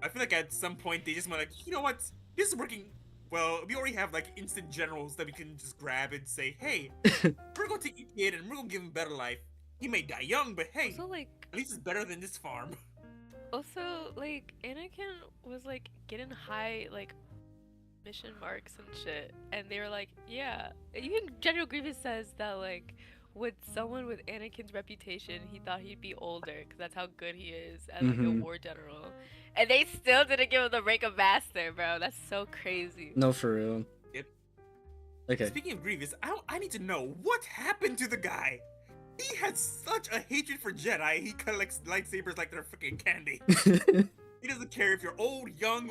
I feel like at some point they just went like, you know what? This is working well. We already have like instant generals that we can just grab and say, hey, we're gonna take your kid and we're gonna give him a better life. He may die young, but hey, Also, like, at least it's better than this farm. Anakin was like getting high like mission marks and shit, and they were like, yeah. Even General Grievous says that like with someone with Anakin's reputation, he thought he'd be older because that's how good he is as like a Mm-hmm. war general, and they still didn't give him the rank of master, bro. That's so crazy. No, for real. Yep. Okay. Speaking of Grievous, I need to know what happened to the guy. He had such a hatred for Jedi. He collects lightsabers like they're freaking candy. He doesn't care if you're old, young,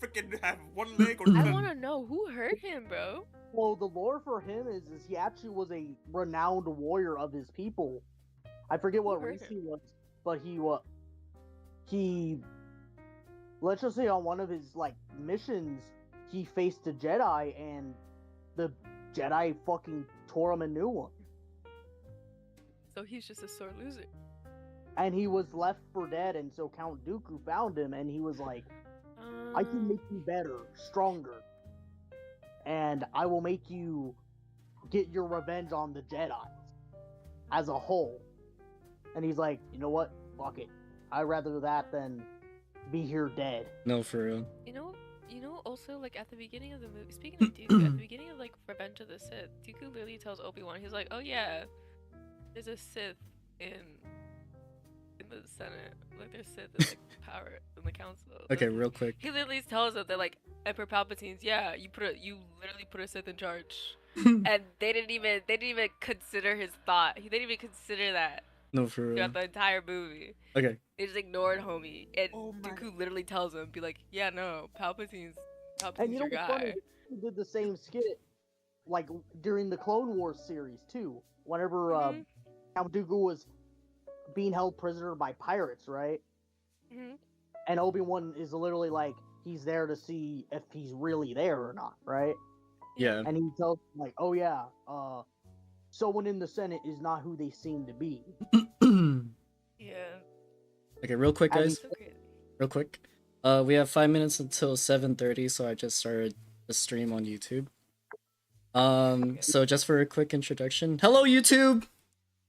freaking have one leg or I none. want to know who hurt him, bro. Well, the lore for him is he actually was a renowned warrior of his people. I forget what hurt race he was, but he let's just say on one of his like missions, he faced a Jedi and the Jedi fucking tore him a new one. So he's just a sore loser. And he was left for dead, and so Count Dooku found him and he was like, I can make you better, stronger. And I will make you get your revenge on the Jedi as a whole. And he's like, you know what? Fuck it. I'd rather that than be here dead. No, for real. You know, also like at the beginning of the movie, speaking of Dooku, at the beginning of like Revenge of the Sith, Dooku literally tells Obi-Wan, he's like, oh yeah, there's a Sith in the Senate, like there's Sith in like power in the council. Okay, Like, real quick. he literally tells them that like Emperor Palpatine's, yeah, you literally put a Sith in charge, and they didn't even consider his thought. They didn't even consider that No, for real. throughout the entire movie. Okay. They just ignored homie, and Oh my- Dooku literally tells him, be like, yeah, no, Palpatine's And you know your what's funny? guy. He did the same skit like during the Clone Wars series too. Whenever Mhm. Count Dooku was being held prisoner by pirates, right? Mhm. And Obi-Wan is literally like, he's there to see if he's really there or not, right? Yeah. And he tells him, like, oh yeah, someone in the Senate is not who they seem to be. Yeah. Okay, real quick, And guys. So crazy. Real quick. We have 5 minutes until 7:30, so I just started the stream on YouTube. So just for a quick introduction. Hello, YouTube!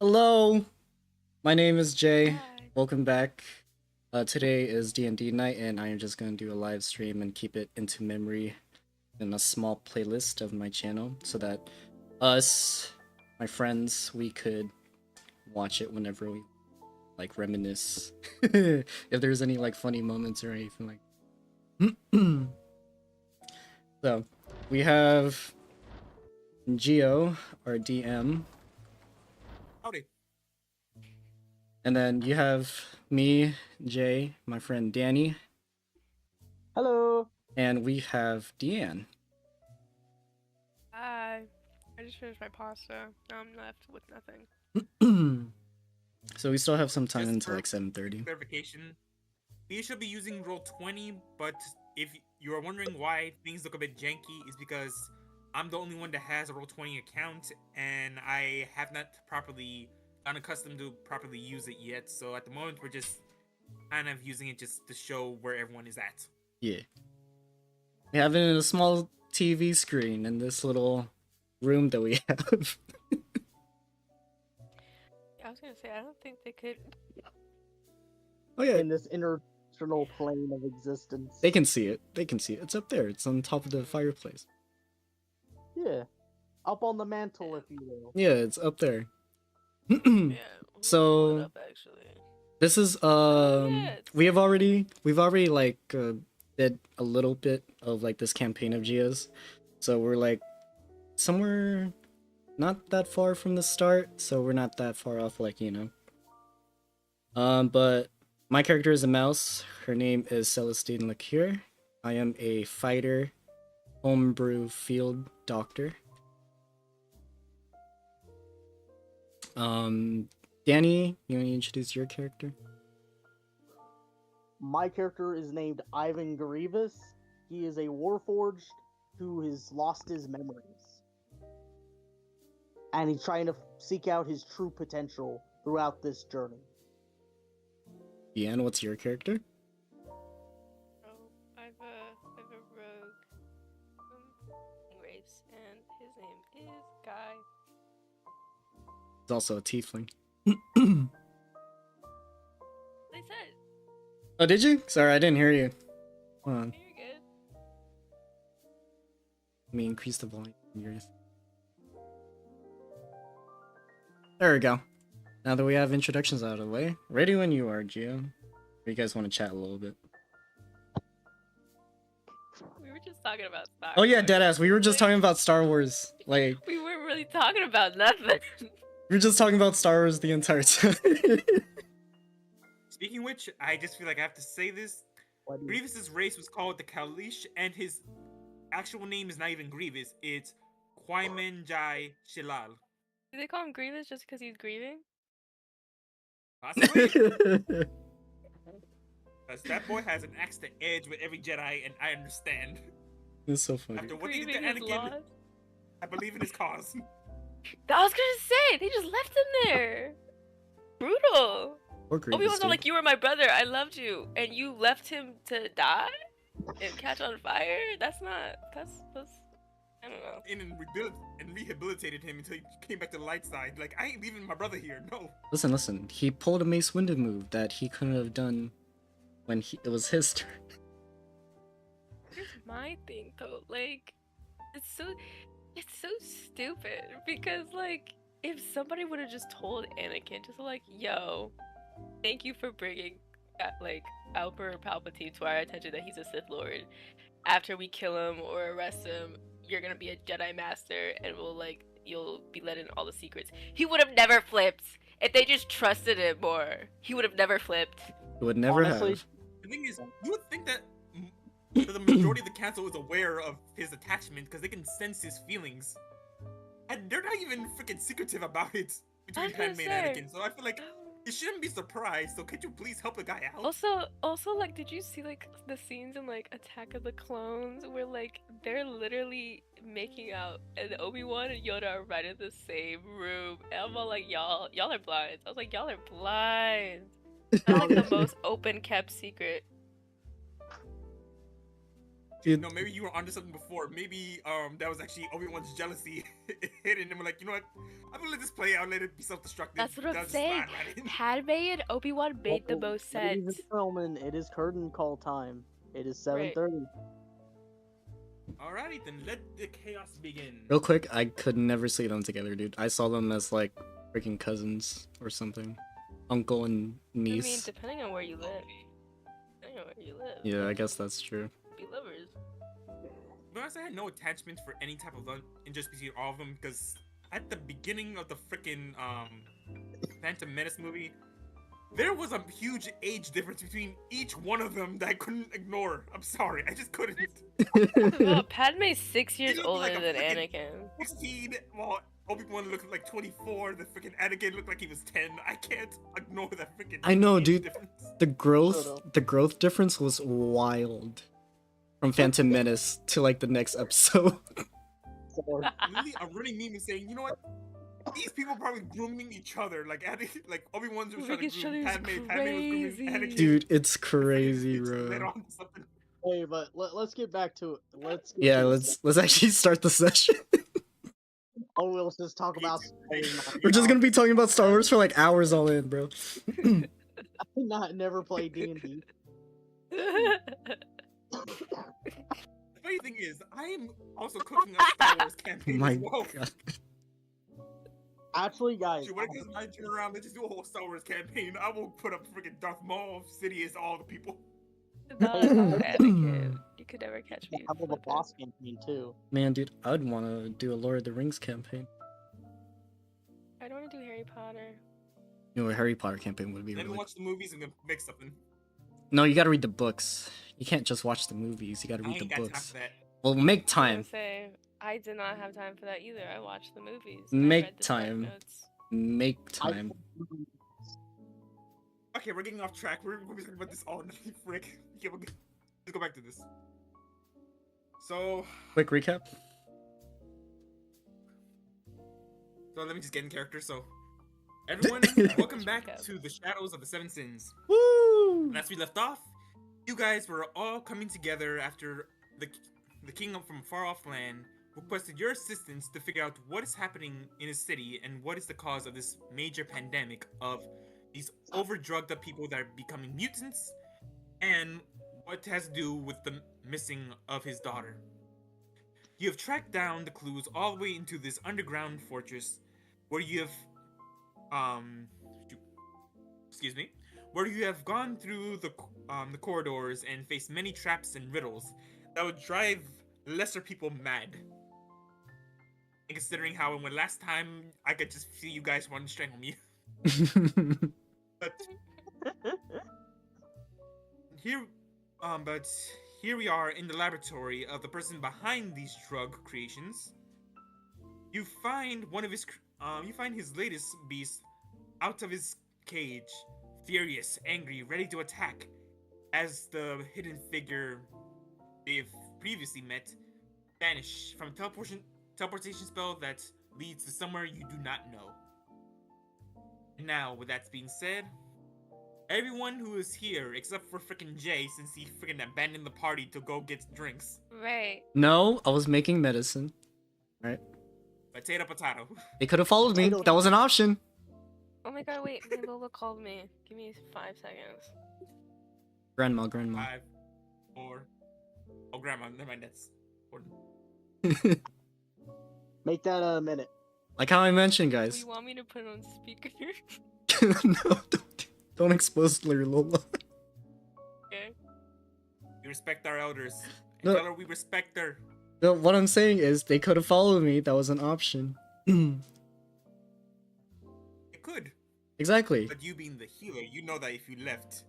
Hello! My name is Jay. Hi. Welcome back. Today is D&D Night, and I am just gonna do a live stream and keep it into memory in a small playlist of my channel, so that us, my friends, we could watch it whenever we like reminisce. If there's any like funny moments or anything like. So, we have Geo, our DM, Howdy. and then you have me, Jay, my friend Danny, Hello. and we have Deanne. Hi. I just finished my pasta. Now I'm left with nothing. So we still have some time Just until for like 7:30. Clarification. We should be using roll 20, but if you are wondering why things look a bit janky, is because I'm the only one that has a roll 20 account, and I have not properly gotten accustomed to properly use it yet. So at the moment, we're just kind of using it just to show where everyone is at. Yeah. We have it in a small TV screen in this little room that we have. I was gonna say, I don't think they could. Oh yeah, In this interdimensional plane of existence. they can see it. They can see it. It's up there. It's on top of the fireplace. Yeah. Up on the mantle, if you will. Yeah, it's up there. Yeah. we'll So- pull it up, actually. This is yeah, we've already like did a little bit of like this campaign of Gia's. So we're like somewhere not that far from the start, so we're not that far off, like, you know. But my character is a mouse. Her name is Celestine Lacour. I am a fighter, homebrew field doctor. Danny, you want to introduce your character? My character is named Ivan Grievous. He is a warforged who has lost his memories. And he's trying to seek out his true potential throughout this journey. Deanne, what's your character? Oh, guy. He's also a tiefling. They said. Oh, did you? Sorry, I didn't hear you. Hold on. You're good. Let me increase the volume. There we go. Now that we have introductions out of the way, ready when you are, Gio. Or you guys want to chat a little bit? We were just talking about Star Oh yeah, Wars. deadass. We were just talking about Star Wars. Like, We weren't really talking about nothing. we were just talking about Star Wars the entire time. Speaking of which, I just feel like I have to say this. Grievous's race was called the Kalish, and his actual name is not even Grievous. It's Kwaimenjai Shilal. Do they call him Grievous just because he's grieving? Possibly. Because that boy has an axe to edge with every Jedi, and I understand. It's so funny. After what they did to Grieving his Anakin, loss? I believe in his cause. I was gonna say, they just left him there. Brutal. Or Grievous, Obi-Wan's all dude. like, you were my brother, I loved you, and you left him to die and catch on fire? That's I don't know. And rehabilitated him until he came back to the light side. Like, I ain't leaving my brother here, no. Listen. He pulled a Mace Windu move that he couldn't have done when it was his turn. Here's my thing though, like, it's so stupid because like if somebody would have just told Anakin just like, yo, thank you for bringing like Emperor Palpatine to our attention that he's a Sith Lord. After we kill him or arrest him, you're gonna be a Jedi Master and you'll be let in all the secrets. He would have never flipped. If they just trusted him more, he would have never flipped. It would never Honestly, have. The thing is, you would think that the majority of the council is aware of his attachment because they can sense his feelings. And they're not even freaking secretive about it between was gonna Padme and say. Anakin. So I feel like you shouldn't be surprised. So could you please help the guy out? Also, like, did you see like the scenes in like Attack of the Clones where like they're literally making out and Obi-Wan and Yoda are right in the same room? And I'm all like, y'all are blind. I was like, y'all are blind. That's like the most open kept secret. Dude, No, maybe you were onto something before. Maybe that was actually Obi-Wan's jealousy hidden. And we're like, you know what? I'm gonna let this play out. Let it be self-destructive. That's what I'm Just saying. slide right in. Padme and Obi-Wan made the most Ladies sense. and gentlemen, it is curtain call time. It is 7:30. Alrighty, then let the chaos begin. real quick, I could never see them together, dude. I saw them as like freaking cousins or something. Uncle and I mean, niece. depending on where you live. Depending on where you live. Yeah, I guess that's true. Be lovers. But honestly, I had no attachment for any type of love interest between all of them because at the beginning of the freaking Phantom Menace movie, there was a huge age difference between each one of them that I couldn't ignore. I'm sorry, I just couldn't. Well, Padme's 6 years looked older like a than freaking- Anakin. 16, while Obi-Wan looked like 24, the freaking Anakin looked like he was 10. I can't ignore that freaking I know, age dude. difference. The Photo. growth difference was wild. From Phantom Menace to like the next episode. Literally, a running meme is saying, you know what? These people probably grooming each other. Like, Obi-Wan's was trying to Each groom other's Padme. Padme was grooming Anakin. Dude, it's crazy, It's led bro. on to something. Hey, but let's get back to it. Yeah, let's actually start the session. Oh, we'll just talk about. We're just gonna be talking about Star Wars for like hours all in, bro. Never played D&D. The funny thing is, I am also cooking up Star Wars campaign My as well. God. Actually, guys, Dude, when it comes my turn around, let's just do a whole Star Wars campaign. I will put up freaking Darth Maul, Sidious, all the people. Not Anakin. You could never catch me. I have a flipping. boss campaign too. Man, dude, I'd want to do a Lord of the Rings campaign. I don't want to do Harry Potter. You know, a Harry Potter campaign would be Then we really. watch the movies and then make something. No, you gotta read the books. You can't just watch the movies. You gotta I read the ain't got time books. for that. Well, make I was time. gonna say, I did not have time for that either. I watched the movies. Make I read the Spark time. Notes. Make time. Okay, we're getting off track. We're gonna be talking about this all night, frick. Okay, let's go back to this. So Quick recap. let me just get in character. So, everyone, welcome back to the Shadows of the Seven Sins. Woo! Last we left off, you guys were all coming together after the king from far off land requested your assistance to figure out what is happening in his city and what is the cause of this major pandemic of these overdrugged up people that are becoming mutants, and what has to do with the missing of his daughter. You have tracked down the clues all the way into this underground fortress, where you have, excuse me, where you have gone through the corridors and faced many traps and riddles that would drive lesser people mad. And considering how when last time I could just feel you guys wanting to strangle me, but here, but here we are in the laboratory of the person behind these drug creations. You find you find his latest beast out of his cage, furious, angry, ready to attack, as the hidden figure they've previously met vanish from a teleportation spell that leads to somewhere you do not know. And now, with that being said, everyone who is here, except for frickin' Jay, since he frickin' abandoned the party to go get drinks. Right. No, I was making medicine. Right? Potato, potato. They could have followed me. That was an option. Oh my god, wait, my Lola called me. Give me 5 seconds. Grandma. 5, 4. Oh, grandma, never mind, that's important. Make that a minute. Like how I mentioned, Do guys. you want me to put it on speaker? No, don't expose your Lola. Okay. We respect our elders. And No. tell her we respect her. No, what I'm saying is they could have followed me. That was an option. It could. Exactly. But you being the healer, you know that if you left,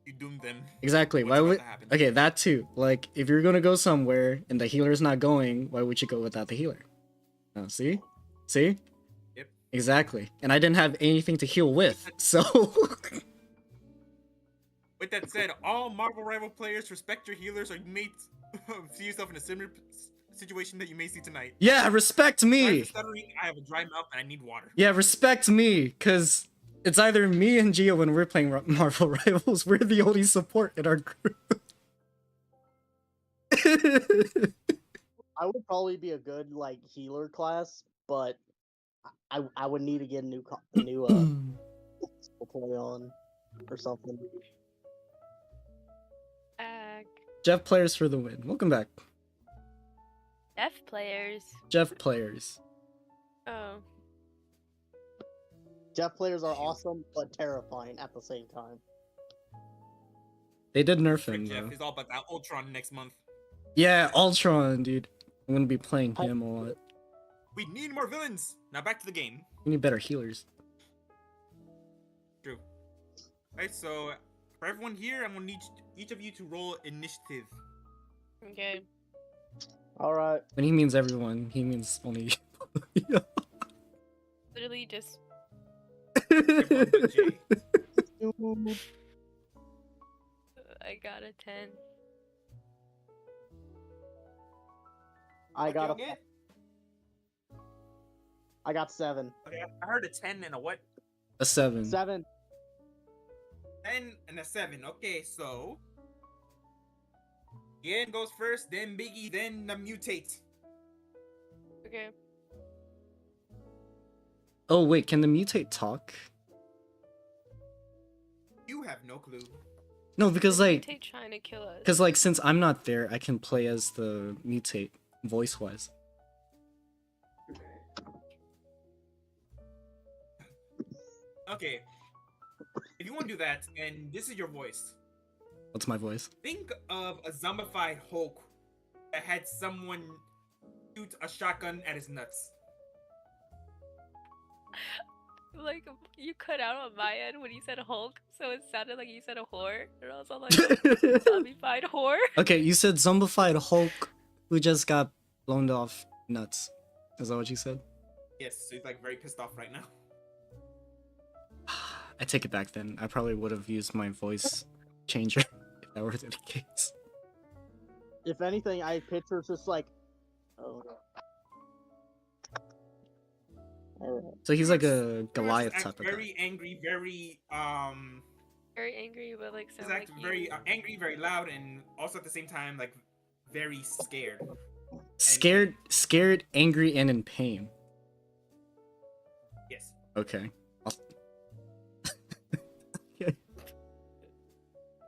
you doomed them. Exactly. What's Why about would? to happen? Okay, that too. Like, if you're gonna go somewhere and the healer's not going, why would you go without the healer? Oh, see? Yep. Exactly. And I didn't have anything to heal with, so. With that said, all Marvel Rival players respect your healers, or you may see yourself in a similar situation that you may see tonight. Yeah, respect Sorry me. for stuttering, I have a dry mouth and I need water. Yeah, respect me, cause it's either me and Gio when we're playing Marvel Rivals. We're the only support in our group. I would probably be a good like healer class, but I would need to get a new play on or something. Jeff players for the win. Welcome back. F players. Jeff players. Oh. Jeff players are awesome but terrifying at the same time. They did nerf Frick him Jeff though. is all about that Ultron next month. Yeah, Ultron, dude. I'm gonna be playing him a lot. We need more villains. Now back to the game. We need better healers. True. Alright, so for everyone here, I'm gonna need each of you to roll initiative. Okay. All right. When he means everyone, he means only. Literally just. Everyone but Jay. I got a 10. I got Okay, okay. I got 7. Okay, I heard a 10 and a what? A 7. 7. 10 and a 7. Okay, so Ian goes first, then Biggie, then the mutate. Okay. Oh wait, can the mutate talk? You have no clue. No, because like, Mutate trying to kill us. because like, since I'm not there, I can play as the mutate voice-wise. Okay. If you want to do that, and this is your voice, What's my voice? think of a zombified Hulk that had someone shoot a shotgun at his nuts. Like, you cut out on my end when you said Hulk, so it sounded like you said a whore. And I was all like, zombified whore? Okay, you said zombified Hulk who just got blown off nuts. Is that what you said? Yes, so he's like very pissed off right now. I take it back then. I probably would have used my voice changer if that were the case. If anything, I picture it's just like, oh. Alright. So he's like a He Goliath acts type of very guy. angry, very Very angry, but like he's sound like act you. very angry, very loud, and also at the same time like very scared. Scared, angry, and in pain. Yes. Okay. Okay.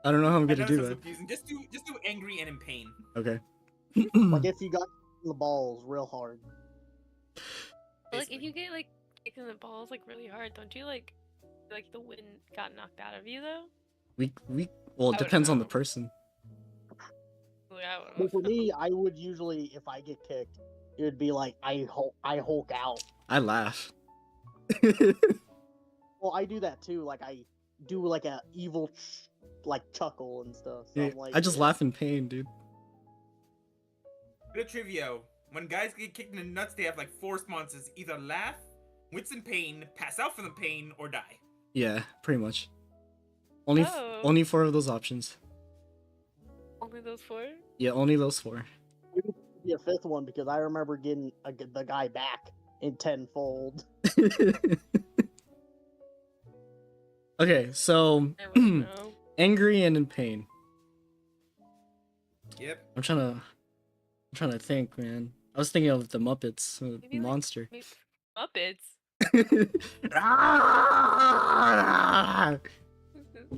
I don't know how I'm I gonna know do sounds that. confusing. Just do angry and in pain. Okay. Like if you got the balls real hard. Like if Basically. you get like kicked in the balls like really hard, don't you like the wind got knocked out of you though? Well, it I depends on the wouldn't know. person. Like, I But wouldn't for know. me, I would usually, if I get kicked, it would be like I Hulk out. I laugh. Well, I do that too. Like I do like a evil like chuckle and stuff. So Yeah, I'm like, I just yeah. laugh in pain, dude. Bit of trivia. When guys get kicked in the nuts, they have like 4 responses: either laugh, wince in pain, pass out from the pain, or die. Yeah, pretty much. Oh. Only 4 of those options. Only those 4? Yeah, only those 4. Maybe be a 5th one because I remember getting the guy back in tenfold. Okay, so I wouldn't know. angry and in pain. Yep. I'm trying to think, man. I was thinking of the Muppets, Maybe, like, monster. maybe Muppets. Ah!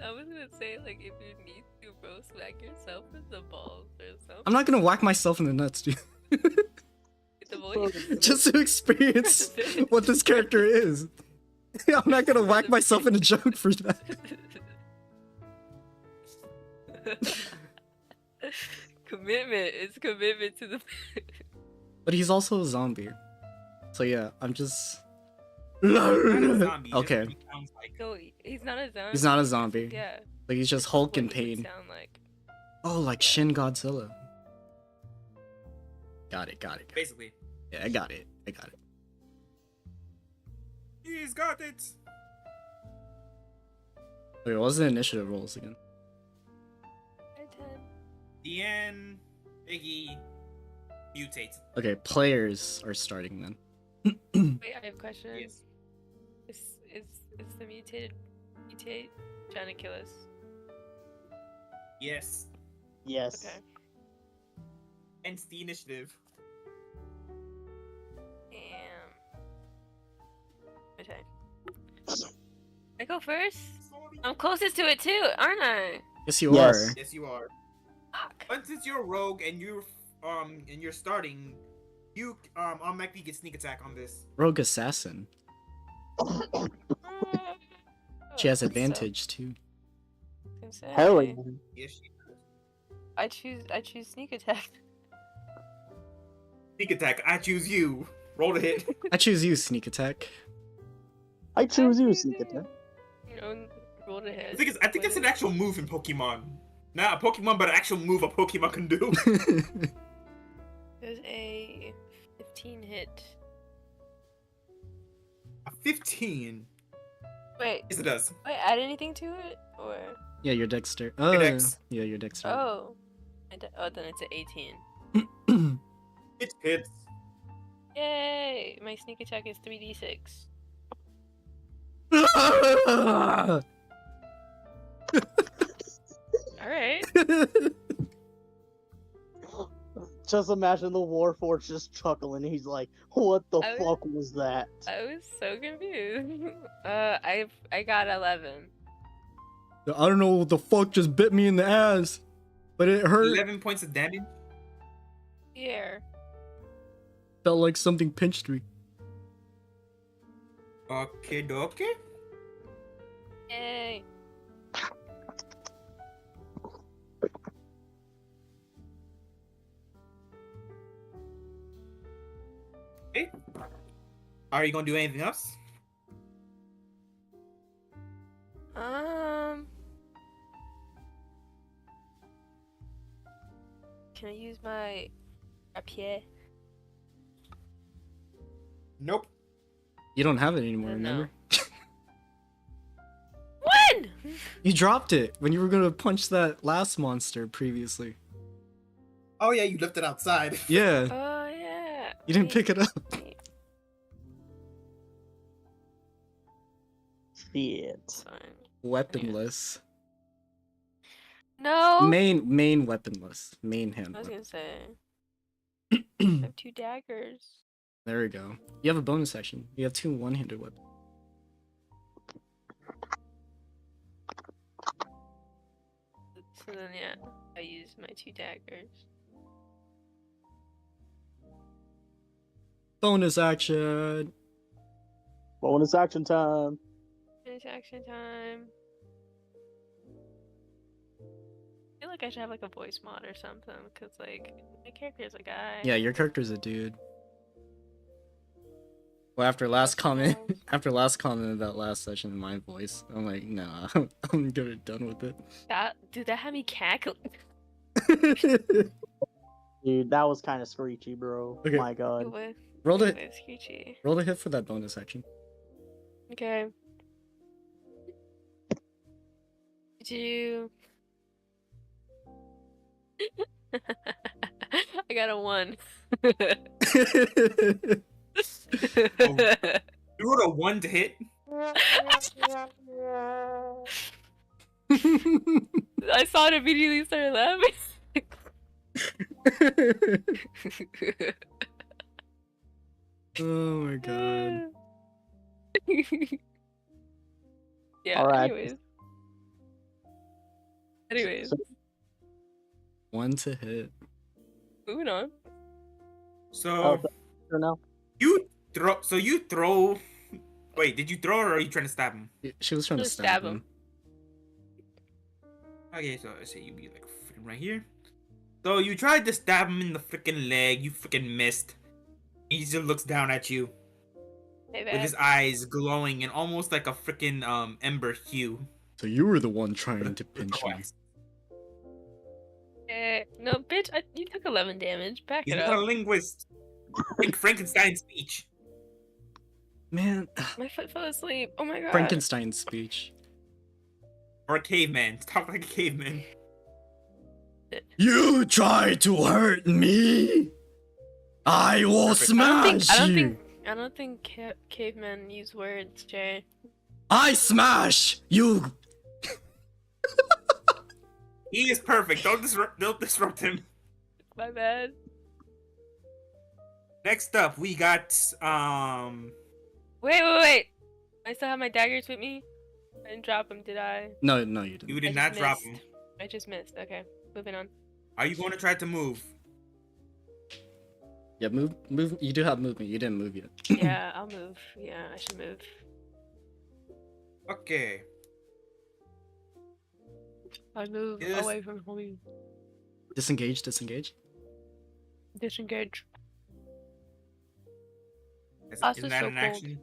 I was gonna say like if you need to roast smack yourself in the balls or something. I'm not gonna whack myself in the nuts, dude. With the voice. Just to experience what this character is. I'm not gonna whack myself in a joke for that. Commitment. It's commitment to the. But he's also a zombie. So yeah, I'm just. Not a zombie. just Okay. what he sounds like. No, he's not a zombie. He's not a zombie. Yeah. Like he's just Hulk in What he would pain. sound like. Oh, like Shin Godzilla. Got it. Basically. Yeah, I got it. He's got it. Wait, what was the initiative rolls again? I 10. Deanne, Iggy, mutate. Okay, players are starting then. Wait, I have a question. Yes. Is the mutate trying to kill us? Yes. Yes. Okay. Hence the initiative. Damn. Okay. I go first? I'm closest to it too, aren't I? Yes, you Yes. are. Yes, you are. Fuck. But since you're a rogue and you're starting, you automatically get sneak attack on this. Rogue assassin. She has advantage too. Hell yeah. Yes, she I choose sneak attack. sneak attack. I choose you. Roll to hit. I choose you, sneak attack. I choose you, Seekata. You know, roll to hit. I think that's an actual move in Pokemon. Not a Pokemon, but an actual move a Pokemon can do. There's a 15 hit. A 15. Wait, Yes, it does. wait, add anything to it or? Yeah, your dexter. dex. Yeah, your dexter. Oh, then it's an 18. It hits. Yay! My sneak attack is 3d6. All right. Just imagine the Warforged just chuckling. He's like, "What the I was- fuck was that?" I was so confused. I got 11. I don't know what the fuck just bit me in the ass, but it hurt. 11 points of damage. Yeah. Felt like something pinched me. Okay, okay. Yay. Okay. Are you gonna do anything else? Can I use my rapier? Nope. You don't have it anymore, No. remember? When? You dropped it when you were gonna punch that last monster previously. Oh yeah, you left it outside. Yeah, Oh yeah. you didn't Wait, pick it up. wait, Shit. it's fine. Weaponless. No. Main weaponless. Main I was handler. gonna say. I have 2 daggers. There we go. You have a bonus action. You have 2 one-handed weapons. So then, yeah, I use my 2 daggers. Bonus action. Bonus action time. Finish action time. I feel like I should have like a voice mod or something, because like my character is a guy. Yeah, your character's a dude. Well, after last comment, after last comment about last session in my voice, I'm like, nah, I'm done with it. Dude, that had me cackling. Dude, that was kind of screechy, bro. Okay. My god. Roll the Screechy. roll the hit for that bonus action. Okay. Do. I got a 1. You rolled a 1 to hit. I saw it immediately started laughing. Oh my god. Yeah, Alright. Anyways. So- 1 to hit. Moving on. So For now. you throw. Wait, did you throw or are you trying to stab him? She was trying to Just stab stab him. him. Okay, so I say you be like freaking right here. So you tried to stab him in the freaking leg. You freaking missed. He just looks down at you Hey, with his eyes glowing and almost like a freaking ember hue. So you were the one trying to pinch me. no, bitch, you took 11 damage. Back He's it not a up. linguist. Think Frankenstein's speech. Man, My foot fell asleep. Oh my god. Frankenstein's speech. Or a caveman. Talk like a caveman. You try to hurt me? I will Perfect. smash you! I don't think cavemen use words, Jay. I smash you! He is perfect. Don't disrupt him. My bad. Next up, we got Wait. I still have my daggers with me. I didn't drop them, did I? No, you didn't. You I did just not drop missed. him. I just missed. Okay, moving on. Are you going to try to move? Yeah, move. You do have movement. You didn't move yet. Yeah, I'll move. Yeah, I should move. Okay. I move Yes. away from home. Disengage. Disengage. Isn't that so an cold. action?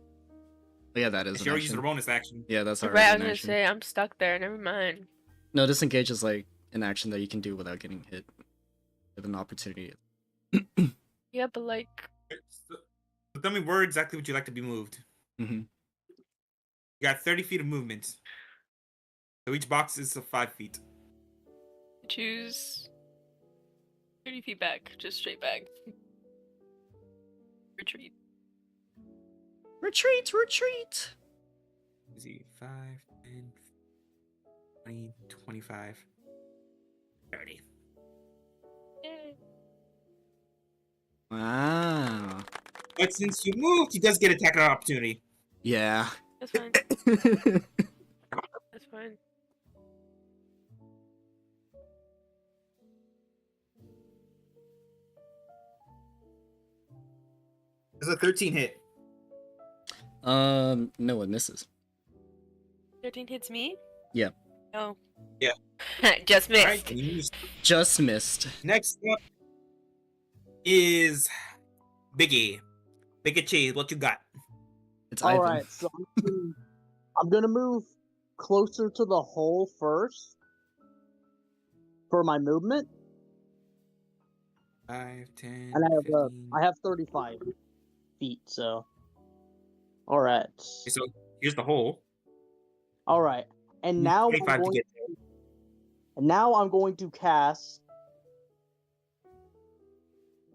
Oh, yeah, that is She an already used action. her bonus action. Yeah, that's Right, already I was an gonna action. say I'm stuck there. Never mind. No, disengage is like an action that you can do without getting hit with an opportunity. Yeah, but like, So tell me where exactly would you like to be moved? Mm-hmm. You got 30 feet of movement. So each box is 5 feet. choose 30 feet back, just straight back. Retreat. Retreat! Let's see, 5, 10, 20, 25, 30. Yay. Wow. But since you moved, he does get attack of opportunity. Yeah. That's fine. That's fine. It's a 13 hit. No, it misses. 13 hits me? Yeah. No. Yeah. Just missed. Alright, and you missed. Just missed. Next up is Biggie. Biggie Cheese, what you got? It's Ivan. Alright, so I'm gonna move closer to the hole first for my movement. 5, 10, And 15. I have 35 feet, so. Alright. Okay, so here's the hole. Alright. And now I'm 25 to going get there. and now I'm going to cast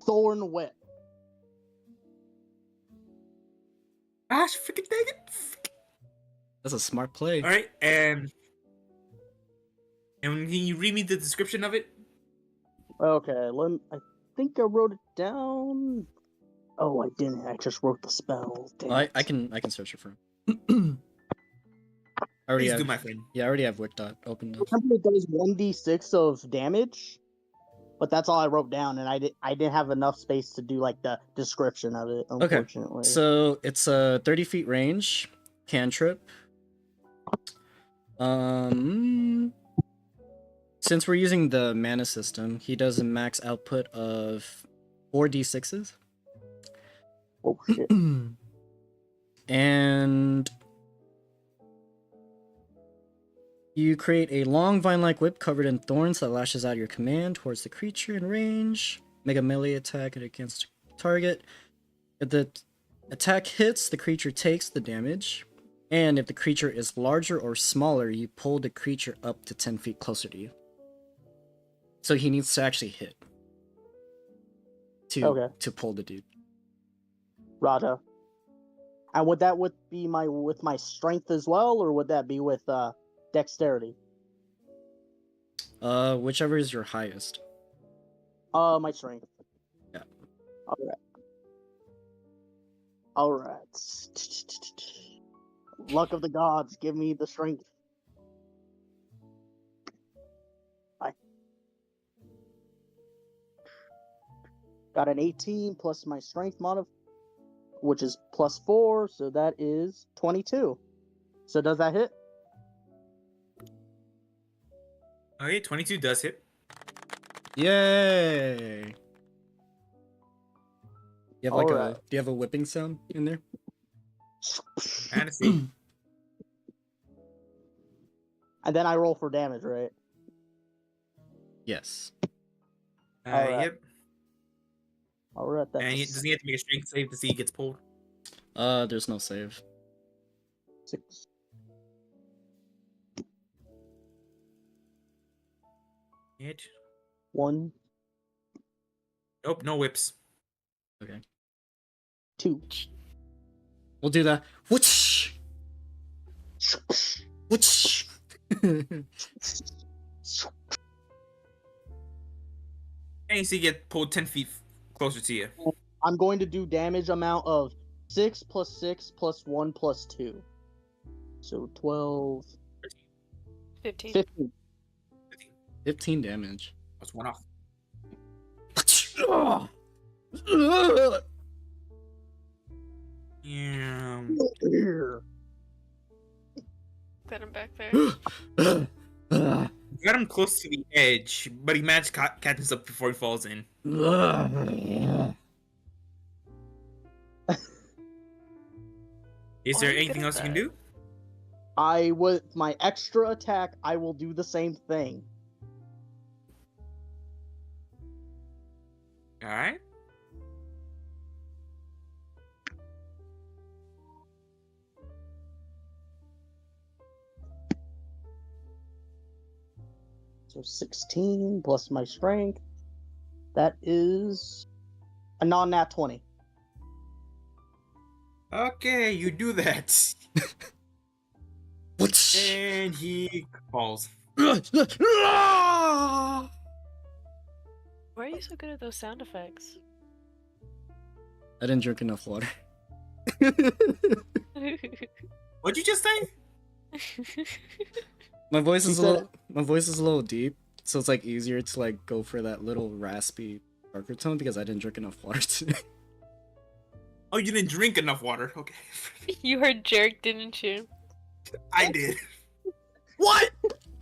Thorn Whip. Gosh, freaking dang it. That's a smart play. Alright, and can you read me the description of it? Okay, think I wrote it down. Oh, I didn't. I just wrote the spell. Damn I it. can search it for him. I already Please have, do, my friend. yeah, I already have Wikidot opened up. Remember, it does 1d6 of damage, but that's all I wrote down, and I didn't have enough space to do like the description of it. Okay, Unfortunately. so it's a 30 feet range cantrip. Since we're using the mana system, he does a max output of 4d6s. Oh shit. And you create a long vine-like whip covered in thorns that lashes out your command towards the creature in range. Make a melee attack against target. If the attack hits, the creature takes the damage. And if the creature is larger or smaller, you pull the creature up to 10 feet closer to you. So he needs to actually hit to pull the dude. Rada. And would that be with my strength as well, or would that be with dexterity? Whichever is your highest. My strength. Yeah. All right. Luck of the gods, give me the strength. Got an 18 plus my strength mod, which is plus 4, so that is 22. So does that hit? Okay, 22 does hit. Yay! You have Alright. do you have a whipping sound in there? And a see. And then I roll for damage, right? Yes. Alright. Yep. Alright, that's And does he have to make a strength save to see he gets pulled? There's no save. 6. Hit. 1, Nope, no whips. Okay. 2. We'll do that. Whoosh! Whoosh! And you see get pulled 10 feet closer to you. I'm going to do damage amount of 6 plus 6 plus 1 plus 2. So 12. 15. 15. 15 damage. That's one off. Yeah. Got him back there. You got him close to the edge, but he managed to catch himself before he falls in. Is Why there are you anything good else at you can that? do? With my extra attack, I will do the same thing. Alright. So 16 plus my strength. That is a non-nat 20. Okay, you do that. Whoosh! And he falls. Why are you so good at those sound effects? I didn't drink enough water. What'd you just say? My voice He is said- a little deep, so it's like easier to like go for that little raspy darker tone because I didn't drink enough water today. Oh, you didn't drink enough water. Okay. You heard Jarek, didn't you? I did. What?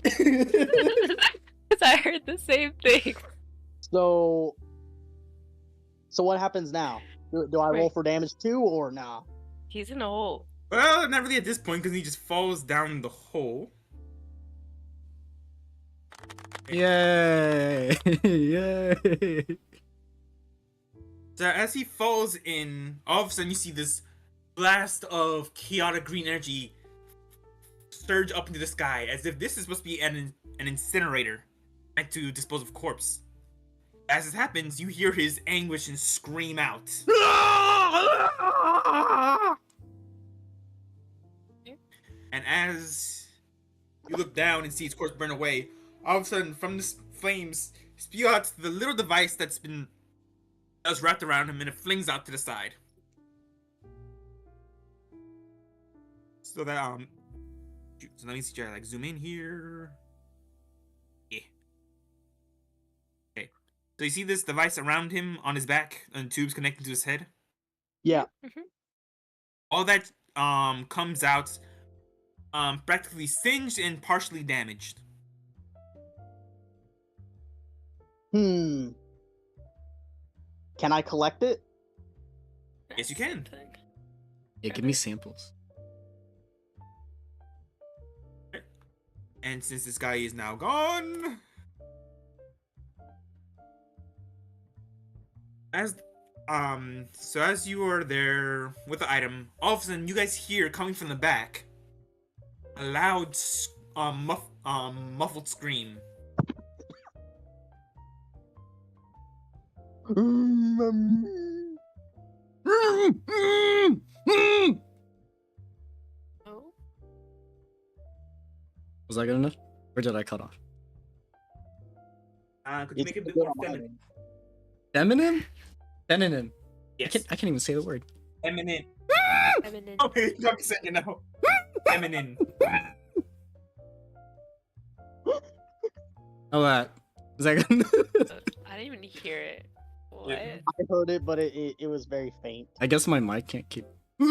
Because I heard the same thing. So what happens now? Do I roll Wait. for damage too, or nah? He's in a hole. Well, not really at this point because he just falls down the hole. Yay! Yay! So as he falls in, all of a sudden you see this blast of chaotic green energy surge up into the sky, as if this is supposed to be an incinerator meant to dispose of corpse. As this happens, you hear his anguish and scream out. And as you look down and see his corpse burn away, all of a sudden from the flames spew out the little device that's been It's wrapped around him and it flings out to the side. So that so let me see, like zoom in here. Yeah. Okay. So you see this device around him on his back and tubes connected to his head? Yeah. All that comes out practically singed and partially damaged. Can I collect it? Yes, you can. Yeah, give me samples. And since this guy is now gone, so as you are there with the item, all of a sudden you guys hear coming from the back a loud, muffled scream. Oh. Was that good enough? Or did I cut off? Could you make it a bit more feminine? Feminine? Feminine. Yes. I can't even say the word. Feminine. Feminine. Okay, I'm saying it now. Feminine. Oh, is that good? I didn't even hear it. What? Yeah. I heard it, but it was very faint. I guess my mic can't keep. I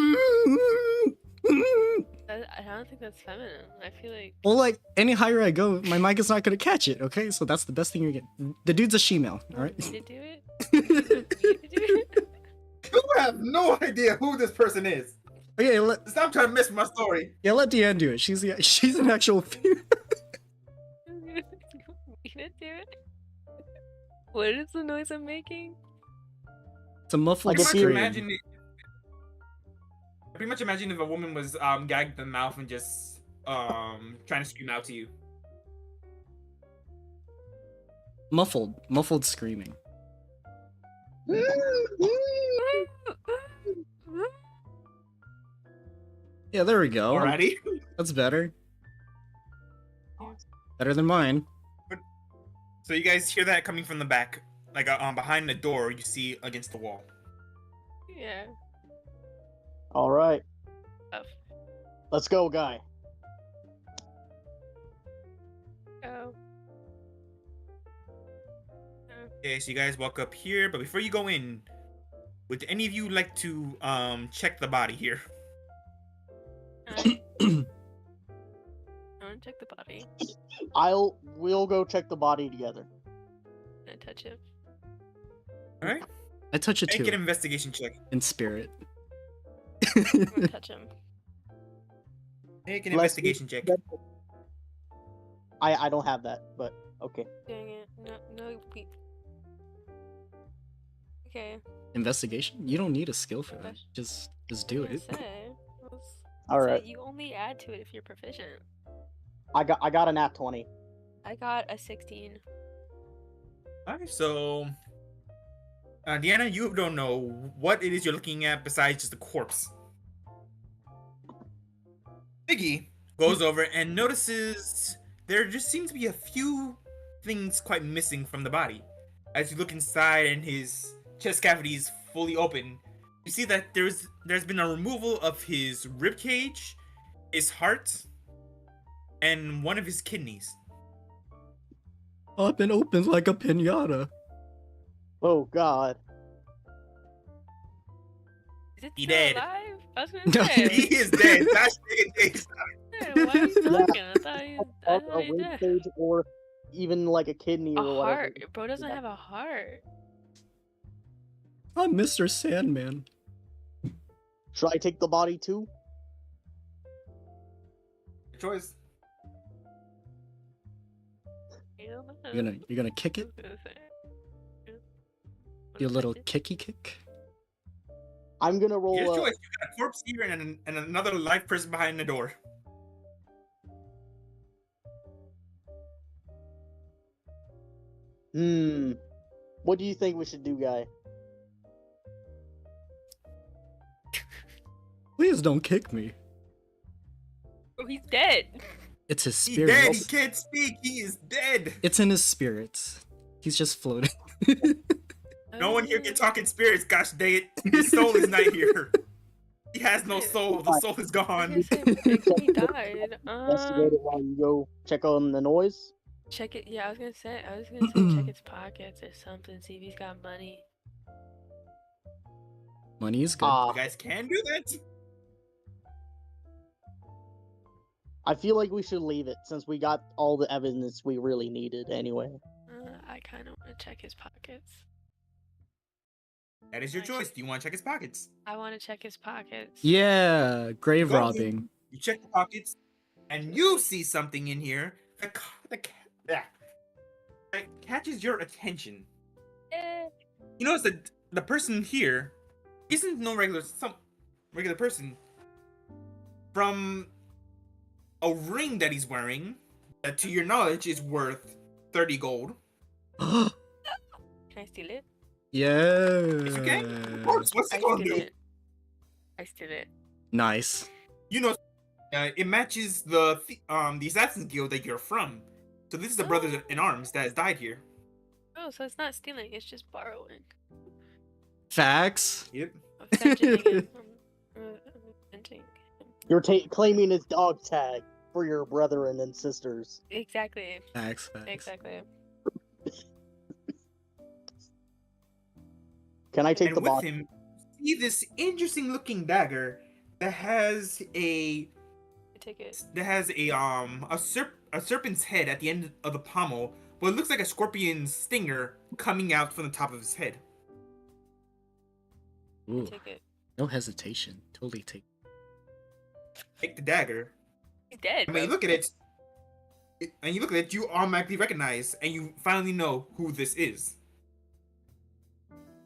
don't think that's feminine. I feel like. Well, like any higher I go, my mic is not gonna catch it. Okay, so that's the best thing you get. The dude's a she-male. All right. You need to do it. You need to do it. You have no idea who this person is. Okay, Stop trying to miss my story. let Deanne do it. She's an actual. You need to do it. What is the noise I'm making? It's a muffled Like a scream. Pretty much imagine if a woman was gagged in the mouth and just trying to scream out to you. Muffled screaming. Yeah, there we go. Alrighty. That's better. Better than mine. So you guys hear that coming from the back, like behind the door you see against the wall. Yeah. All right, Tough. let's go, guy. Oh. Okay, so you guys walk up here, but before you go in, would any of you like to check the body here? I want to check the body. We'll go check the body together. I touch it. Alright. I touch it Make an too. investigation check. In spirit. I'm gonna touch him. Make an Let's investigation check. I don't have that, but okay. Dang it. No, we... Okay. Investigation? You don't need a skill for that. Just do it. All right, You only add to it if you're proficient. I got a nat 20. I got a 16. Alright, so Deanna, you don't know what it is you're looking at besides just a corpse. Biggie goes over and notices there just seems to be a few things quite missing from the body. As you look inside and his chest cavity is fully open, you see that there's been a removal of his rib cage, his heart, and one of his kidneys. Up and open like a pinata. Oh God. Is it He still dead. alive? I was No, gonna say. He is dead. That's dead. Yeah, why are you talking? I thought A you rib dead. cage or even like a kidney A or whatever. heart. Bro doesn't have a heart. I'm Mr. Sandman. Should I take the body too? Choice. You're gonna kick it? Do a little kicky kick? I'm gonna roll. Here's choice. You got a corpse here and another live person behind the door. What do you think we should do, guy? Please don't kick me. Oh, he's dead. It's his He's spirit. dead. He can't speak. He is dead. It's in his spirits. He's just floating. No one here can talk in spirits, gosh dang it. His soul is not here. He has no soul. The soul is I gone. was gonna say, Big Me died. Investigate it while you go check on the noise. Check it. Yeah, I was gonna say check his pockets or something. See if he's got money. Money is good. You guys can do that. I feel like we should leave it since we got all the evidence we really needed anyway. I kind of want to check his pockets. That is your choice. Do you want to check his pockets? I want to check his pockets. Yeah, grave Go robbing. in, you check the pockets, and you see something in here that catches your attention. You notice that the person here isn't no regular person. From a ring that he's wearing, that to your knowledge is worth 30 gold. Can I steal it? Yeah. Yes, you can. Of course. What's it gonna do? I steal it. Nice. You know, it matches the Assassin's Guild that you're from. So this is the brother in arms that has died here. Oh, so it's not stealing, it's just borrowing. Facts. Yep. I'm fetching it. I'm inventing. You're claiming his dog tag for your brethren and sisters. Exactly. Facts. Exactly. Can I take And the with box? him, you see this interesting looking dagger that has I take it. a serpent's head at the end of the pommel, but it looks like a scorpion's stinger coming out from the top of his head. Ooh, Take it. no hesitation. Totally take. Take the dagger. He's dead. And when you look at it, you automatically recognize, and you finally know who this is.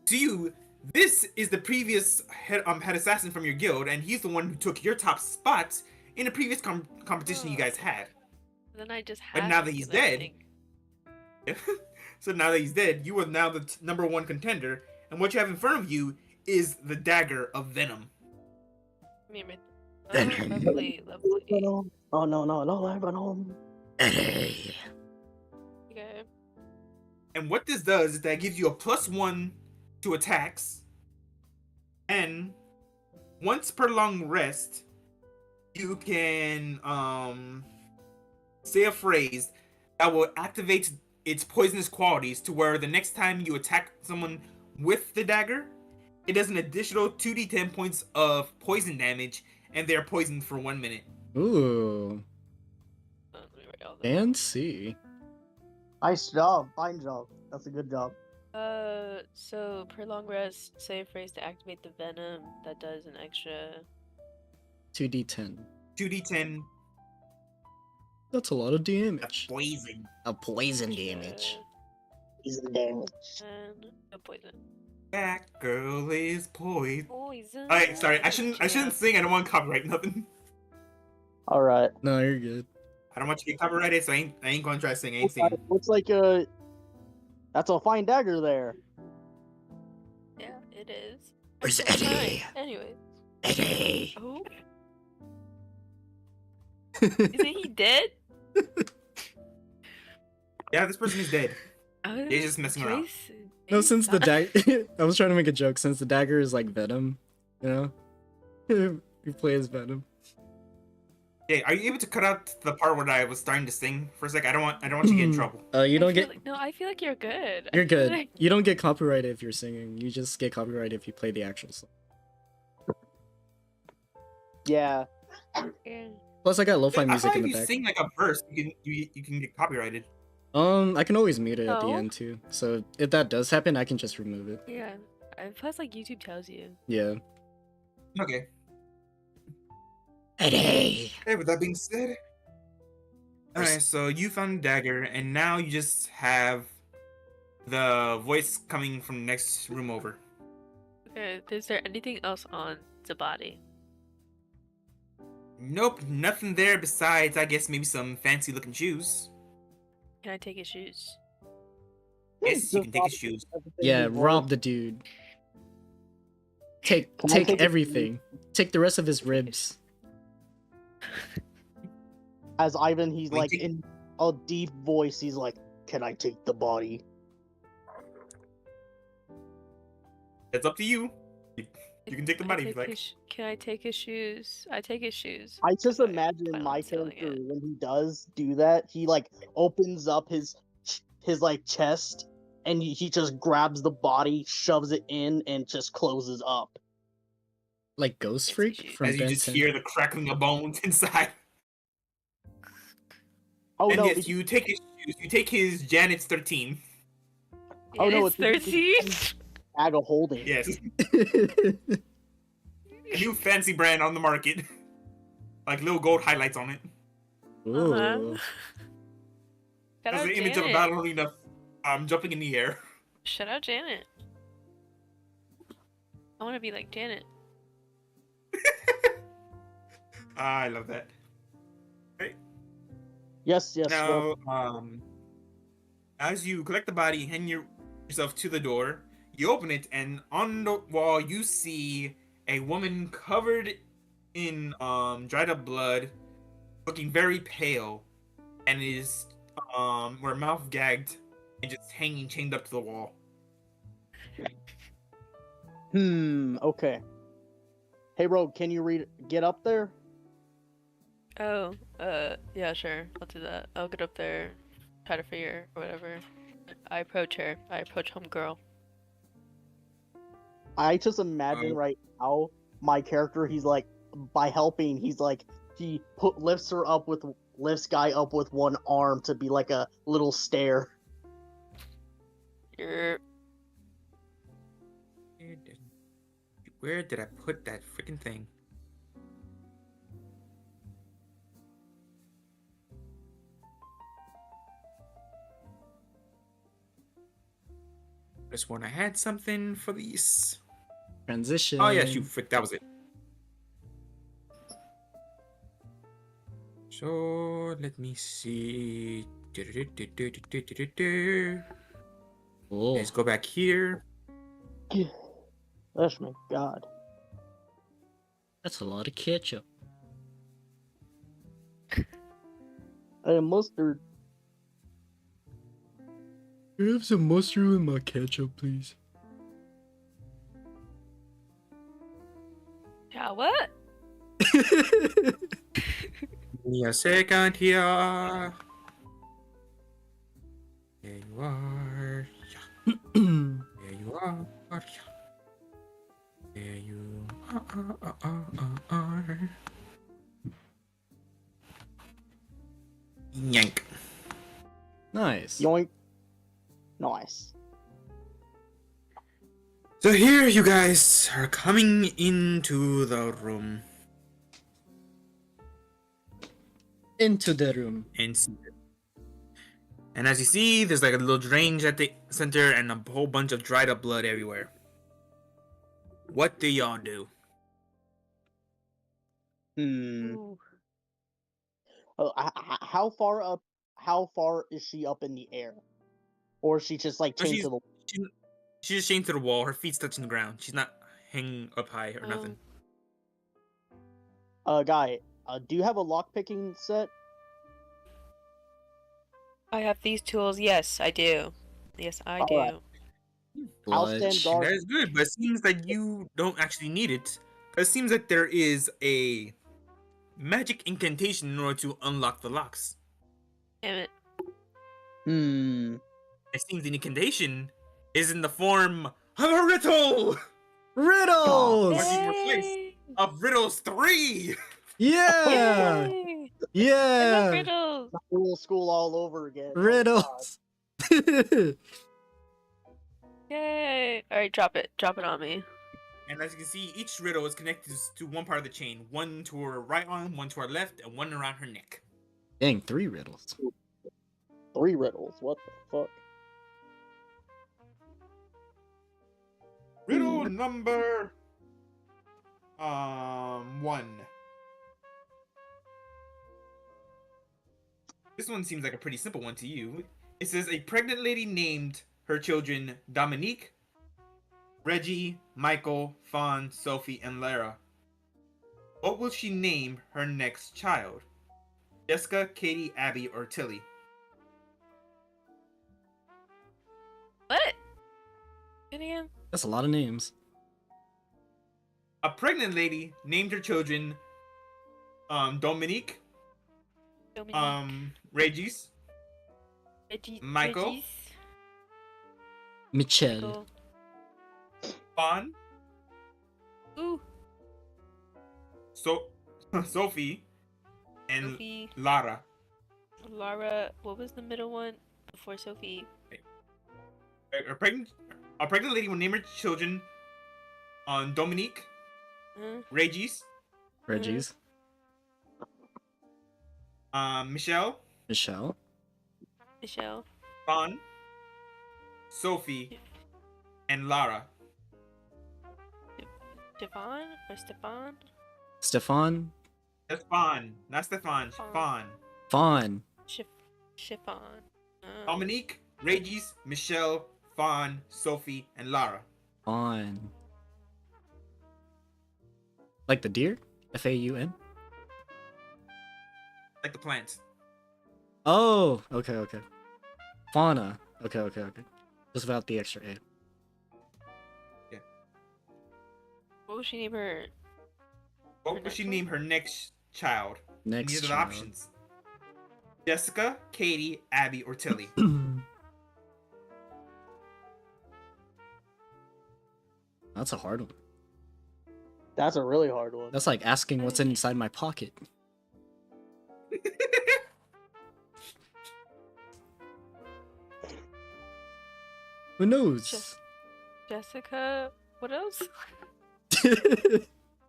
To you, this is the previous head assassin from your guild, and he's the one who took your top spot in a previous competition you guys had. Then I just have. But now that he's dead, so now that he's dead, you are now the number one contender, and what you have in front of you is the dagger of venom. Lovely. Oh no, Lebanon. Okay. And what this does is that it gives you a +1 to attacks, and once per long rest, you can say a phrase that will activate its poisonous qualities to where the next time you attack someone with the dagger, it does an additional 2d10 points of poison damage, and they're poisoned for 1 minute. Ooh. Fancy. Nice job. Fine job. That's a good job. So per long rest, say a phrase to activate the venom that does an extra 2d10. 2d10. That's a lot of damage. Poison. A poison damage. Poison damage. and no poison. That girl is poison. Poison. Alright, sorry, I shouldn't sing. I don't want copyright nothing. All right. No, you're good. I don't want you to get copyrighted, so I ain't gonna try to sing. I ain't singing. Looks like that's a fine dagger there. Yeah, it is. Where's It's fine. Eddie? Anyways. Eddie. Oh. Isn't he dead? Yeah, this person is dead. They're They're just messing around. No, since the dagger, I was trying to make a joke. Since the dagger is like Venom, you know, you play as Venom. Hey, are you able to cut out the part where I was starting to sing for a sec? I don't want you to get in trouble. You don't get. No, I feel like you're good. You're I feel good. like- You don't get copyrighted if you're singing. You just get copyrighted if you play the actual song. Yeah. Yeah. Plus, I got lo-fi I music thought in if the you back. sing like a verse, you can get copyrighted. I can always mute it at the No. end too. So if that does happen, I can just remove it. Yeah. And plus, like, YouTube tells you. Yeah. Okay. Eddie. Hey, with that being said, alright, so you found a dagger, and now you just have the voice coming from the next room over. Okay, is there anything else on the body? Nope, nothing there besides, I guess, maybe some fancy looking shoes. Can I take his shoes? Yes, you can take his shoes. Yeah, rob the dude. Take Can I take a- everything. Take the rest of his ribs. As Ivan, he's Wait, like take- in a deep voice. He's like, "Can I take the body?" It's up to you. You can take the body if you like. Can I take his shoes? I take his shoes. I just 'cause I imagine plan my on selling character it. when he does do that, he like opens up his like chest and he just grabs the body, shoves it in, and just closes up. Like Ghost Fancy Freak shoes. from As you just Benson. hear the crackling of bones inside. Oh And no! yes, you take his shoes. You take his Janet's 13. Oh no! It's It's 13. bag of holding. Yes, a new fancy brand on the market. Like little gold highlights on it. Ooh. Shout That's out the image of a Janet. ballerina jumping in the air. Shout out Janet. I want to be like Janet. I love that. Right. Yes, yes. Well, Now, as you collect the body, hand yourself to the door, you open it, and on the wall you see a woman covered in dried up blood, looking very pale, and is her mouth gagged and just hanging chained up to the wall. Okay. Hey, Rogue, can you get up there? Oh, yeah, sure. I'll do that. I'll get up there, try to figure or whatever. I approach her. I approach homegirl. I just imagine right now my character. He's like, by helping, he's like, he lifts guy up with one arm to be like a little stair. You're... Where did I put that freaking thing? Just when I had something for these. Transition. Oh yeah, shoot, frick, that was it. So let me see. Oh. Let's go back here. Gosh, my God. That's a lot of ketchup. And mustard. Can I have some mustard with my ketchup, please? Yeah, what? Give me a second here. There you are. Yeah. There you are. Yeah. There you are. Yank. Nice. Yoink. Nice. So here you guys are coming into the room. Into the room. And as you see, there's like a little drainage at the center and a whole bunch of dried up blood everywhere. What do y'all do? Ooh. How far up? How far is she up in the air? Or is she just like chained to the? She's just chained to the wall. Her feet's touching the ground. She's not hanging up high or nothing. Guy, do you have a lockpicking set? I have these tools. Yes, I do. Yes, I do. Alright. I'll stand Bludge. guard. That is good, but it seems that you don't actually need it. It seems that there is a magic incantation in order to unlock the locks. Damn it. It seems the incantation is in the form of a riddle! Riddles! What you replace of Riddles 3! Yeah! Yay! I love Yeah! riddles. Rule school all over again. Oh, Riddles! Yay! Alright, drop it. Drop it on me. And as you can see, each riddle is connected to one part of the chain. One to her right arm, one to her left, and one around her neck. Dang, 3 riddles. 3 riddles. What the fuck? Riddle number 1. This one seems like a pretty simple one to you. It says a pregnant lady named her children Dominique, Reggie, Michael, Fawn, Sophie, and Lara. What will she name her next child? Jessica, Katie, Abby, or Tilly? What? And again? That's a lot of names. A pregnant lady named her children Dominique, Dominique. Regis, Michael, Regis. Michelle. Michael. Fawn, Ooh. Sophie, and Sophie. Lara. Lara. What was the middle one before Sophie? A pregnant lady will name her children Dominique, Regis, Reggie's. Michelle, Michelle. Michelle. Fawn, Sophie, and Lara. Stefan or Stefan? Stefan. That's Fawn, not Stefan. Fawn. Fawn. Chiffon. Dominique, Regis, Michelle, Fawn, Sophie, and Lara. Fawn. Like the deer? Faun? Like the plants. Oh, okay, okay. Fauna. Okay, okay, okay. Just without the extra A. What would she name her? What would she name her next child? Next These are the child. options: Jessica, Katie, Abby, or Tilly. That's a hard one. That's a really hard one. That's like asking what's inside my pocket. Who knows? Jessica. What else?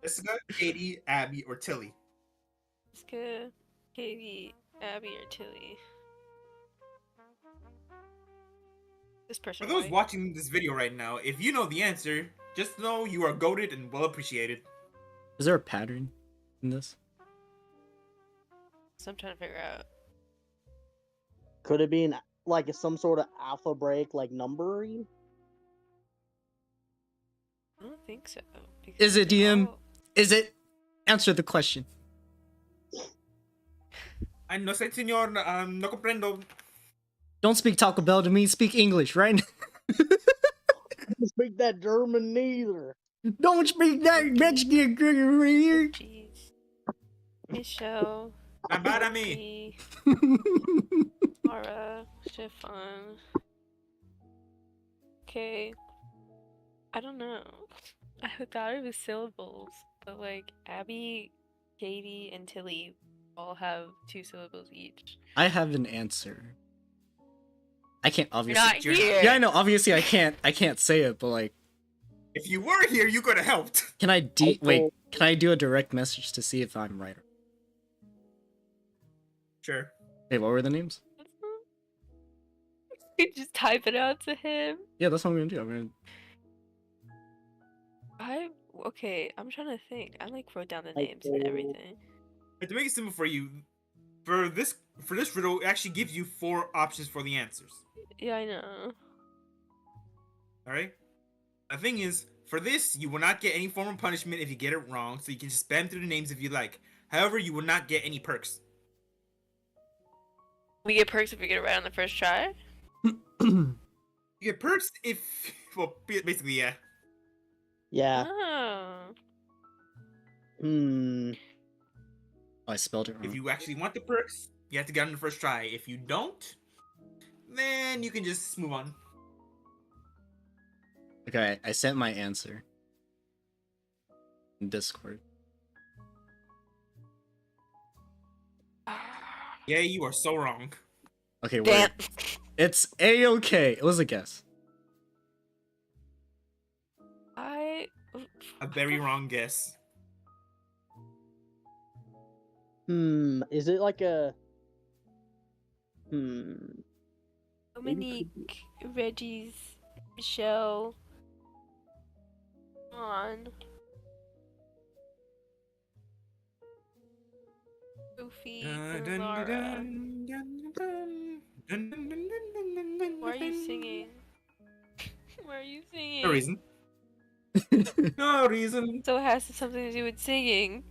Jessica, Katie, Abby, or Tilly. Jessica, Katie, Abby, or Tilly. This person. For those white. watching this video right now, if you know the answer, just know you are goated and well appreciated. Is there a pattern in this? So I'm trying to figure out. Could it be like some sort of alpha break, like numbering? I don't think so. Is it, they're DM? all- Is it? Answer the question. I no sé, señor. No comprendo. Don't speak Taco Bell to me. Speak English, right? Don't speak that German neither. Don't speak that Mexican girl right here. Jeez. Michelle. Not bad at me. Sophie, Laura. Chiffon. Okay. I don't know. I thought it was syllables, but like Abby, Katie, and Tilly all have 2 syllables each. I have an answer. I can't obviously. Not here. Yeah, I know. Obviously, I can't say it, but like, If you were here, you could have helped. can I wait? Can I do a direct message to see if I'm right? Sure. Hey, what were the names? You just type it out to him. Yeah, that's what I'm gonna do. I'm gonna. Okay, I'm trying to think. I like wrote down the names and everything. But to make it simple for you, for this riddle, it actually gives you 4 options for the answers. Yeah, I know. All right. The thing is, for this, you will not get any form of punishment if you get it wrong, so you can just spam through the names if you like. However, you will not get any perks. We get perks if we get it right on the first try. You get perks if, well, basically, yeah. Yeah. Oh. Hmm. Oh, I spelled it wrong. If you actually want the perks, you have to get on the first try. If you don't, then you can just move on. Okay, I sent my answer in Discord. Yeah, you are so wrong. Okay, Damn. wait. It's A-okay. It was a guess. A very wrong guess. Is it like a... Dominique, Reggie's, Michelle, on. Sophie, and Laura. Why are you singing? Why are you singing? No reason. No reason. So it has something to do with singing.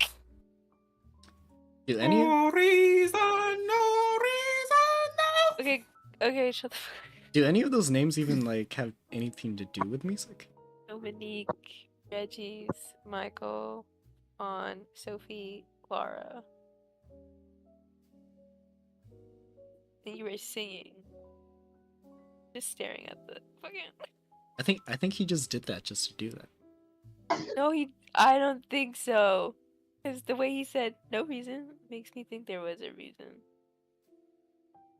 Do any? No reason. No reason. No. Okay, shut the fuck Do any of those names even like have anything to do with music? Dominique, Reggie's, Michael, Fawn, Sophie, Clara. And you were singing. Just staring at the fucking. I think he just did that just to do that. No, I don't think so. Because the way he said no reason makes me think there was a reason.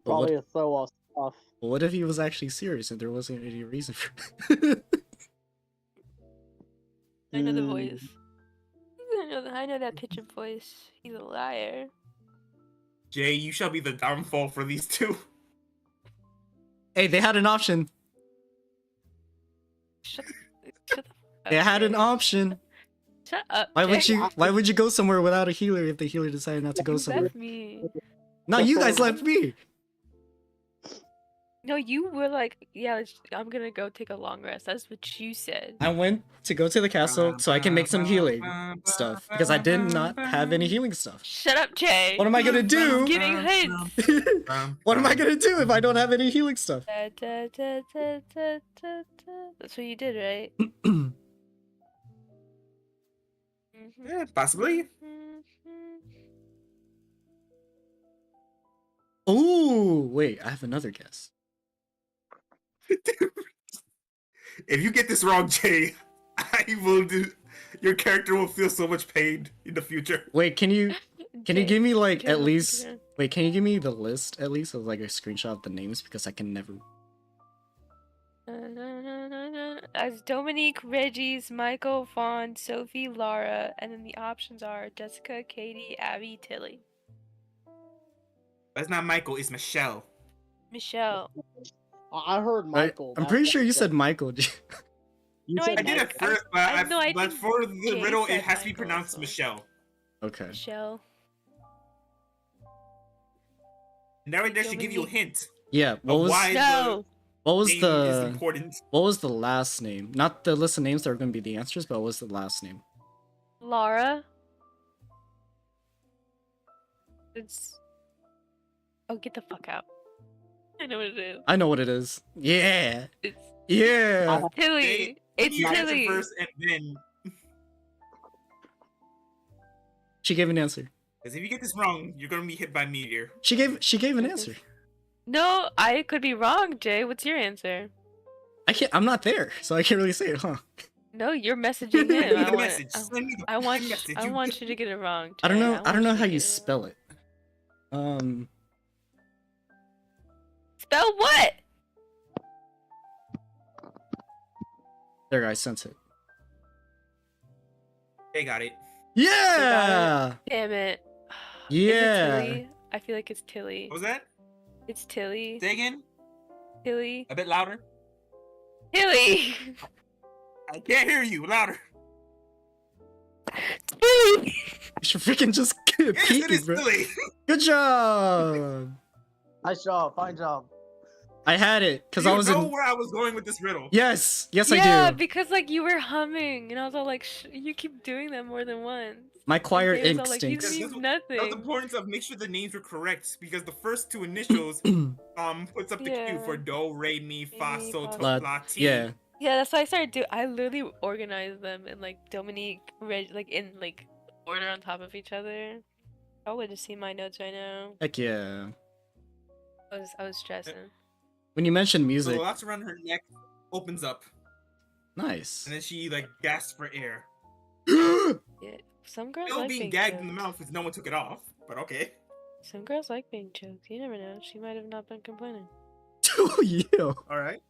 But Probably a throw off stuff. what if he was actually serious and there wasn't any reason for I know the voice. I know that pitch of voice. He's a liar. Jay, you shall be the downfall for these two. Hey, they had an option. Shut the fuck up, They had an Jay. option. Shut up. Why would you go somewhere without a healer if the healer decided not to go somewhere? That's me. No, you guys left me. No, you were like, yeah, I'm gonna go take a long rest. That's what you said. I went to go to the castle so I can make some healing stuff because I did not have any healing stuff. Shut up, Jay. What am I gonna do? Getting hints. What am I gonna do if I don't have any healing stuff? Da, da, da, da, da, da. That's what you did, right? Mhm. Yeah, possibly. Oh, wait, I have another guess. If you get this wrong, Jay, I will do. Your character will feel so much pain in the future. Wait, can you give me like Jay, at look least again. wait, can you give me the list at least of like a screenshot of the names because I can never. As Dominique, Reggie's, Michael, Fawn, Sophie, Lara, and then the options are Jessica, Katie, Abby, Tilly. That's not Michael, it's Michelle. Michelle. I heard Michael. I'm pretty sure you said Michael. You No, said I did at Michael. first, but, no, I but think for the Jay riddle, it said has to be Michael, pronounced so- Michelle. Okay. Michelle. Narrator should give you a Dominique. hint Yeah. What of was why No. what was the name is the important. what was the last name? Not the list of names that are going to be the answers, but what was the last name? Lara. It's. Oh, get the fuck out. I know what it is. I know what it is. Yeah. It's Yeah. Tilly. It's You answer Tilly. first, and then She gave an answer. because if you get this wrong, you're gonna be hit by a meteor. She gave an answer. No, I could be wrong, Jay. What's your answer? I'm not there, so I can't really say it, huh? No, you're messaging Send me him. the message. Send me the I want fucking message. I want you to get it wrong. I don't Jay. know. I don't want know to how get you it spell wrong. it. Spell what? There, I sent it. They got it. Yeah. Damn it. Yeah. Is it Tilly? I feel like it's Tilly. What was that? It's Tilly. Say again. Tilly. A bit louder. Tilly. I can't hear you. Louder. Tilly. You should freaking just keep Yes, it peeking, is bro. silly. Good job. Nice job. Fine job. I had it because You I was know in. where I was going with this riddle. Yes, yeah, I do. because like you were humming, and I was all like, you keep doing that more than once. My choir And Jay was all like, instincts. you That's mean That was the nothing. point of make sure the names were correct because the first two initials puts up the cue Yeah. for do, re, mi, fa, Mi, sol, fa, to, La- la, ti. Yeah. Yeah, that's what I started doing. I literally organized them in like Dominique, like in like order on top of each other. I would just see my notes right now. Heck yeah. I was stressing. When you mentioned So music, the locks around her neck opens up, nice. and then she like gasps for air. Yeah, some girls Still like being being gagged in the choked. mouth because no one took it off. But okay. Some girls like being choked. You never know. She might have not been complaining. Oh, yeah. All right.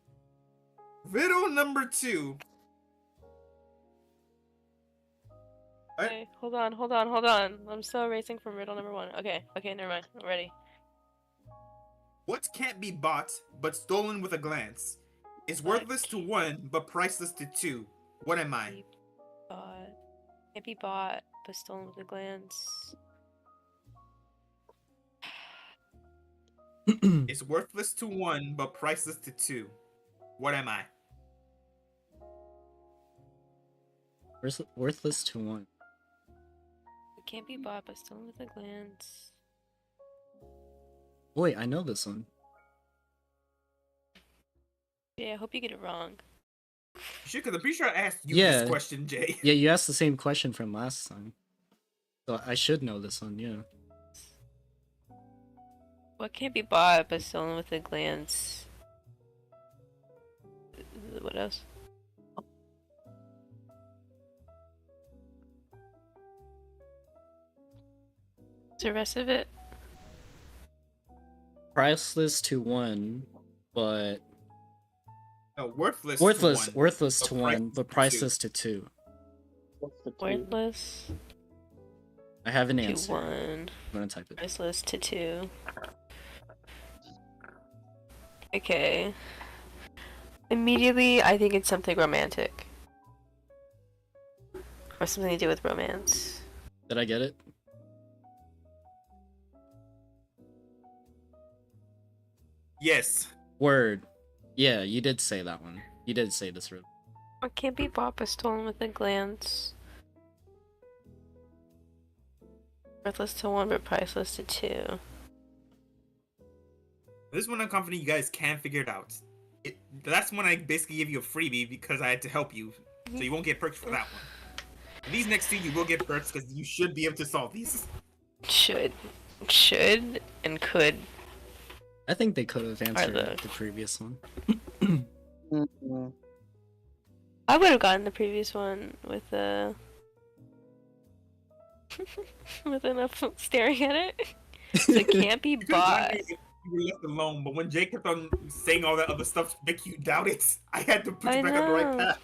Riddle number 2. Alright. Okay, hold on. I'm still erasing from riddle number 1. Okay, never mind. I'm ready. What can't be bought but stolen with a glance? Is worthless to one but priceless to two. What am I? Bought. Can't be bought, but stolen with a glance. Is worthless to one but priceless to two. What am I? Worthless to one. It can't be bought, but stolen with a glance. Wait, I know this one. Yeah, I hope you get it wrong. Shit, because I'm pretty sure I asked you Yeah. this question, Jay. Yeah, you asked the same question from last time. So I should know this one, yeah. What can't be bought but stolen with a glance? What else? What's the rest of it? Priceless to one, but No, worthless. worthless to one, worthless but to one, but priceless two. to two. What's the two? Worthless I have an to answer. 1. I'm gonna type it. Priceless to 2. Okay. Immediately, I think it's something romantic. Or something to do with romance. Did I get it? Yes. Word. Yeah, you did say that one. You did say this room. What can't be bought but stolen with a glance? Worthless to 1 but priceless to 2. This one I'm confident you guys can figure it out. That's when I basically give you a freebie because I had to help you, so you won't get perks for that one. These next two you will get perks because you should be able to solve these. Should and could. I think they could have answered the- the previous one. Mm-mm. I would have gotten the previous one with with enough staring at it. So it can't be You could've bought. gotten it if you were left alone, but when Jake kept on saying all that other stuff to make you doubt it, I had to put you I back on the right know. path.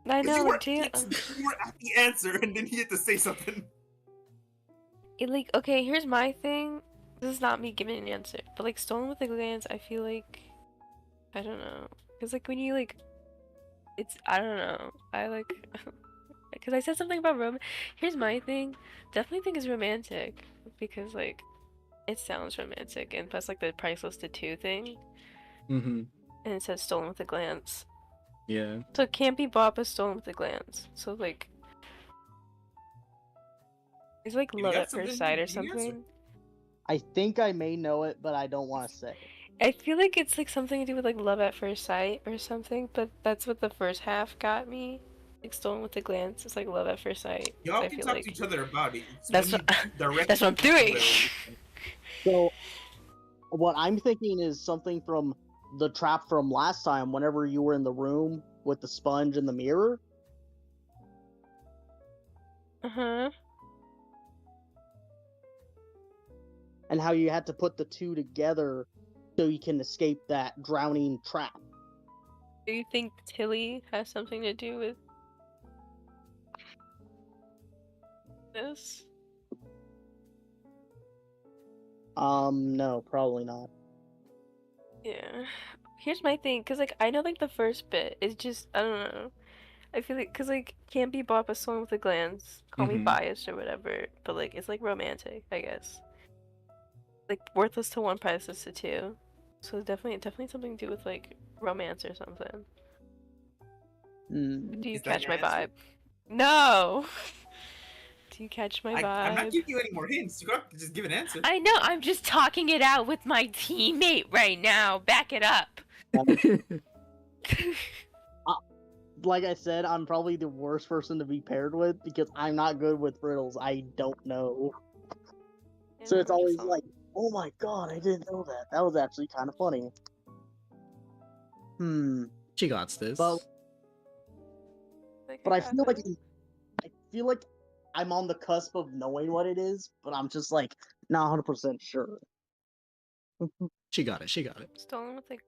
I 'Cause know, you were, like, you were at the answer, and then he had to say something. like, okay, here's my thing. This is not me giving an answer, but like, stolen with a glance, I feel like, I don't know, because like when you like, it's, I don't know, I like, because I said something about Here's my thing. Definitely think it's romantic because like, it sounds romantic, and plus like the priceless to 2 thing, Mm-hmm. and it says stolen with a glance. Yeah. So it can't be bought but stolen with a glance. So like, it's like You love got at first something, sight or you can answer. something. I think I may know it, but I don't want to say. I feel like it's like something to do with like love at first sight or something, but that's what the first half got me. Like stolen with a glance, it's like love at first sight. Y'all I can feel talk like to each other about it. It's that's when what you direct that's what I'm people to doing. it. So, what I'm thinking is something from the trap from last time. Whenever you were in the room with the sponge and the mirror, Uh-huh. and how you had to put the two together so you can escape that drowning trap. Do you think Tilly has something to do with this? No, probably not. Yeah. Here's my thing, cause like I know like the first bit is just I don't know. I feel like cause like can't be bought but stolen with a glance. Call me Mhm. biased or whatever, but like it's like romantic, I guess. Like worthless to 1, priceless to 2. So definitely something to do with like romance or something. Mm. Do you Is that catch your my answer? vibe? No. Do you catch my vibe? I'm not giving you any more hints. You got to just give an answer. I know. I'm just talking it out with my teammate right now. Back it up. Like I said, I'm probably the worst person to be paired with because I'm not good with riddles. I don't know. So it's always like, oh my god, I didn't know that. That was actually kind of funny. She got this. But I feel like I'm on the cusp of knowing what it is, but I'm just like not 100% sure. She got it. She got it. Stolen with like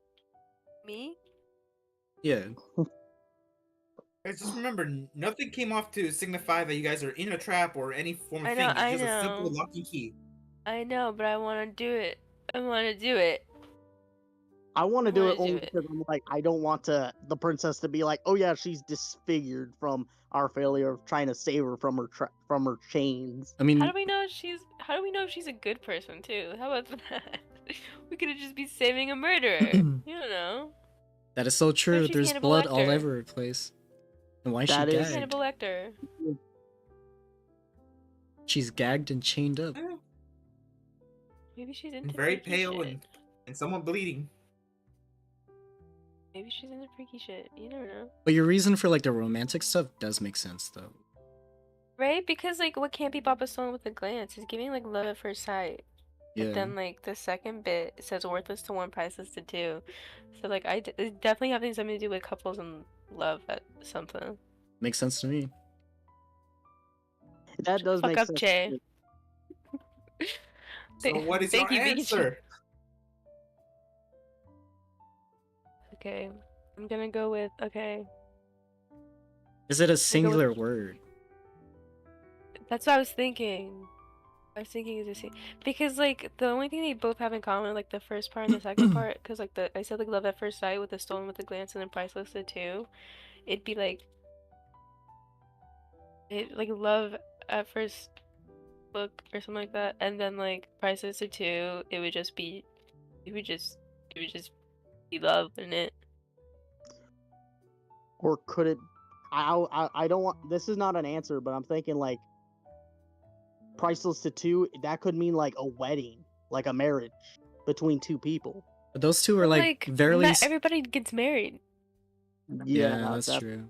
me? Yeah. Guys, just remember, nothing came off to signify that you guys are in a trap or any form of I thing. know, It's I just a simple know. locking key. I know, but I want to do it. I want to do it. I want to do it wanna do only it. because I'm like, I don't want the princess to be like, oh yeah, she's disfigured from our failure of trying to save her from her chains. I mean, How do we know if she's a good person too? How about that? We could just be saving a murderer. You don't know. that is so true. she's There's Hannibal blood all Lecter? over her place. And why is she That is- gagged? Hannibal Lecter. She's gagged and chained up. Eh, Maybe she's and into very freaky pale shit. and somewhat bleeding. Maybe she's into freaky shit. You never know. But your reason for like the romantic stuff does make sense though. Right? Because like what can't be bought but stolen with a glance is giving like love at first sight. Yeah. But then like the second bit says worthless to one, priceless to two. So like it definitely having something to do with couples and love at something. Makes sense to me. That does Fuck make up, sense. Jay. So what is your Thank you, Pikachu. answer? Okay, I'm gonna go with okay. Is it a singular word? That's what I was thinking. I was thinking is this because like the only thing they both have in common, like the first part and the second part, because like I said like love at first sight with the stolen with a glance and then priceless to two, it'd be like love at first look or something like that, and then like priceless to two, it would just be love in it. Or could it? I don't want. This is not an answer, but I'm thinking like priceless to two. That could mean like a wedding, like a marriage between two people. But those two are like very. Not everybody gets married. Yeah, that's true.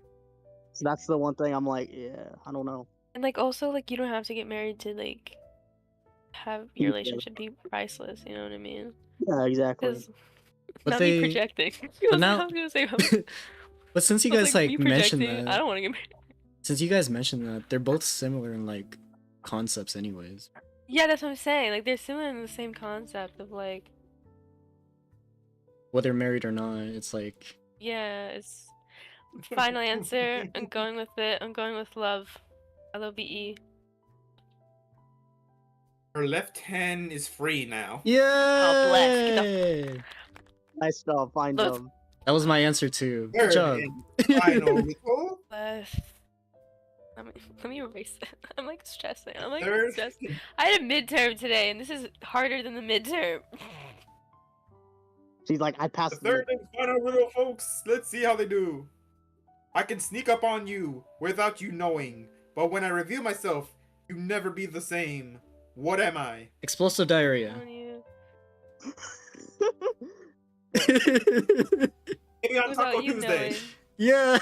So that's the one thing I'm like, yeah, I don't know. And like also like you don't have to get married to like have your relationship be priceless. You know what I mean? Yeah, exactly. But not they me projecting. But now, I was gonna say, but since you guys like mentioned that, I don't want to get married. Since you guys mentioned that, they're both similar in like concepts, anyways. Yeah, that's what I'm saying. Like they're similar in the same concept of like whether married or not. It's like yeah, it's final answer. I'm going with it. I'm going with love. LOVE. Her left hand is free now. Yeah. Oh, bless. Nice stuff. Fine job. That was my answer too. Good job. Final Bless. Let me erase it. I'm like stressing. I'm like Third. stressed. I had a midterm today, and this is harder than the midterm. She's like, I passed. The third and final riddle, folks. Let's see how they do. I can sneak up on you without you knowing, but when I reveal myself, you never be the same. What am I? Explosive diarrhea. Maybe on Taco Tuesday. Knowing. Yeah.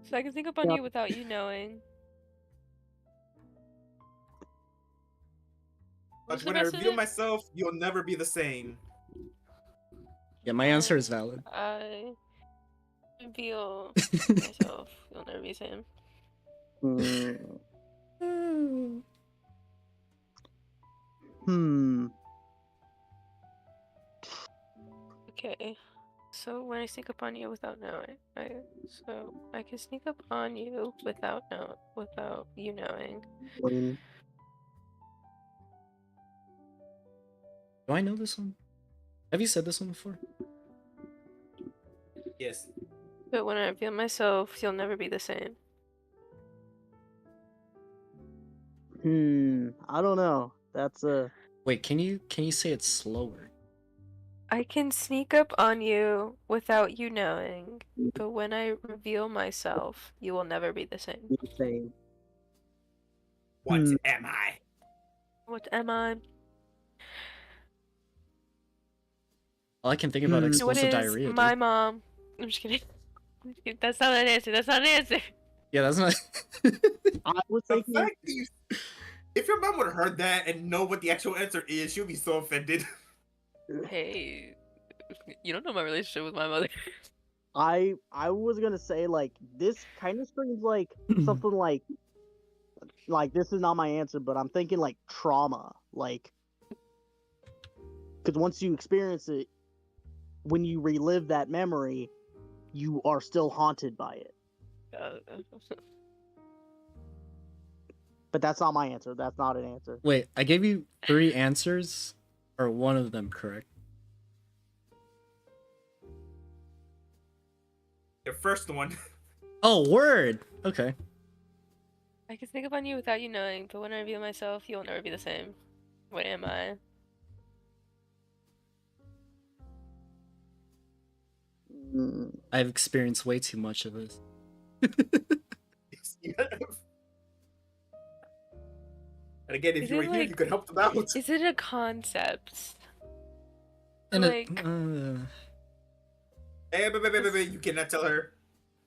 So I can sneak up on you without you knowing. But when I reveal myself, you'll never be the same. Yeah, my answer is valid. I reveal myself. You'll never be the same. Okay. So when I sneak up on you without knowing, so I can sneak up on you without you knowing. Do I know this one? Have you said this one before? Yes. But when I reveal myself, you'll never be the same. I don't know. That's a. Wait, can you say it slower? I can sneak up on you without you knowing, but when I reveal myself, you will never be the same. What am I? What am I? All I can think about explosive what is diarrhea. My dude. mom. I'm just kidding. That's not an answer. That's not an answer. Yeah, that's not. I was thinking. If your mom would have heard that and know what the actual answer is, she'll be so offended. Hey, you don't know my relationship with my mother. I was gonna say like this kind of screams like something like this is not my answer, but I'm thinking like trauma, like because once you experience it, when you relive that memory, you are still haunted by it. But that's not my answer. That's not an answer. Wait, I gave you 3 answers, or one of them correct? The first one. Oh, word! Okay. I can sneak up on you without you knowing, but when I reveal myself, you'll never be the same. What am I? I've experienced way too much of this. And again, if you were here, you could help them out. Is it a concept? And like, Hey, you cannot tell her.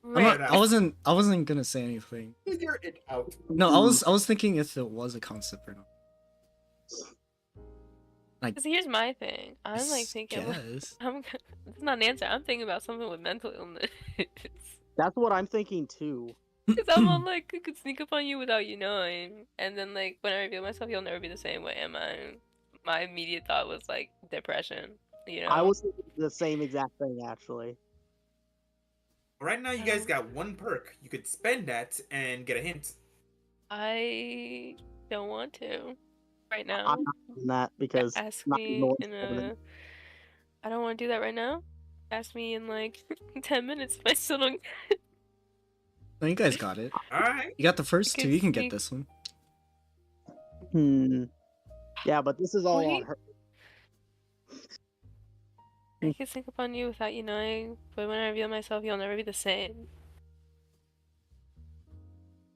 Right. I wasn't gonna say anything. Figure it out. No, I was thinking if it was a concept or not. Because here's my thing. I'm like Yes, thinking, yes. it's not an answer. I'm thinking about something with mental illness. That's what I'm thinking too. Because I'm on like, it could sneak up on you without you knowing. And then like, when I reveal myself, you'll never be the same way am I? My immediate thought was like, depression. You know? I was thinking the same exact thing actually. Right now, you guys got one perk. You could spend that and get a hint. I don't want to. Right now. I'm not doing that because Ask not me ignoring in something. I don't want to do that right now. Ask me in like 10 minutes if I still don't. No, you guys got it. Alright. You got the first two. You can get sneak- this one. Yeah, but this is all What? on her. I can sneak up on you without you knowing, but when I reveal myself, you'll never be the same.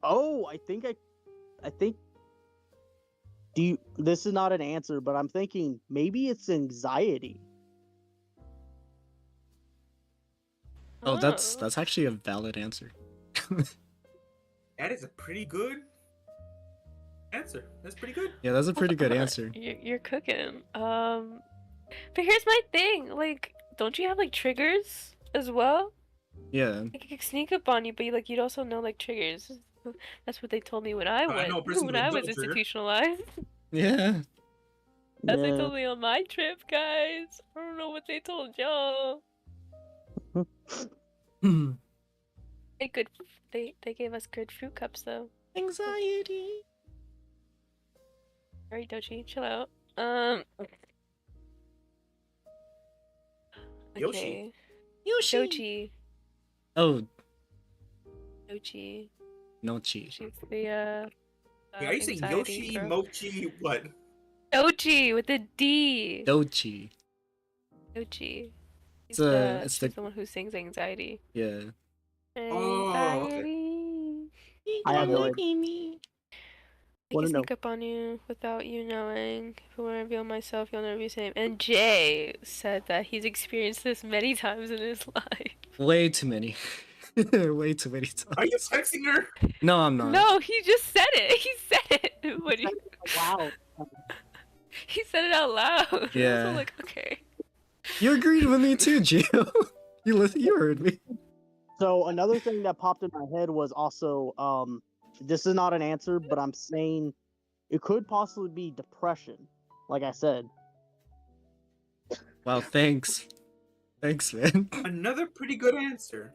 Oh, I think. This is not an answer, but I'm thinking maybe it's anxiety. Oh, that's actually a valid answer. That is a pretty good answer. That's pretty good. Yeah, that's a pretty good answer. You're cooking. But here's my thing. Like, don't you have like triggers as well? Yeah. Like, it could sneak up on you, but you'd also know like triggers. That's what they told me when I I know a went person when with a I was guilt trigger. institutionalized. Yeah. As they Yeah. told me on my trip, guys. I don't know what they told y'all. They gave us good fruit cups though. Anxiety. Alright, Dochi, chill out. Yoshi. Okay. Yoshi. Dochi. Oh, Dochi. Nochi. She's the Wait, are you saying anxiety Yoshi, girl. Mochi, what? Dochi with a D. Dochi. Dochi. She's It's she's the one who sings anxiety. Yeah. Oh, okay. Anxiety. I have no I Wanna can know. sneak up on you without you knowing. If I want to reveal myself, you'll never be the same. And Jay said that he's experienced this many times in his life. Way too many. Way too many times. Are you texting her? No, I'm not. No, he just said it. He said it. What do you... Wow. He said it out loud. Yeah. I was like, okay. You agreed with me too, Gio. You heard me. So another thing that popped in my head was also this is not an answer, but I'm saying it could possibly be depression. Like I said. Wow, thanks. Thanks, man. Another pretty good answer.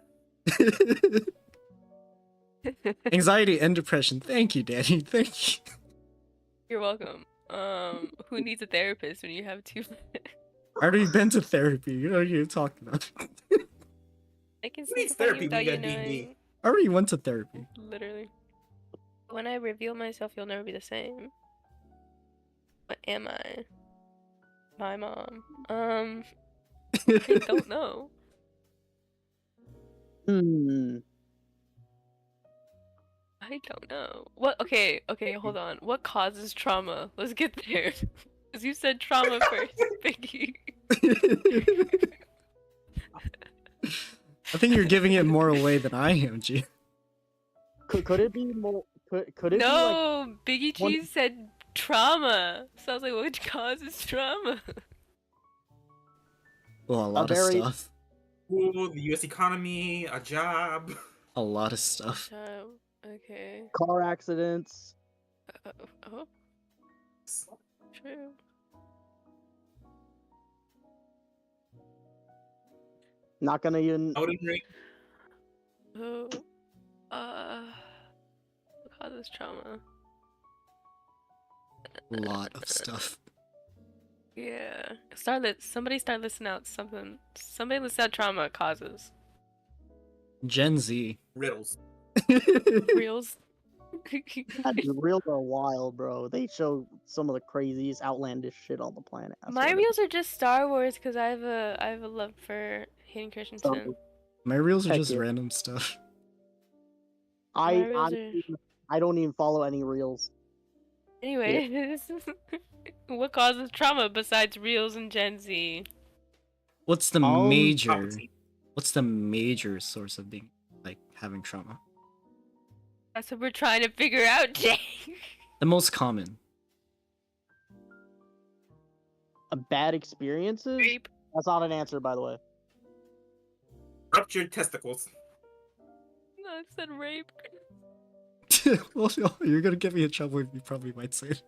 Anxiety and depression. Thank you, Danny. Thank you. You're welcome. Who needs a therapist when you have two? I already been to therapy. You know what you're talking about. I can Who sneak needs up on you therapy without when you you got D&D? knowing. I already went to therapy. Literally. When I reveal myself, you'll never be the same. What am I? My mom. I don't know. I don't know. What? Okay, hold on. What causes trauma? Let's get there. Because you said trauma first, Biggie. I think you're giving it more away than I am, G. Could it be more? Could it No, Biggie one- Cheese said trauma. So I was like, what causes trauma? Well, a lot of very- stuff. School, the U.S. economy, a job. A lot of stuff. Okay. like car accidents? Oh. True. Not gonna even. Elden Ring. Oh. What causes trauma? A lot of stuff. Yeah. Somebody start listing out something. Somebody list out trauma causes. Gen Z. Riddles. Reels. The reels are wild, bro. They show some of the craziest, outlandish shit on the planet. I My swear. reels are just Star Wars because I have a love for Hayden Christensen. My reels are Heck just yeah. random stuff. My I reels are- I don't even follow any reels. Anyway, what causes trauma besides reels and Gen Z? What's the Um, major? Palpatine. What's the major source of being like having trauma? That's what we're trying to figure out, Jay. The most common. Bad experiences? Rape. That's not an answer, by the way. Ruptured testicles. No, I said rape. Well, you're gonna get me in trouble if you probably might say it.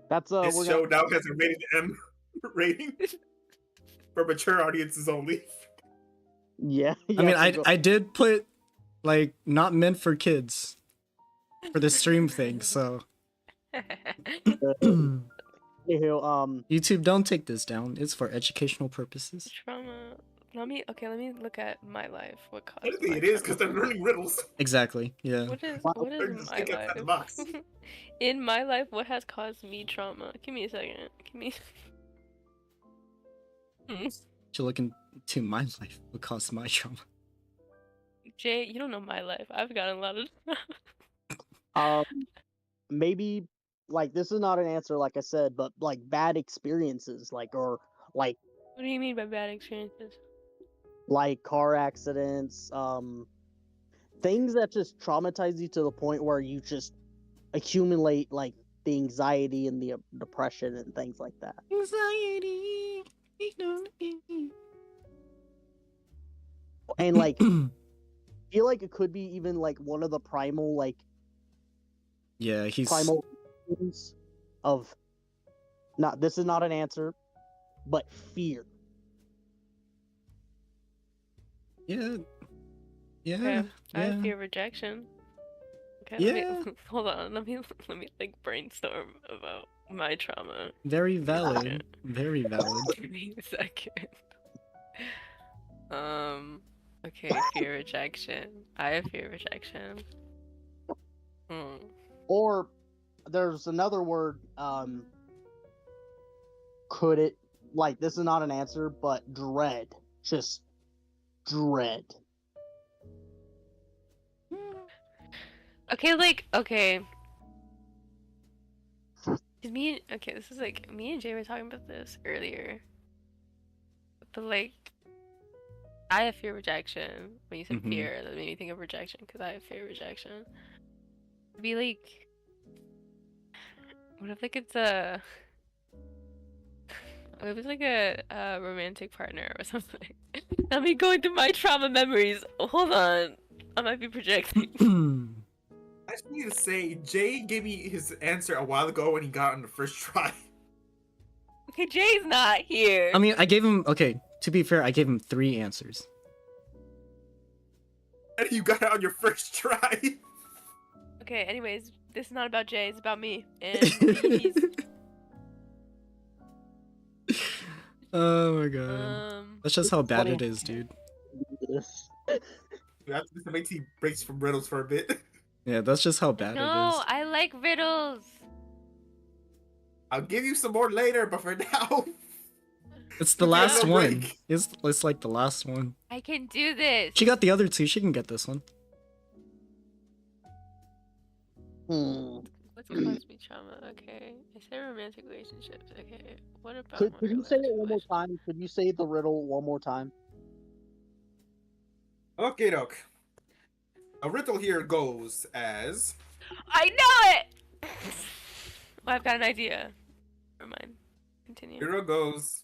That's This we're show gonna... now has a rated M rating for mature audiences only. Yeah. I mean, I did put like not meant for kids for the stream thing, so YouTube, don't take this down. It's for educational purposes. Trauma. Let me look at my life. What caused Honestly, my it is because trauma. they're learning riddles. Exactly. Yeah. What is They're just my thinking outside the life? box. In my life, what has caused me trauma? Give me a second. Give me. To look into my life, what caused my trauma? Jay, you don't know my life. I've gotten a lot of. Maybe like this is not an answer, like I said, but like bad experiences, like or like. What do you mean by bad experiences? Like car accidents, things that just traumatize you to the point where you just accumulate like the anxiety and the depression and things like that. Anxiety. And like, feel like it could be even like one of the primal like. Yeah, he's primal things of. Not this is not an answer, but fear. Yeah. Yeah. Okay, I Yeah. fear rejection. Okay, Yeah. let me, hold on. Let me like brainstorm about my trauma. Very valid. Very valid. Give me a second. Okay, fear rejection. I have fear rejection. Or there's another word, could it, like, this is not an answer, but dread. Just dread. Okay, like, okay. This is like, me and Jay were talking about this earlier. But like, I have fear rejection. When you said fear, that made me think of rejection, because I have fear rejection. It'd be like, what if like it's a, what if it's like a romantic partner or something? Let me going through my trauma memories. Oh, hold on, I might be projecting. I just need to say, Jay gave me his answer a while ago when he got on the first try. Okay, Jay's not here. I mean, I gave him, okay, to be fair, I gave him 3 answers. And you got it on your first try. Okay, anyways, this is not about Jay, it's about me. And he's... Oh my god. That's just how bad it is, dude. That's just makes he breaks from riddles for a bit. Yeah, that's just how bad it is. No, I like riddles. I'll give you some more later, but for now... It's the last one. It's like the last one. I can do this. She got the other 2, she can get this one. What's caused me trauma? Okay, I said romantic relationships. Okay, what about? Could you say it one more time? Could you say the riddle one more time? Okay, doke. A riddle here goes as... I know it! Well, I've got an idea. Never mind. Continue. Here it goes.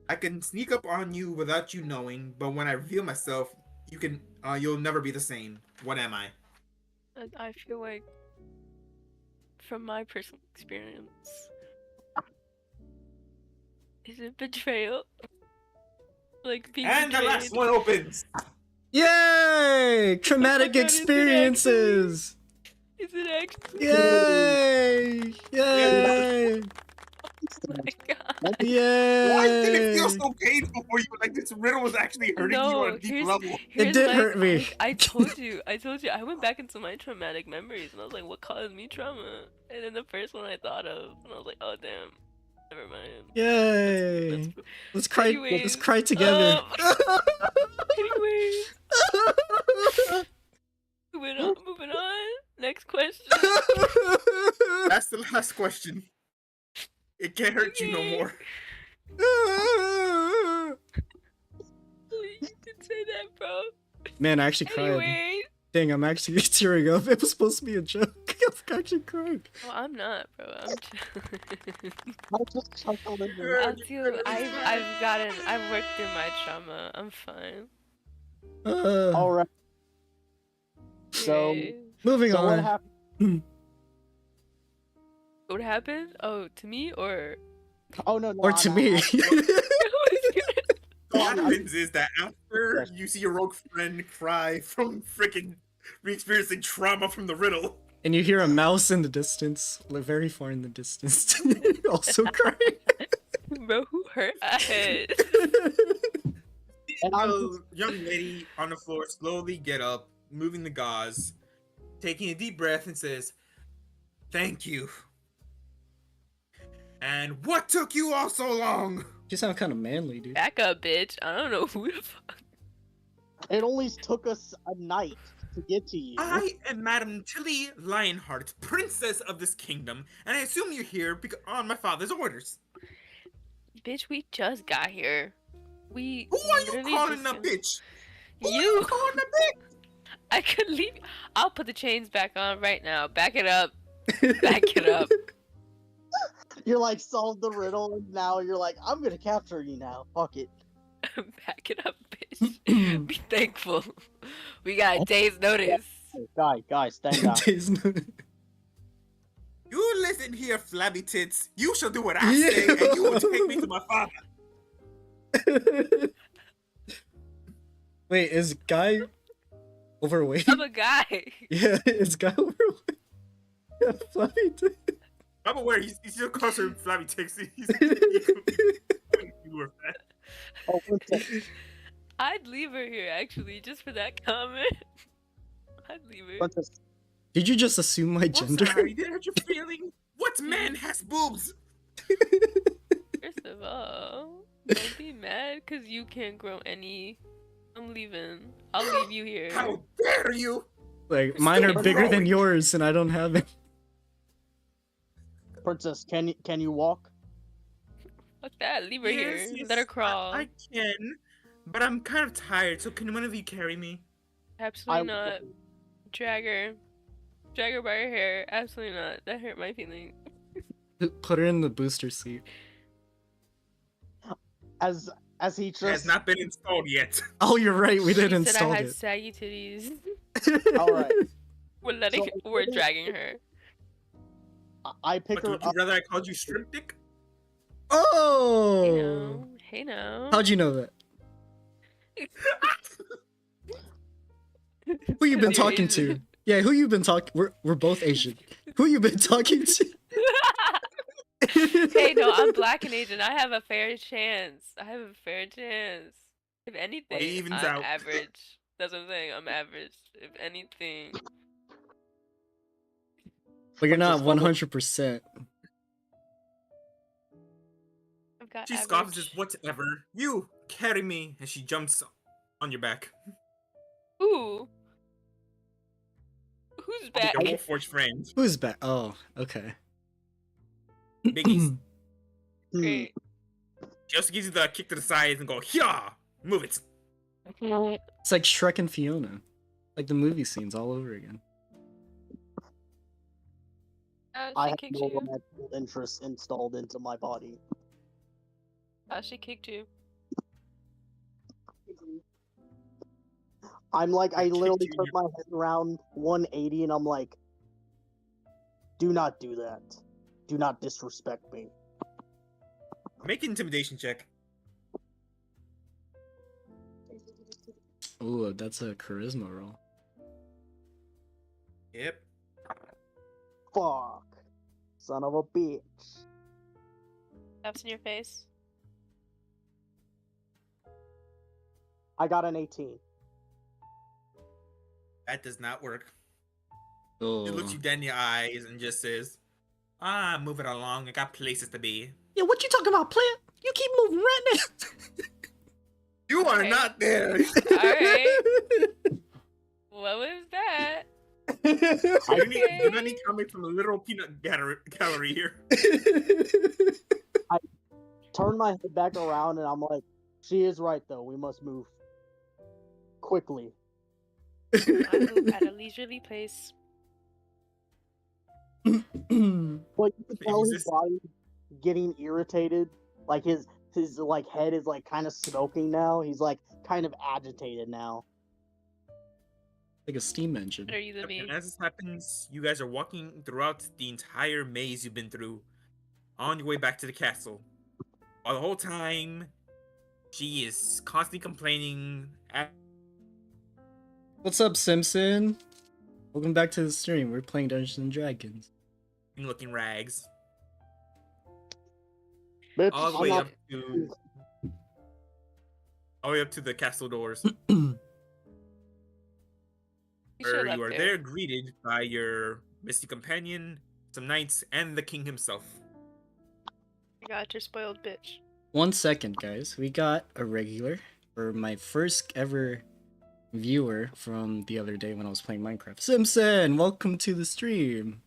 I can sneak up on you without you knowing, but when I reveal myself, you'll never be the same. What am I? I feel like, from my personal experience, is it betrayal? Like being And betrayed? the last one opens! Yay! Traumatic experiences! Is it actually? Yay! Yay! Oh my god. Yay! Why did it feel so painful for you? Like this riddle was actually hurting you on a deep level. It did hurt me. I told you. I went back into my traumatic memories and I was like, what caused me trauma? And then the first one I thought of, and I was like, oh damn. Never mind. Yay! Let's cry. Anyways, Let's cry together. Anyways. Moving on. Next question. That's the last question. It can't hurt you no more. bro. Man, I actually cried. Anyway. Dang, I'm actually tearing up. It was supposed to be a joke. I'm actually crying. Well, I'm not, bro. I'm I just chuckled in there. I'll do. I've worked through my trauma. I'm fine. All right. So, Yay. Moving so on. what happened? What happened? Oh, to me or? Oh no, no. Or to me. What happens is that after you see your rogue friend cry from freaking re-experiencing trauma from the riddle, And you hear a mouse in the distance, like very far in the distance, also crying. Bro, who hurt my head? And the young lady on the floor slowly get up, moving the gauze, taking a deep breath, and says, "Thank you. And what took you all so long?" You sound kind of manly, dude. Back up, bitch. I don't know who the fuck. It only took us a night to get to you. I am Madame Tilly Lionheart, princess of this kingdom, and I assume you're here because on my father's orders. Bitch, we just got here. Who are you calling a bitch? Who are you calling a bitch? I could leave. I'll put the chains back on right now. Back it up. Back it up. You're like solved the riddle, and now you're like, I'm gonna capture you now. Fuck it. Back it up, bitch. Be thankful. We got a day's notice. Guys, stand down. You listen here, flabby tits. You shall do what I say, and you will take me to my father. Wait, is Guy overweight? I'm a guy. Yeah, is Guy overweight? Yeah, fluffy too. I'm aware he's still calls her flabby tits. You were fat. Oh, one second. I'd leave her here actually, just for that comment. I'd leave her. One second. Did you just assume my I'm gender? sorry, did I hurt your feeling? What man has boobs? First of all, don't be mad because you can't grow any. I'm leaving. I'll leave you here. How dare you? Like, mine are Still bigger than growing. yours, and I don't have it. Princess, can you walk? Fuck that. Leave her here. Yes, Let her crawl. I can, but I'm kind of tired, so can one of you carry me? Absolutely not. Drag her. Drag her by her hair. Absolutely not. That hurt my feelings. Put her in the booster seat. As he It has just. not been installed yet. Oh, you're right. We did She install said I had it. saggy titties. All right. We're dragging her. I pick But her would you up. rather I called you shrimp dick? Oh! Hey now. How'd you know that? Who you been You're talking Asian. to? Yeah, who you been talking? We're both Asian. Who you been talking to? Hey, no, I'm black and Asian. I have a fair chance. If anything, evens I'm out. average. That's what I'm saying. I'm average. If anything. But you're not 100%. I've got She average. scoffs and says, "Whatever. You carry me," and she jumps on your back. Ooh. Who's back? Like a Warforged friend. Who's back? Oh, okay. Biggies. Great. She also gives you the kick to the sides and go, "Hyah! Move it." It's like Shrek and Fiona. Like the movie scenes all over again. I She have kicked no you. romantic interest installed into my body. She kicked you. I'm like, I kicked literally you in turn your- my head around 180 and I'm like, do not do that. Do not disrespect me. Make an intimidation check. Ooh, that's a charisma roll. Yep. Fuck. Son of a bitch. Taps in your face. I got an 18. That does not work. Oh. She looks you dead in the eyes and just says, move it along. I got places to be. Yeah, what you talking about, player? You keep moving right now. You are Okay. not there. Alright. What was that? I do not need comment from a literal peanut gallery here. Turn my head back around and I'm like, she is right though. We must move quickly. I move at a leisurely pace. But you can tell Is his this- body getting irritated. Like his like head is like kind of smoking now. He's like kind of agitated now. Like a steam engine. Better you than me. And as this happens, you guys are walking throughout the entire maze you've been through, on your way back to the castle. While the whole time, she is constantly complaining. What's up, Simpson? Welcome back to the stream. We're playing Dungeons and Dragons. Looking rags. Bitch, All the I'm way not- up to. All the way up to the castle doors. You should've Where you left are there greeted by your misty companion, some knights, and the king himself. You got your spoiled bitch. 1 second, guys. We got a regular, or my first ever viewer from the other day when I was playing Minecraft. Simpson, welcome to the stream.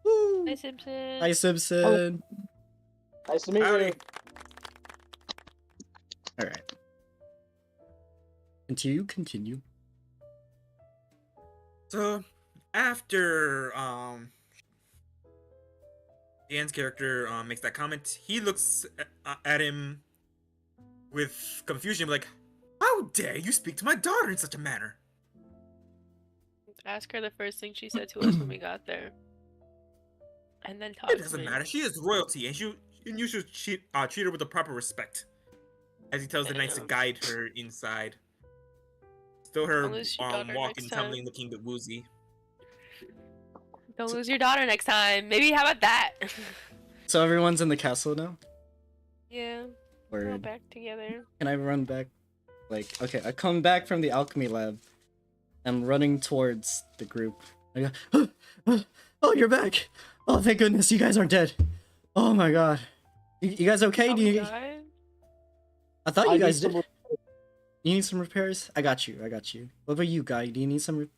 Woo! Hi, Simpson. Hi, Simpson. Nice to meet you. Howdy. All right. Continue. So, after Dan's character makes that comment, he looks at him with confusion, like, "How dare you speak to my daughter in such a manner?" Ask her the first thing she said to us when we got there. And then talk It to doesn't me. matter. She is royalty, and you should treat her with the proper respect. As he tells the knights to Damn. guide her inside. Still her Don't lose your daughter walking, next tumbling, time. looking a bit woozy. Don't lose your daughter next time. Maybe how about that? So everyone's in the castle now? Yeah. We're all Word. back together. Can I run back? Like, okay, I come back from the alchemy lab. I'm running towards the group. I go, oh, you're back! Oh, thank goodness, you guys aren't dead. Oh my god. You guys okay? Oh Do you... my God. I thought I you need guys some did. You need some repairs? I got you. What about you, guy? Do you need some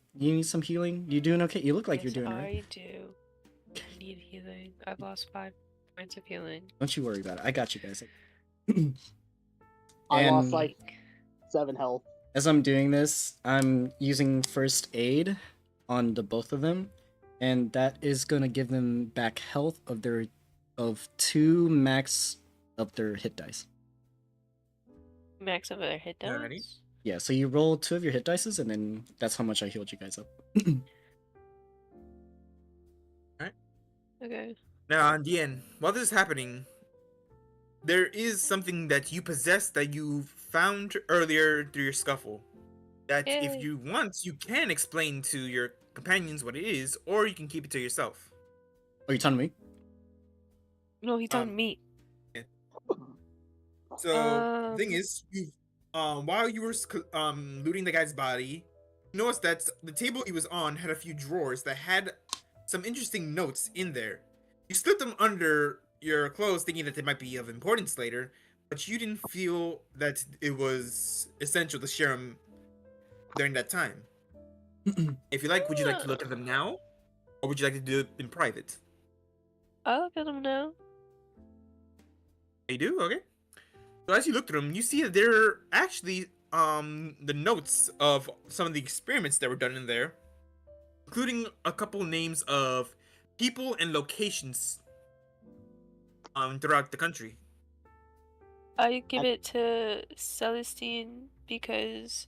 healing? You doing okay? You look like Yes, you're doing alright. I do. I need healing. I've lost 5 points of healing. Don't you worry about it. I got you guys. I lost And- like 7 health. As I'm doing this, I'm using first aid on the both of them, and that is gonna give them back health of 2 max of their hit dice. Max of their hit dice. Alrighty. Yeah, so you roll 2 of your hit dices, and then that's how much I healed you guys up. Okay. Now, Dien, while this is happening, there is something that you possess that you found earlier through your scuffle. That Yay. if you want, you can explain to your companions what it is, or you can keep it to yourself. Oh, you telling me? No, he's on Um, meat. So the thing is, you while you were looting the guy's body, you noticed that the table he was on had a few drawers that had some interesting notes in there. You slipped them under your clothes, thinking that they might be of importance later, but you didn't feel that it was essential to share them during that time. If you like, would you like to look at them now, or would you like to do it in private? I'll look at him now. You do? Okay. So as you look through them, you see that they're actually the notes of some of the experiments that were done in there, including a couple names of people and locations throughout the country. I give it to Celestine because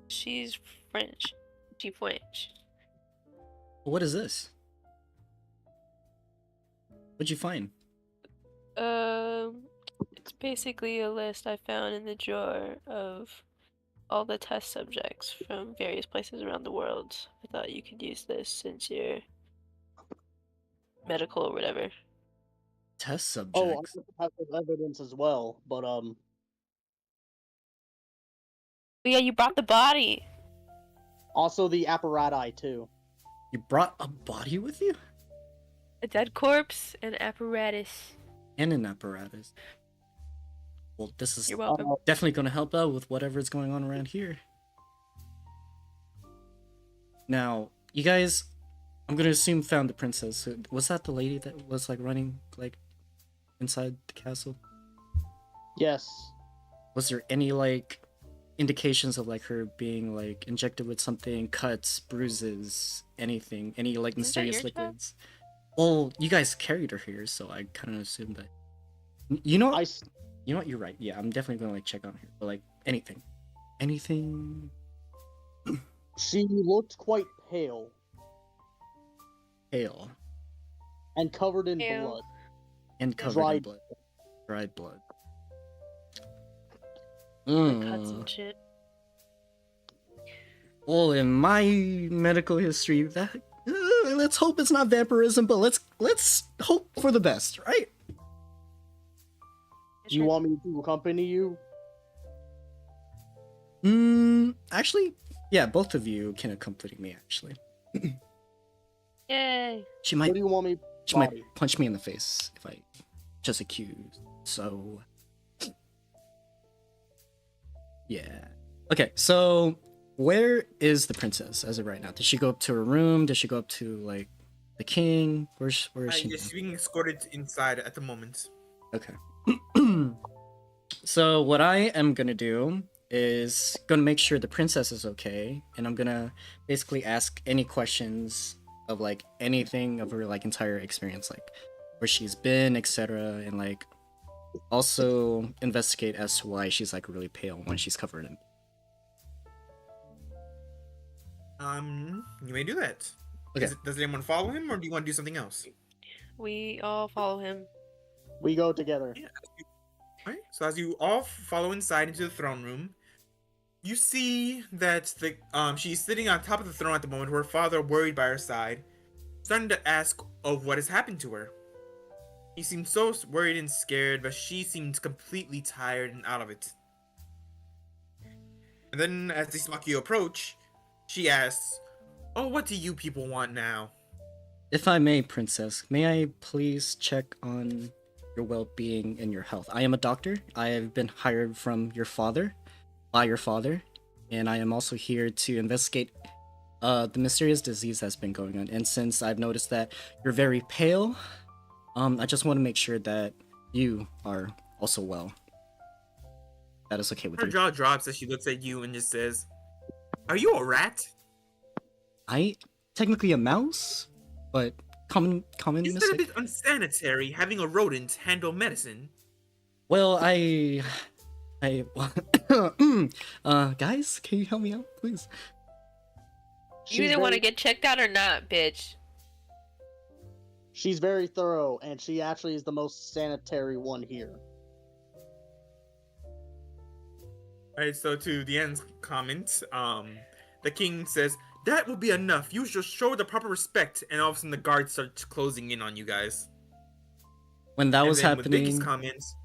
she's French. She's French. What is this? What'd you find? It's basically a list I found in the drawer of all the test subjects from various places around the world. I thought you could use this since you're medical or whatever. Test Oh, subjects. I have some evidence as well, but But yeah, you brought the body. also the apparati too. You brought a body with you? A dead corpse and apparatus. And an apparatus. Well, this is You're welcome. definitely going to help out with whatever is going on around here. Now, you guys, I'm going to assume found the princess. So, was that the lady that was like running like inside the castle? Yes. Was there any like indications of like her being like injected with something, cuts, bruises, anything, any like Isn't that mysterious your job? liquids. Well, you guys carried her here, so I kind of assumed that. You know, you know what? You're right. Yeah, I'm definitely gonna like check on her, but like anything. She looked quite pale Pale and covered in Pale. blood. and covered in Dried. blood. Dried blood. Like cuts Mm. and shit. Well, in my medical history, that let's hope it's not vampirism, but let's hope for the best, right? Do you want me to accompany you? Actually, yeah, both of you can accompany me. Actually, Yay! she What might do you want me? she might body? punch me in the face if I just accuse. So, yeah. Okay, so where is the princess as of right now? Did she go up to her room? Did she go up to like the king? Where is she? Yes, now? she's being escorted inside at the moment. Okay. So what I am gonna do is gonna make sure the princess is okay, and I'm gonna basically ask any questions of like anything of her like entire experience, like where she's been, etc., and like also investigate as to why she's like really pale when she's covered in. You may do that. Okay. Does anyone follow him, or do you want to do something else? We all follow him. We go together. Yeah. Alright, so as you all follow inside into the throne room, you see that she's sitting on top of the throne at the moment, her father worried by her side, starting to ask of what has happened to her. He seemed so worried and scared, but she seemed completely tired and out of it. And then as they stalk you approach, she asks, "Oh, what do you people want now?" If I may, princess, may I please check on your well-being and your health? I am a doctor. I have been hired from your father, by your father, and I am also here to investigate the mysterious disease that's been going on. And since I've noticed that you're very pale, I just want to make sure that you are also well. That is okay with Her you. jaw drops as she looks at you and just says, "Are you a rat?" I technically a mouse, but common Isn't it a mistake. bit unsanitary having a rodent handle medicine? Well, guys, can you help me out, please? You either want to get checked out or not, bitch. She's very thorough, and she actually is the most sanitary one here. Alright, so to the end's comment, the king says, "That will be enough. You should show the proper respect." And all of a sudden the guards start closing in on you guys. When that And was then with Vicky's happening. comments,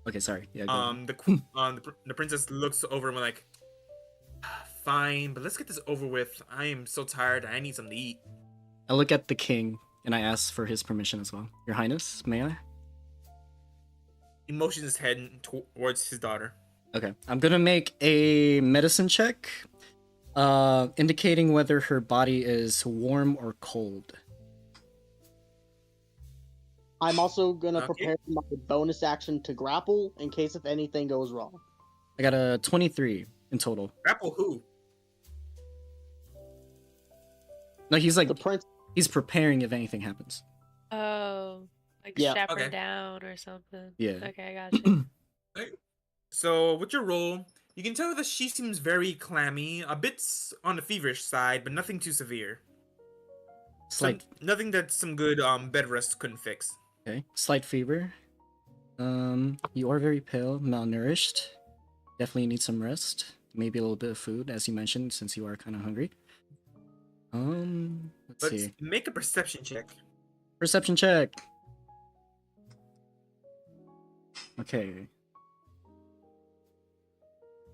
Okay, sorry. Yeah. Go on. the princess looks over and we're like, "Fine, but let's get this over with. I am so tired. I need something to eat." I look at the king and I ask for his permission as well. Your Highness, may I? He motions his head towards his daughter. Okay, I'm gonna make a medicine check, indicating whether her body is warm or cold. I'm also gonna Okay. prepare my bonus action to grapple in case if anything goes wrong. I got a 23 in total. Grapple who? No, he's like The prince. he's preparing if anything happens. Oh, like Yeah. strap her Okay. down or something. Yeah. Okay, I got you. So with your roll, you can tell that she seems very clammy, a bit on the feverish side, but nothing too severe. Slight. Nothing that some good bed rest couldn't fix. Okay. Slight fever. You are very pale, malnourished. Definitely need some rest. Maybe a little bit of food, as you mentioned, since you are kind of hungry. Let's But see. make a perception check. Perception check. Okay.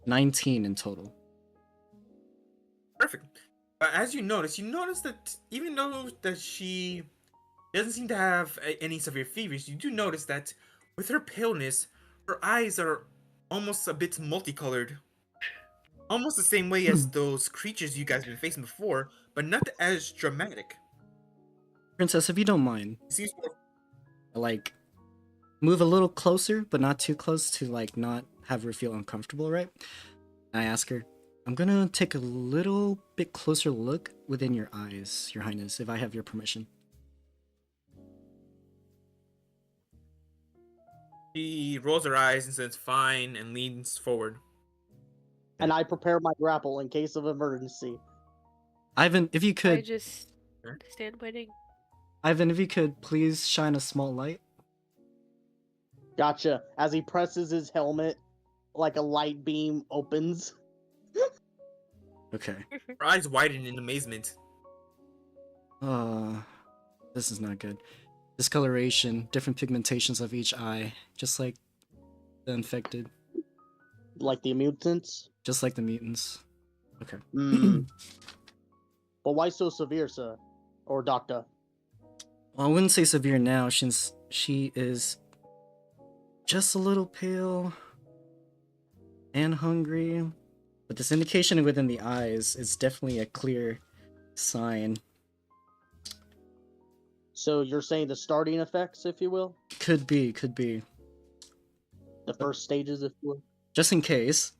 19 in total. Perfect. But as you notice that even though that she doesn't seem to have any severe fevers, you do notice that with her paleness, her eyes are almost a bit multicolored. Almost the same way as those creatures you guys have been facing before, but not as dramatic. Princess, if you don't mind, It seems more like move a little closer, but not too close to like not have her feel uncomfortable, right? I ask her, I'm gonna take a little bit closer look within your eyes, Your Highness, if I have your permission. She rolls her eyes and says fine and leans forward. And I prepare my grapple in case of emergency. Ivan, if you I could, just stand waiting. Ivan, if you could please shine a small light. Gotcha. As he presses his helmet, like a light beam opens. Okay. Her eyes widen in amazement. This is not good. Discoloration, different pigmentations of each eye, just like the infected, Like the mutants. just like the mutants. Okay. But why so severe, sir? Or doctor? Well, I wouldn't say severe now, since she is just a little pale and hungry. But this indication within the eyes is definitely a clear sign. So you're saying the starting effects, if you will? Could be, could be. The first stages, if you will? Just in case,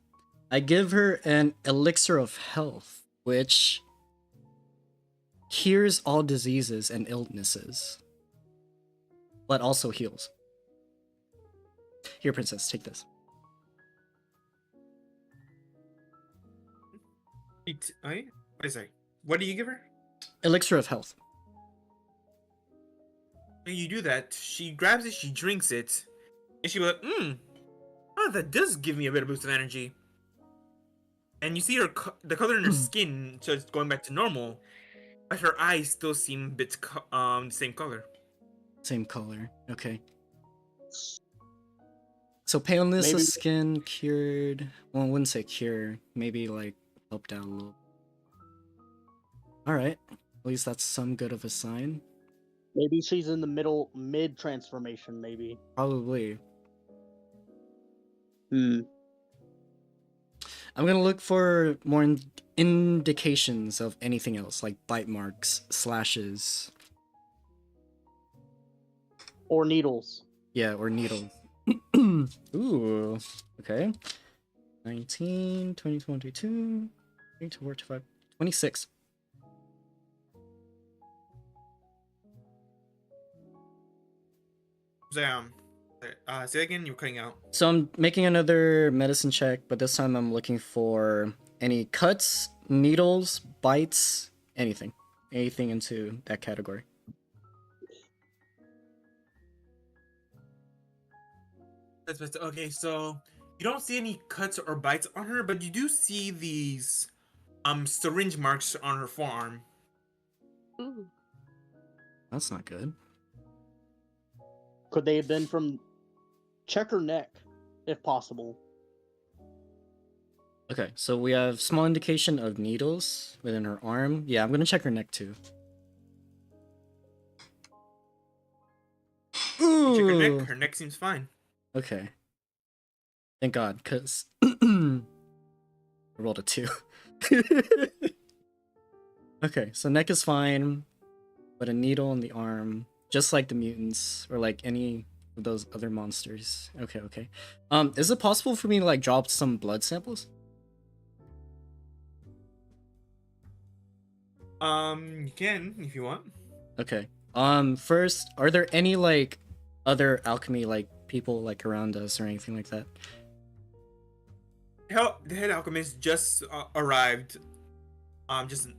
I give her an elixir of health, which cures all diseases and illnesses, but also heals. Here, princess, take this. Wait, sorry. What do you give her? Elixir of health. When you do that, she grabs it, she drinks it, and she'll be like, oh, that does give me a bit of boost of energy. And you see her, the color in her skin starts going back to normal, but her eyes still seem a bit, the same color. Same color. Okay. So paleness of skin cured. Well, I wouldn't say cure. Maybe like helped out a little. All right. At least that's some good of a sign. Maybe she's in the mid transformation, maybe. Probably. Hmm. I'm gonna look for more indications of anything else, like bite marks, slashes. Or needles. Yeah, or needles. Ooh, okay. 19, 20, 22, 24, 25, 26. Say again, you're cutting out. So I'm making another medicine check, but this time I'm looking for any cuts, needles, bites, anything. Anything into that category. Okay, so you don't see any cuts or bites on her, but you do see these syringe marks on her forearm. Ooh. That's not good. Could they have been from... Check her neck, if possible. Okay, so we have small indication of needles within her arm. Yeah, I'm gonna check her neck too. You check her Ooh. neck. Her neck seems fine. Okay. Thank God, because I rolled a 2. Okay, so neck is fine, but a needle in the arm, just like the mutants, or like any of those other monsters. Okay, okay. Is it possible for me to like drop some blood samples? You can if you want. Okay. First, are there any like other alchemy like people like around us or anything like that? The head alchemist just arrived, just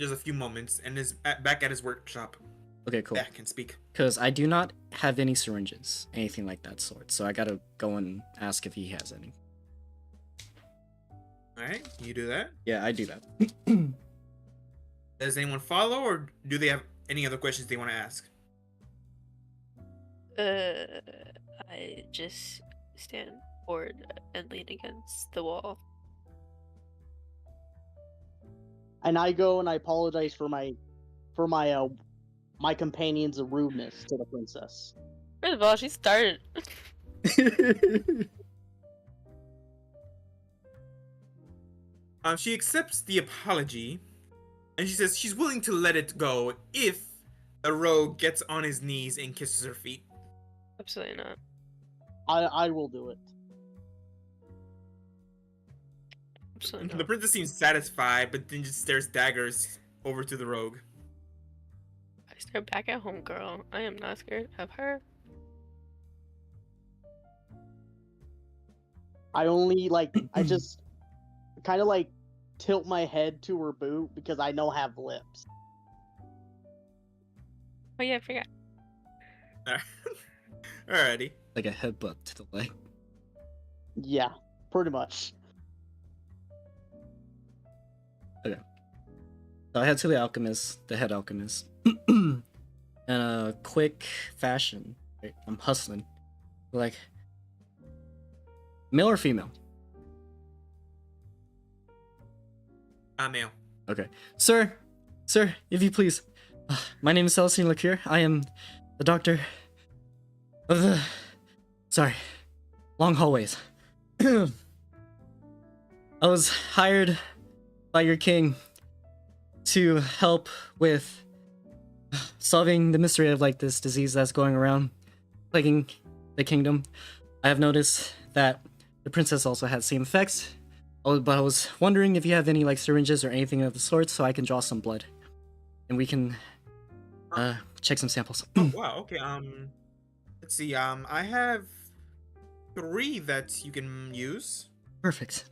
a few moments, and is back at his workshop. Okay, cool. Yeah, can speak. Because I do not have any syringes, anything like that sort. So I gotta go and ask if he has any. All right, you do that. Yeah, I do that. Does anyone follow, or do they have any other questions they want to ask? I just stand forward and lean against the wall. And I go and I apologize for my companion's rudeness to the princess. First of all, she started. She accepts the apology, and she says she's willing to let it go if the rogue gets on his knees and kisses her feet. Absolutely not. I will do it. Absolutely The not. princess seems satisfied, but then just stares daggers over to the rogue. I stare back at homegirl. I am not scared of her. I only I just kind of tilt my head to her boot because I know have lips. Oh yeah, I forgot. Alrighty. Like a headbutt to the leg. Yeah, pretty much. So I head to the alchemist, the head alchemist, in a quick fashion. Right? I'm hustling. Like, male or female? Male. Okay. Sir, if you please. My name is Celestine Lacure. I am the doctor of the... Sorry. Long hallways. I was hired by your king to help with solving the mystery of this disease that's going around plaguing the kingdom. I have noticed that the princess also had same effects. But I was wondering if you have any syringes or anything of the sort so I can draw some blood. And we can check some samples. Oh wow, okay, let's see, I have 3 that you can use. Perfect.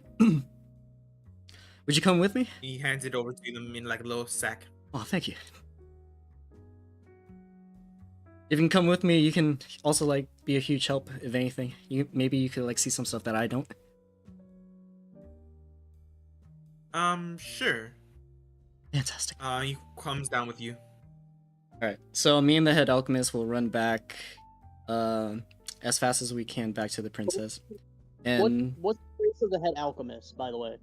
Would you come with me? He hands it over to them in a little sack. Oh, thank you. If you can come with me, you can also be a huge help if anything. Maybe you could see some stuff that I don't. Sure. Fantastic. He comes down with you. Alright, so me and the head alchemist will run back as fast as we can back to the princess. And What's the race of the head alchemist, by the way?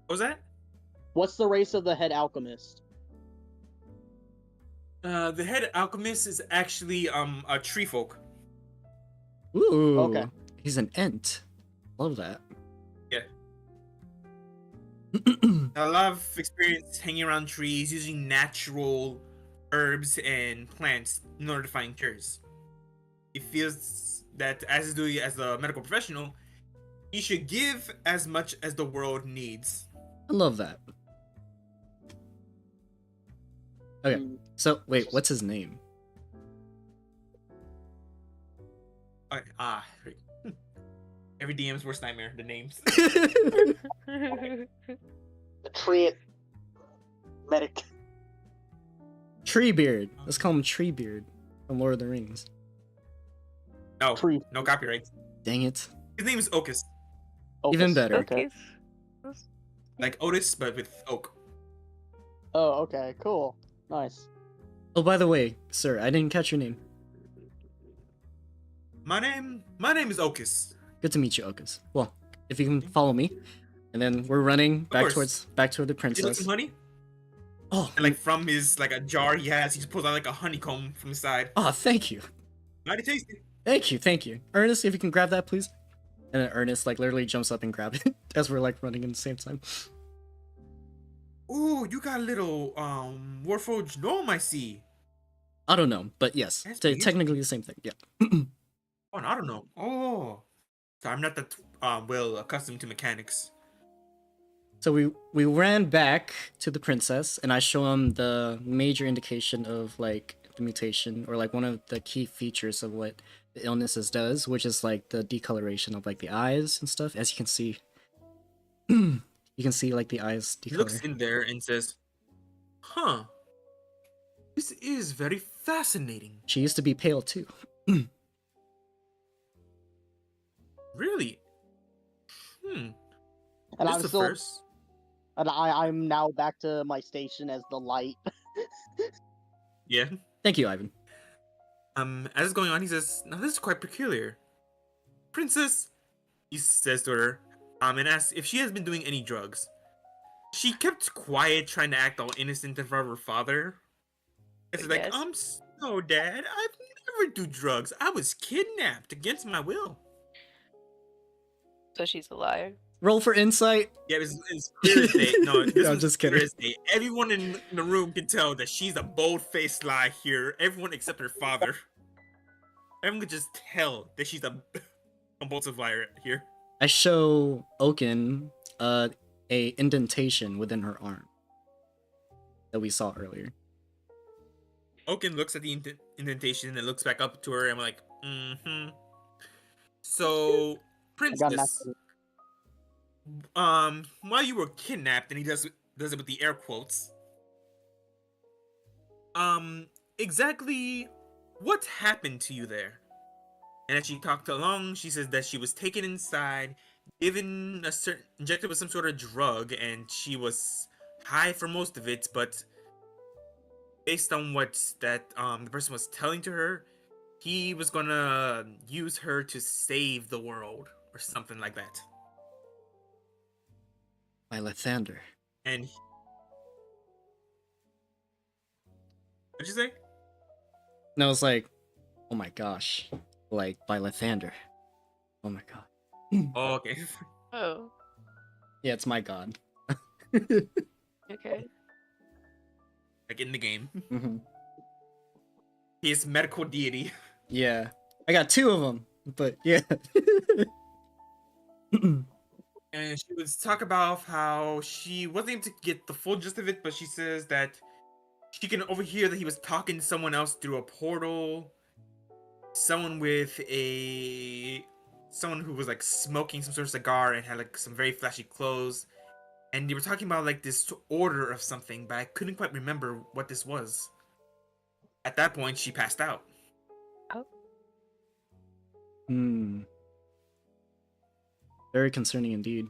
What was that? What's the race of the head alchemist? The head alchemist is actually a tree folk. ooh, Okay. He's an ent. Love that. Yeah. A lot of experience hanging around trees, using natural herbs and plants in order to find cures. He feels that as he's doing as a medical professional, he should give as much as the world needs. I love that. Okay, so wait, what's his name? Every DM's worst nightmare, the names. The tree medic. Treebeard. Let's call him Treebeard from Lord of the Rings. No, Tree. no copyrights. Dang it. His name is Okus. Even better. Okay. Like Otis, but with oak. Oh, okay, cool. Nice. Oh, by the way, sir, I didn't catch your name. My name is Okus. Good to meet you, Okus. Well, if you can follow me, and then we're running back course. toward the Would you like princess. some honey? Oh, And from his a jar he has, he just pulls out a honeycomb from the side. oh, thank you. Mighty tasty. Thank you. Ernest, if you can grab that, please. And then Ernest literally jumps up and grabs it as we're running in the same time. Ooh, you got a little Warforged gnome, I see. I don't know, but yes, That's technically the same thing. Yeah. Oh, I don't know. Oh, so I'm not that well accustomed to mechanics. So we ran back to the princess, and I show him the major indication of the mutation, or one of the key features of what the illnesses does, which is the decoloration of the eyes and stuff. As you can see, you can see the eyes He looks decolor. in there and says, "Huh, this is very fascinating. She used to be pale too. Really? And This I'm is the still, first." and I'm now back to my station as the light. Yeah. Thank you, Ivan. As it's going on, he says, "Now this is quite peculiar, Princess." He says to her, and asks if she has been doing any drugs. She kept quiet, trying to act all innocent in front of her father. It's Yes. So Dad, I've never do drugs. I was kidnapped against my will. So she's a liar. Roll for insight. Yeah, it's clear as day. No, this I'm was just clear kidding. as day. Everyone in the room can tell that she's a bold-faced lie here. Everyone except her father. Everyone could just tell that she's a compulsive liar here. I show Oaken a indentation within her arm that we saw earlier. Oaken looks at the indentation and looks back up to her, and I'm like, So, I got Princess, nothing. while you were kidnapped, and he does it with the air quotes. Exactly what happened to you there? And as she talked along, she says that she was taken inside, given injected with some sort of drug, and she was high for most of it, but based on what the person was telling to her, he was gonna use her to save the world or something like that. By Lathander. And what'd you say? No, it's like, oh my gosh, like by Lathander. Oh my god. Oh, okay. Oh, Yeah, it's my god. okay. Like in the game. Mm-hmm. He's medical deity. Yeah, I got 2 of them, but yeah. And she would talk about how she wasn't able to get the full gist of it, but she says that she can overhear that he was talking to someone else through a portal. Someone who was like smoking some sort of cigar and had like some very flashy clothes. And they were talking about like this order of something, but I couldn't quite remember what this was. At that point, she passed out. Oh. Very concerning indeed.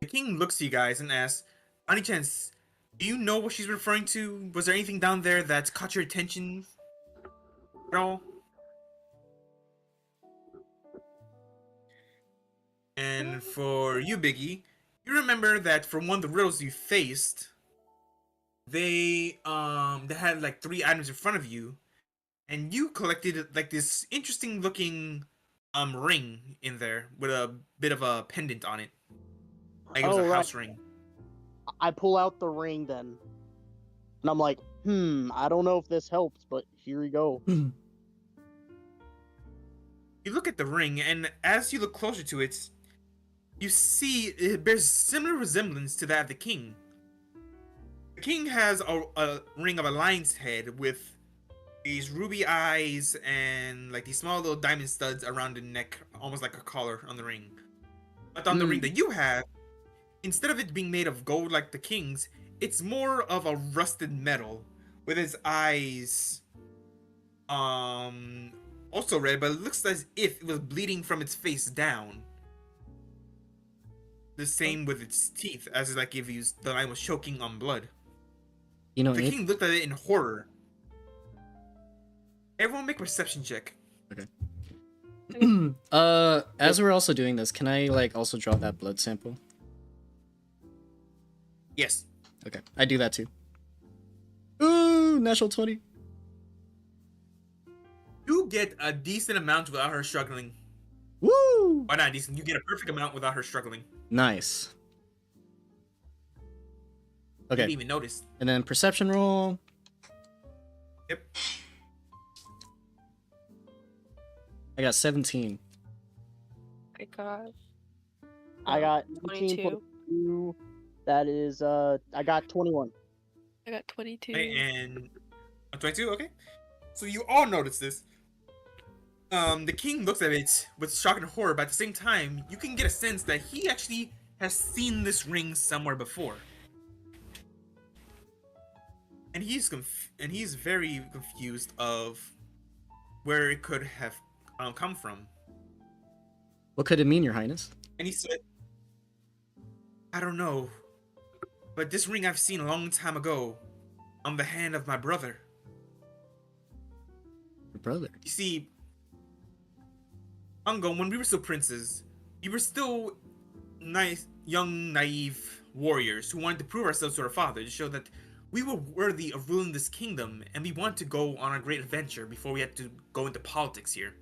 The king looks to you guys and asks, by any chance, do you know what she's referring to? Was there anything down there that caught your attention at all? And for you, Biggie, you remember that for one of the riddles you faced, they had like 3 items in front of you, and you collected like this interesting looking ring in there with a bit of a pendant on it. Like it was a house ring. I pull out the ring then. And I'm like, I don't know if this helps, but here you go. You look at the ring, and as you look closer to it, you see it bears similar resemblance to that of the king. The king has a ring of a lion's head with these ruby eyes and like these small little diamond studs around the neck, almost like a collar on the ring. But on the ring that you have, instead of it being made of gold like the king's, it's more of a rusted metal with his eyes also red, but it looks as if it was bleeding from its face down. The same with its teeth, as like if the lion was choking on blood. You know, the king looked at it in horror. Everyone make a perception check. Okay. As we're also doing this, can I like also draw that blood sample? Yes. Okay, I do that too. Ooh, natural 20. You get a decent amount without her struggling. Woo! Why not decent? You get a perfect amount without her struggling. Nice. I Okay. didn't even notice. And then perception roll. Yep. I got 17. I got 22. 18.2. That is, I got 21. I got 22. Okay, and 22. Okay. So you all notice this. The king looks at it with shock and horror, but at the same time, you can get a sense that he actually has seen this ring somewhere before. And he's very confused of where it could have come from. What could it mean, Your Highness? And he said, I don't know, but this ring I've seen a long time ago on the hand of my brother. Your brother? You see, Ungo, when we were still princes, we were still nice, young, naive warriors who wanted to prove ourselves to our father, to show that we were worthy of ruling this kingdom, and we wanted to go on a great adventure before we had to go into politics here.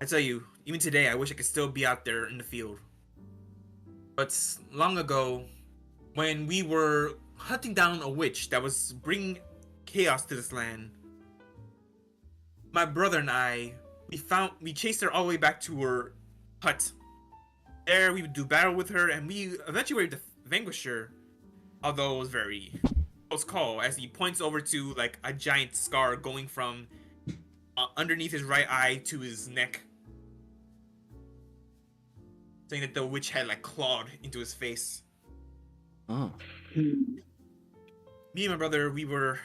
I tell you, even today, I wish I could still be out there in the field. But long ago, when we were hunting down a witch that was bringing chaos to this land, my brother and I, we chased her all the way back to her hut. There, we would do battle with her, and we eventually were able to vanquish her. Although it was very close call, as he points over to like a giant scar going from underneath his right eye to his neck, saying that the witch had like clawed into his face. Oh. Me and my brother, we were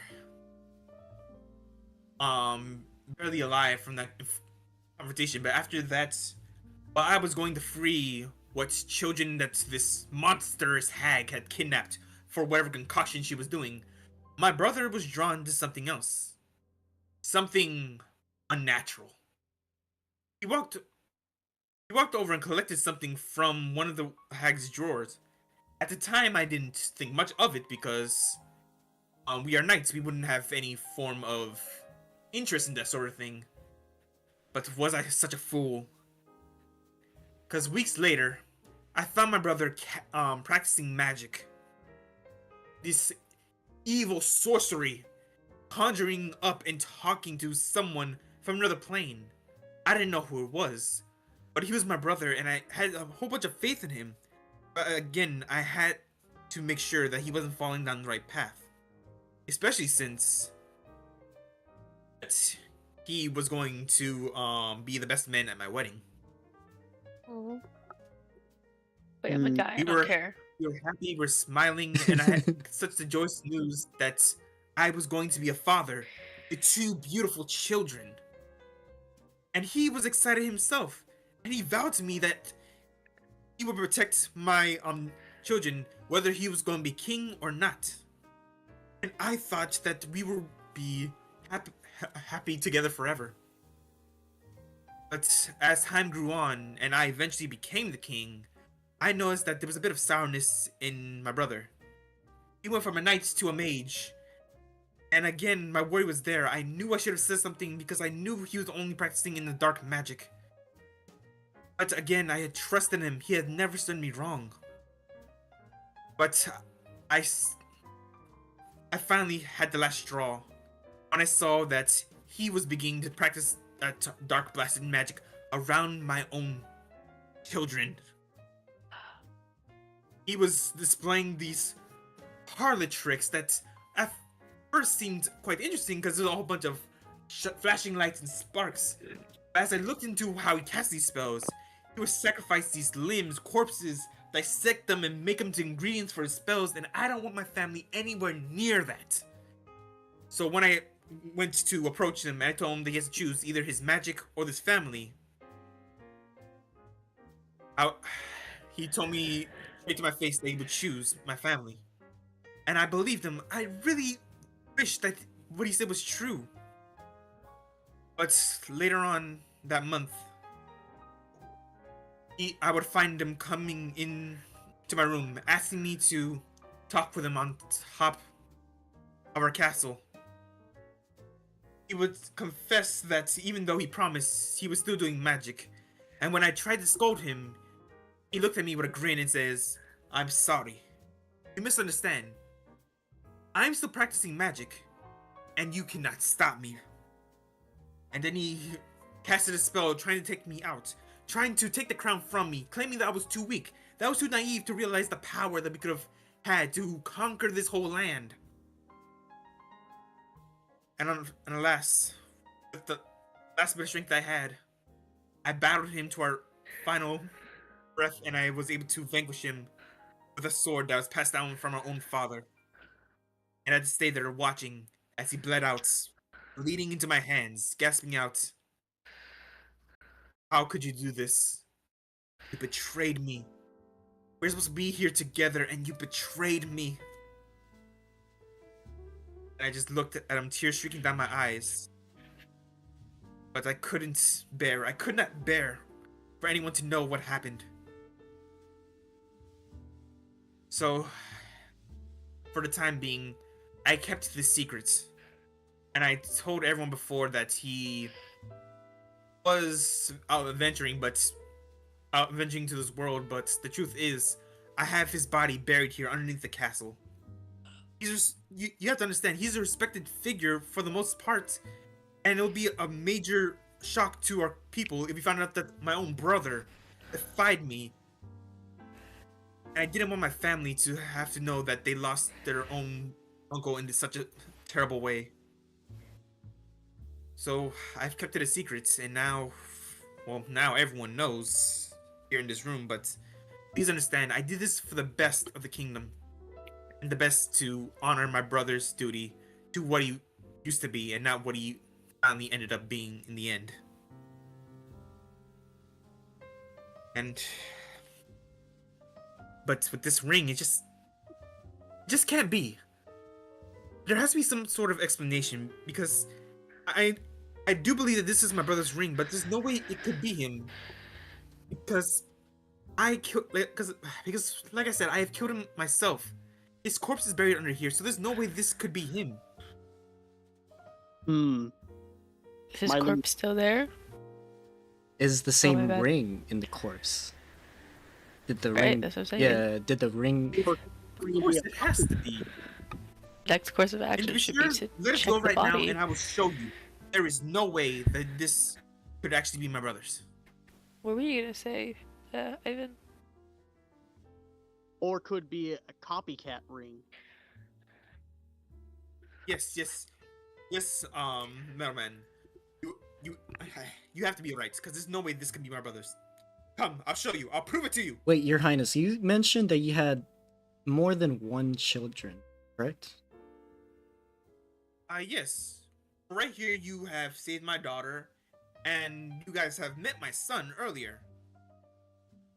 barely alive from that confrontation, but after that, while I was going to free what children that this monstrous hag had kidnapped for whatever concoction she was doing, my brother was drawn to something else. Something unnatural. He walked over and collected something from one of the hag's drawers. At the time, I didn't think much of it because we are knights. We wouldn't have any form of interest in that sort of thing. But was I such a fool? Because weeks later, I found my brother practicing magic. This evil sorcery, conjuring up and talking to someone from another plane. I didn't know who it was, but he was my brother, and I had a whole bunch of faith in him. But again, I had to make sure that he wasn't falling down the right path, especially since he was going to be the best man at my wedding. Wait, I'm gonna die. I don't care. We were happy, we were smiling, and I had such the joyous news that I was going to be a father to 2 beautiful children. And he was excited himself, and he vowed to me that he would protect my children, whether he was going to be king or not. And I thought that we would be happy together forever. But as time grew on, and I eventually became the king, I noticed that there was a bit of sourness in my brother. He went from a knight to a mage. And again, my worry was there. I knew I should have said something because I knew he was only practicing in the dark magic. But again, I had trusted him. He had never done me wrong. But I finally had the last straw when I saw that he was beginning to practice that dark blasted magic around my own children. He was displaying these harlot tricks that at first seemed quite interesting because there's a whole bunch of flashing lights and sparks. But as I looked into how he cast these spells, he would sacrifice these limbs, corpses, dissect them, and make them into ingredients for his spells, and I don't want my family anywhere near that. So when I went to approach him, I told him that he has to choose either his magic or this family. He told me straight to my face that he would choose my family. And I believed him. I really wish that what he said was true. But later on that month, I would find him coming in to my room, asking me to talk with him on top of our castle. He would confess that even though he promised, he was still doing magic. And when I tried to scold him, he looked at me with a grin and says, "I'm sorry. You misunderstand. I'm still practicing magic, and you cannot stop me." And then he casted a spell trying to take me out, trying to take the crown from me, claiming that I was too weak, that I was too naive to realize the power that we could have had to conquer this whole land. And alas, with the last bit of strength I had, I battled him to our final breath, and I was able to vanquish him with a sword that was passed down from our own father. And I had to stay there watching as he bled out, bleeding into my hands, gasping out, "How could you do this? You betrayed me. We're supposed to be here together, and you betrayed me." And I just looked at him, tears streaking down my eyes. But I could not bear for anyone to know what happened. So, for the time being, I kept this secret. And I told everyone before that he was out adventuring to this world, but the truth is, I have his body buried here underneath the castle. You have to understand, he's a respected figure for the most part, and it'll be a major shock to our people if we found out that my own brother defied me. And I didn't want my family to have to know that they lost their own uncle in such a terrible way. So I've kept it a secret, and now, well, now everyone knows here in this room, but please understand, I did this for the best of the kingdom, and the best to honor my brother's duty to what he used to be, and not what he finally ended up being in the end. But with this ring, it just can't be. There has to be some sort of explanation, because I do believe that this is my brother's ring, but there's no way it could be him. Because I killed, because like I said, I have killed him myself. His corpse is buried under here, so there's no way this could be him. Is his corpse still there? Is the same ring in the corpse? Did the ring? That's what I'm saying. Yeah. Did the ring? Of course, it has to be. Next course of action should be to let us check go the right now, body. and I will show you. There is no way that this could actually be my brother's. What were you gonna say, Ivan? Or could be a copycat ring. Yes, Metalman. You have to be right, because there's no way this could be my brother's. Come, I'll show you. I'll prove it to you. Wait, Your Highness, you mentioned that you had more than one children, correct? Yes. Right here, you have saved my daughter, and you guys have met my son earlier.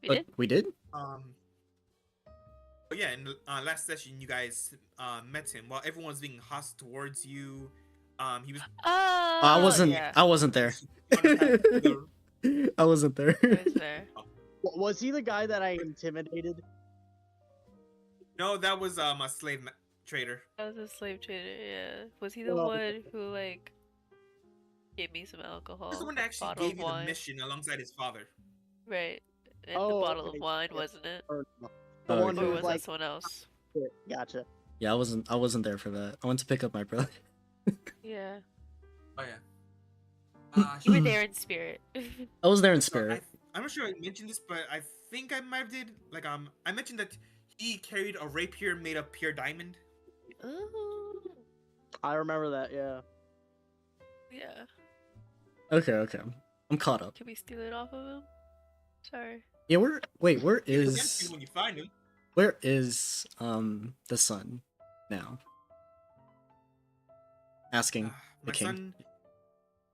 We did? We did? But yeah, in the last session, you guys met him while everyone was being hostile towards you. He was. I wasn't. Yeah. I wasn't there. I wasn't there. I was there. Was he the guy that I intimidated? No, that was a slave trader. That was a slave trader, yeah. Was he the Well, one who, like, gave me some alcohol? He's the one that actually bottle gave of you the wine? mission alongside his father. Right. And the Oh, bottle okay, of wine, yeah. wasn't it? Or Oh, the one okay. Or who was was that like, someone else? gotcha. Yeah, I wasn't there for that. I went to pick up my brother. Yeah. Oh yeah. You were there in spirit. I was there in So spirit. I'm not sure I mentioned this, but I think I might have did. Like I mentioned that he carried a rapier made of pure diamond. Ooh. I remember that, yeah. Yeah. Okay. I'm caught up. Can we steal it off of him? Sorry. Yeah, where He'll against you when you find him. the son now? Asking the My king. son.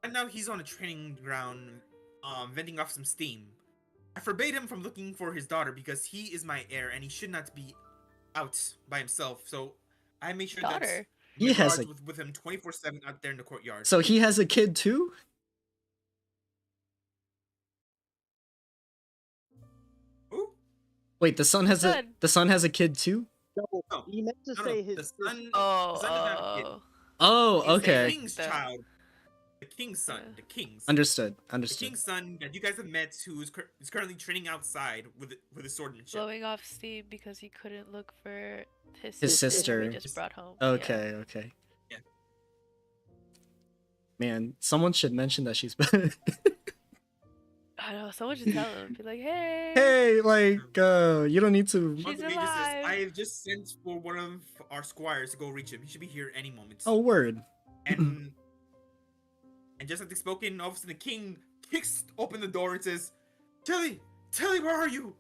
Right now he's on a training ground, venting off some steam. I forbade him from looking for his daughter because he is my heir and he should not be out by himself. So I made sure that Daughter? He my has guards a- with him 24/7 out there in the courtyard. So he has a kid too? Who? Wait, the son has Son. the son has a kid too? No, No, he meant to no, say no, his the son. Oh, the son doesn't have a kid. Oh, He's saying, okay. like, King's the- child. The king's son. Yeah. The king's. Understood. The Understood. king's son that you guys have met, who is currently training outside with his swordmanship. blowing off steam because he couldn't look for his His sister. sister. He just brought home. Yeah. Okay. Yeah. Man, someone should mention that she's I know. Someone should tell him. Be like, hey. Hey, like, you don't need to. She's Also, he just alive. I have just sent for one of our squires to go reach him. He should be here any moment. Oh, word. And just like they spoken, all of a sudden the king kicks open the door and says, Tilly, where are you?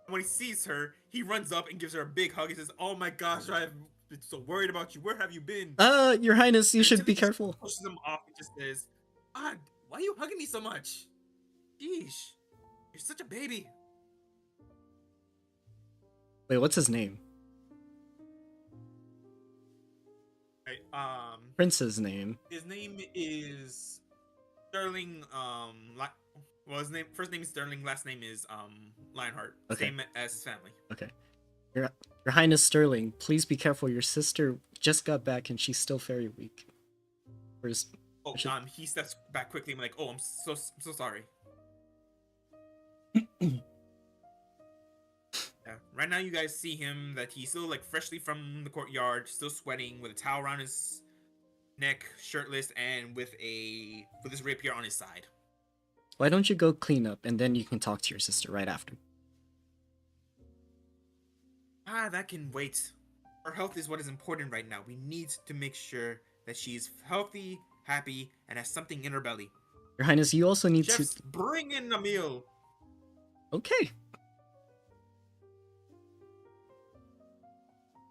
And when he sees her, he runs up and gives her a big hug. He says, oh my gosh, I've been so worried about you. Where have you been? Your Highness, you And should Tilly be just careful. Pushes him off and just says, God, why are you hugging me so much? Sheesh, you're such a baby. Wait, what's his name? Right, Prince's name. his name is Sterling. Well, his first name is Sterling. Last name is Lionheart. Okay. Same as his family. Okay. Your Highness Sterling, please be careful. Your sister just got back and she's still very weak. Where's Oh, should- he steps back quickly. I'm like, oh, I'm so sorry. Yeah. Right now, you guys see him that he's still like freshly from the courtyard, still sweating, with a towel around his neck, shirtless, and with his rapier on his side. why don't you go clean up and then you can talk to your sister right after? That can wait. Her health is what is important right now. We need to make sure that she's healthy, happy, and has something in her belly. Your Highness, you also need Chefs, bring in a meal. Okay.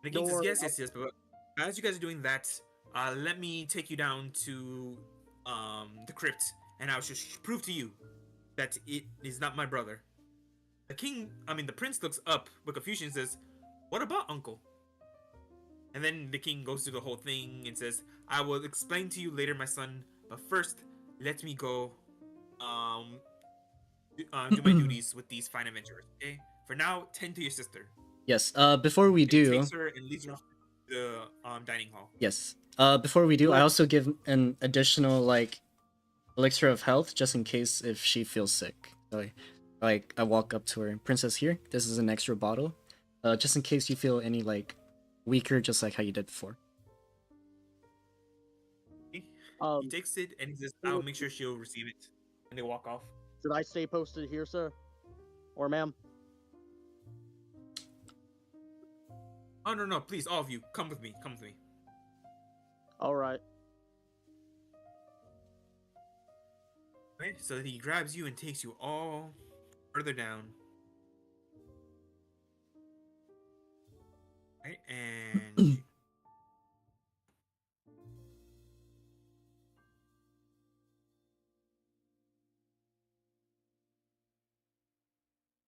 The king says, yes, but as you guys are doing that, let me take you down to the crypt, and I'll just prove to you that it is not my brother. The prince looks up with confusion and says, what about uncle? And then the king goes through the whole thing and says, I will explain to you later, my son, but first, let me go do my duties with these fine adventurers, okay? For now, tend to your sister. Yes, before we do... He takes her and leads her off to the dining hall. Yes. Before we do, I also give an additional, like, elixir of health, just in case if she feels sick. So, like, I walk up to her, Princess, here, this is an extra bottle. Just in case you feel any, like, weaker, just like how you did before. He takes it and he says, I'll make sure she'll receive it. And they walk off. Should I stay posted here, sir? Or ma'am? Oh, no, please, all of you, come with me. Alright. Okay, so he grabs you and takes you all further down. Right, and...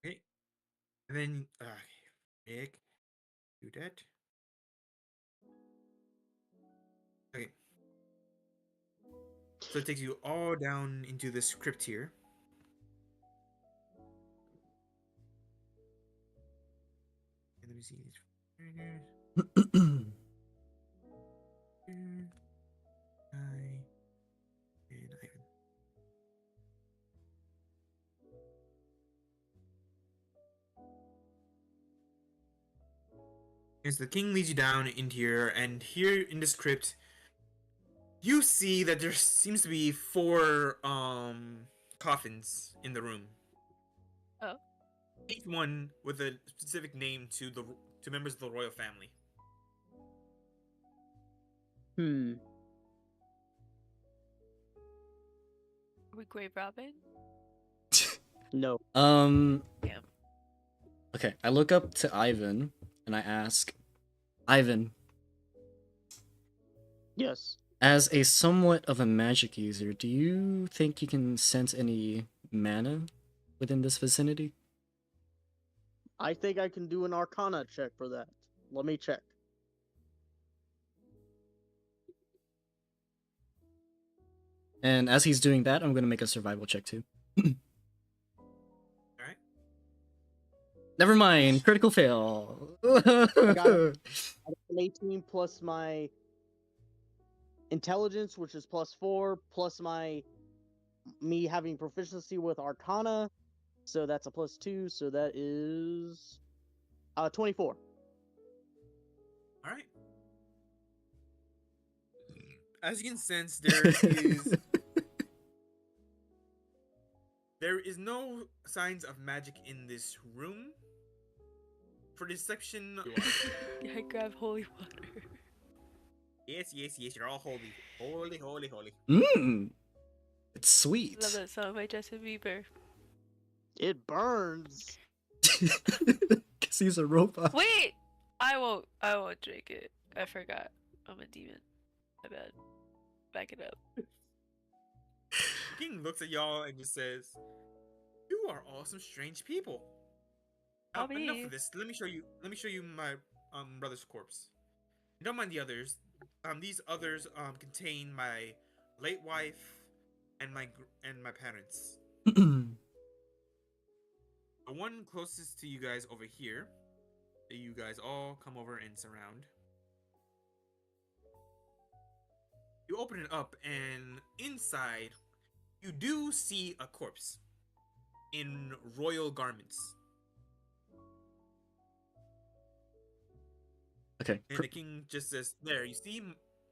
okay, and then, Nick, do that. Okay. So it takes you all down into this crypt here. And let me see these. Yes, the king leads you down into here, and here in this crypt, you see that there seems to be 4 coffins in the room. Oh. Each one with a specific name to members of the royal family. Are we grave robbing? No. Damn. Okay, I look up to Ivan and I ask, Ivan. Yes. As a somewhat of a magic user, do you think you can sense any mana within this vicinity? I think I can do an Arcana check for that. Let me check. And as he's doing that, I'm going to make a survival check too. Alright. Never mind, critical fail. I got an 18 plus my intelligence, which is +4, plus me having proficiency with Arcana, so that's a +2, so that is 24. All right. As you can sense, there is no signs of magic in this room. For deception, Yeah, I grab holy water. yes, you're all holy. Holy. Mmm. It's sweet. Love that song by Justin Bieber. It burns. Because he's a robot. Wait! I won't drink it. I forgot. I'm a demon. My bad. Back it up. King looks at y'all and just says, "You are all some strange people." Now, enough of this. Let me show you my brother's corpse. Don't mind the others. These others contain my late wife and my parents. The one closest to you guys over here, that you guys all come over and surround. You open it up, and inside, you do see a corpse in royal garments. Okay. And the king just says, "There, you see,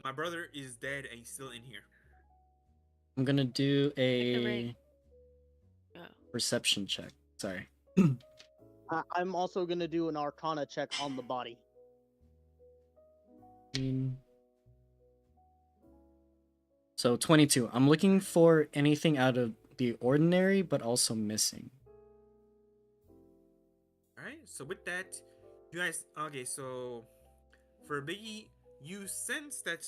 my brother is dead, and he's still in here." I'm gonna do Take the a ring. perception check. Sorry. I'm also gonna do an Arcana check on the body. So 22. I'm looking for anything out of the ordinary, but also missing. Alright, so with that, you guys. Okay, so for Biggie, you sense that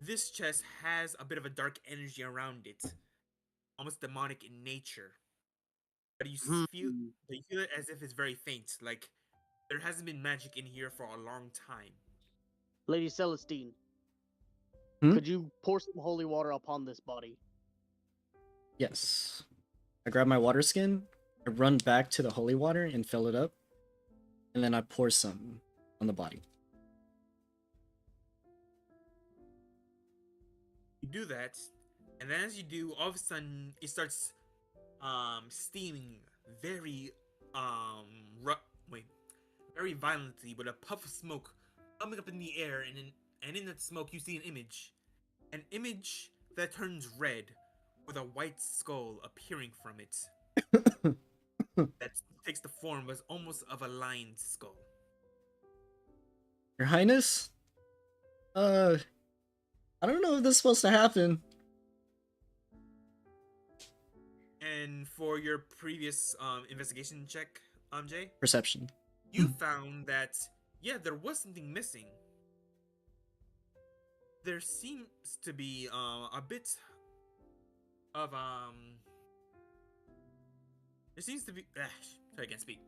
this chest has a bit of a dark energy around it, almost demonic in nature. But feel, but you feel it as if it's very faint, like there hasn't been magic in here for a long time. Lady Celestine, Hmm? could you pour some holy water upon this body? Yes. I grab my water skin, I run back to the holy water and fill it up, and then I pour some on the body. You do that, and then as you do, all of a sudden it starts steaming very very violently with a puff of smoke coming up in the air, and in that smoke you see an image that turns red with a white skull appearing from it that takes the form as almost of a lion's skull. Your Highness? I don't know if this is supposed to happen. And for your previous investigation check, Jay, Perception. you found that there was something missing. There seems to be a bit of there seems to be sorry, I can't speak.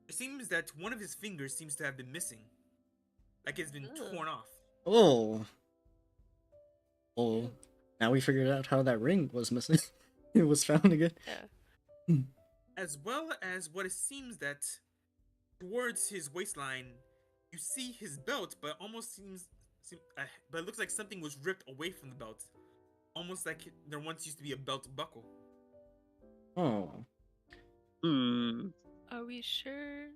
It seems that one of his fingers seems to have been missing, like it's been torn off. Oh. Oh. Now we figured out how that ring was missing. It was found again. Yeah. As well as what it seems that towards his waistline, you see his belt, but almost but it looks like something was ripped away from the belt, almost like there once used to be a belt buckle. Oh. Are we sure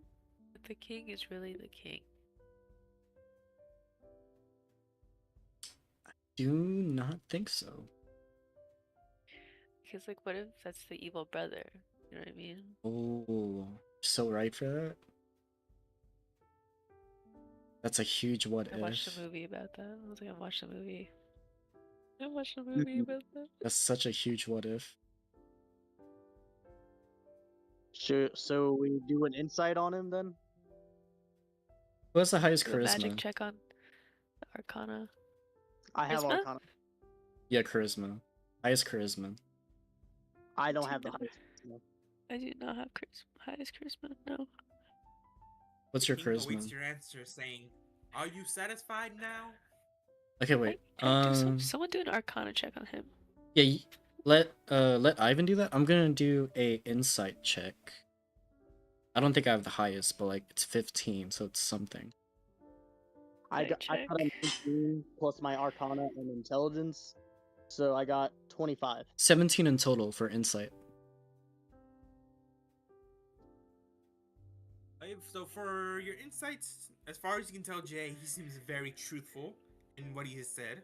that the king is really the king? Do not think so. Because, like, what if that's the evil brother? You know what I mean? Oh, so right for that. That's a huge what if. I watched a movie about that. I was like, I watched a movie. I watched a movie about that. That's such a huge what if. Sure. So we do an insight on him then. Who has the highest Do a magic charisma? check on the Arcana. I have Charisma? Arcana. Yeah, charisma. Highest charisma. I don't Do have the not. highest. No. I do not have highest charisma. No. What's your King awaits charisma? your answer, saying, "Are you satisfied now?" Okay, wait. Someone do an Arcana check on him. Yeah, let Ivan do that. I'm gonna do a insight check. I don't think I have the highest, but like it's 15, so it's something. I got a 19 plus my Arcana and Intelligence, so I got 25. 17 in total for insight. So for your insights, as far as you can tell, Jay, he seems very truthful in what he has said.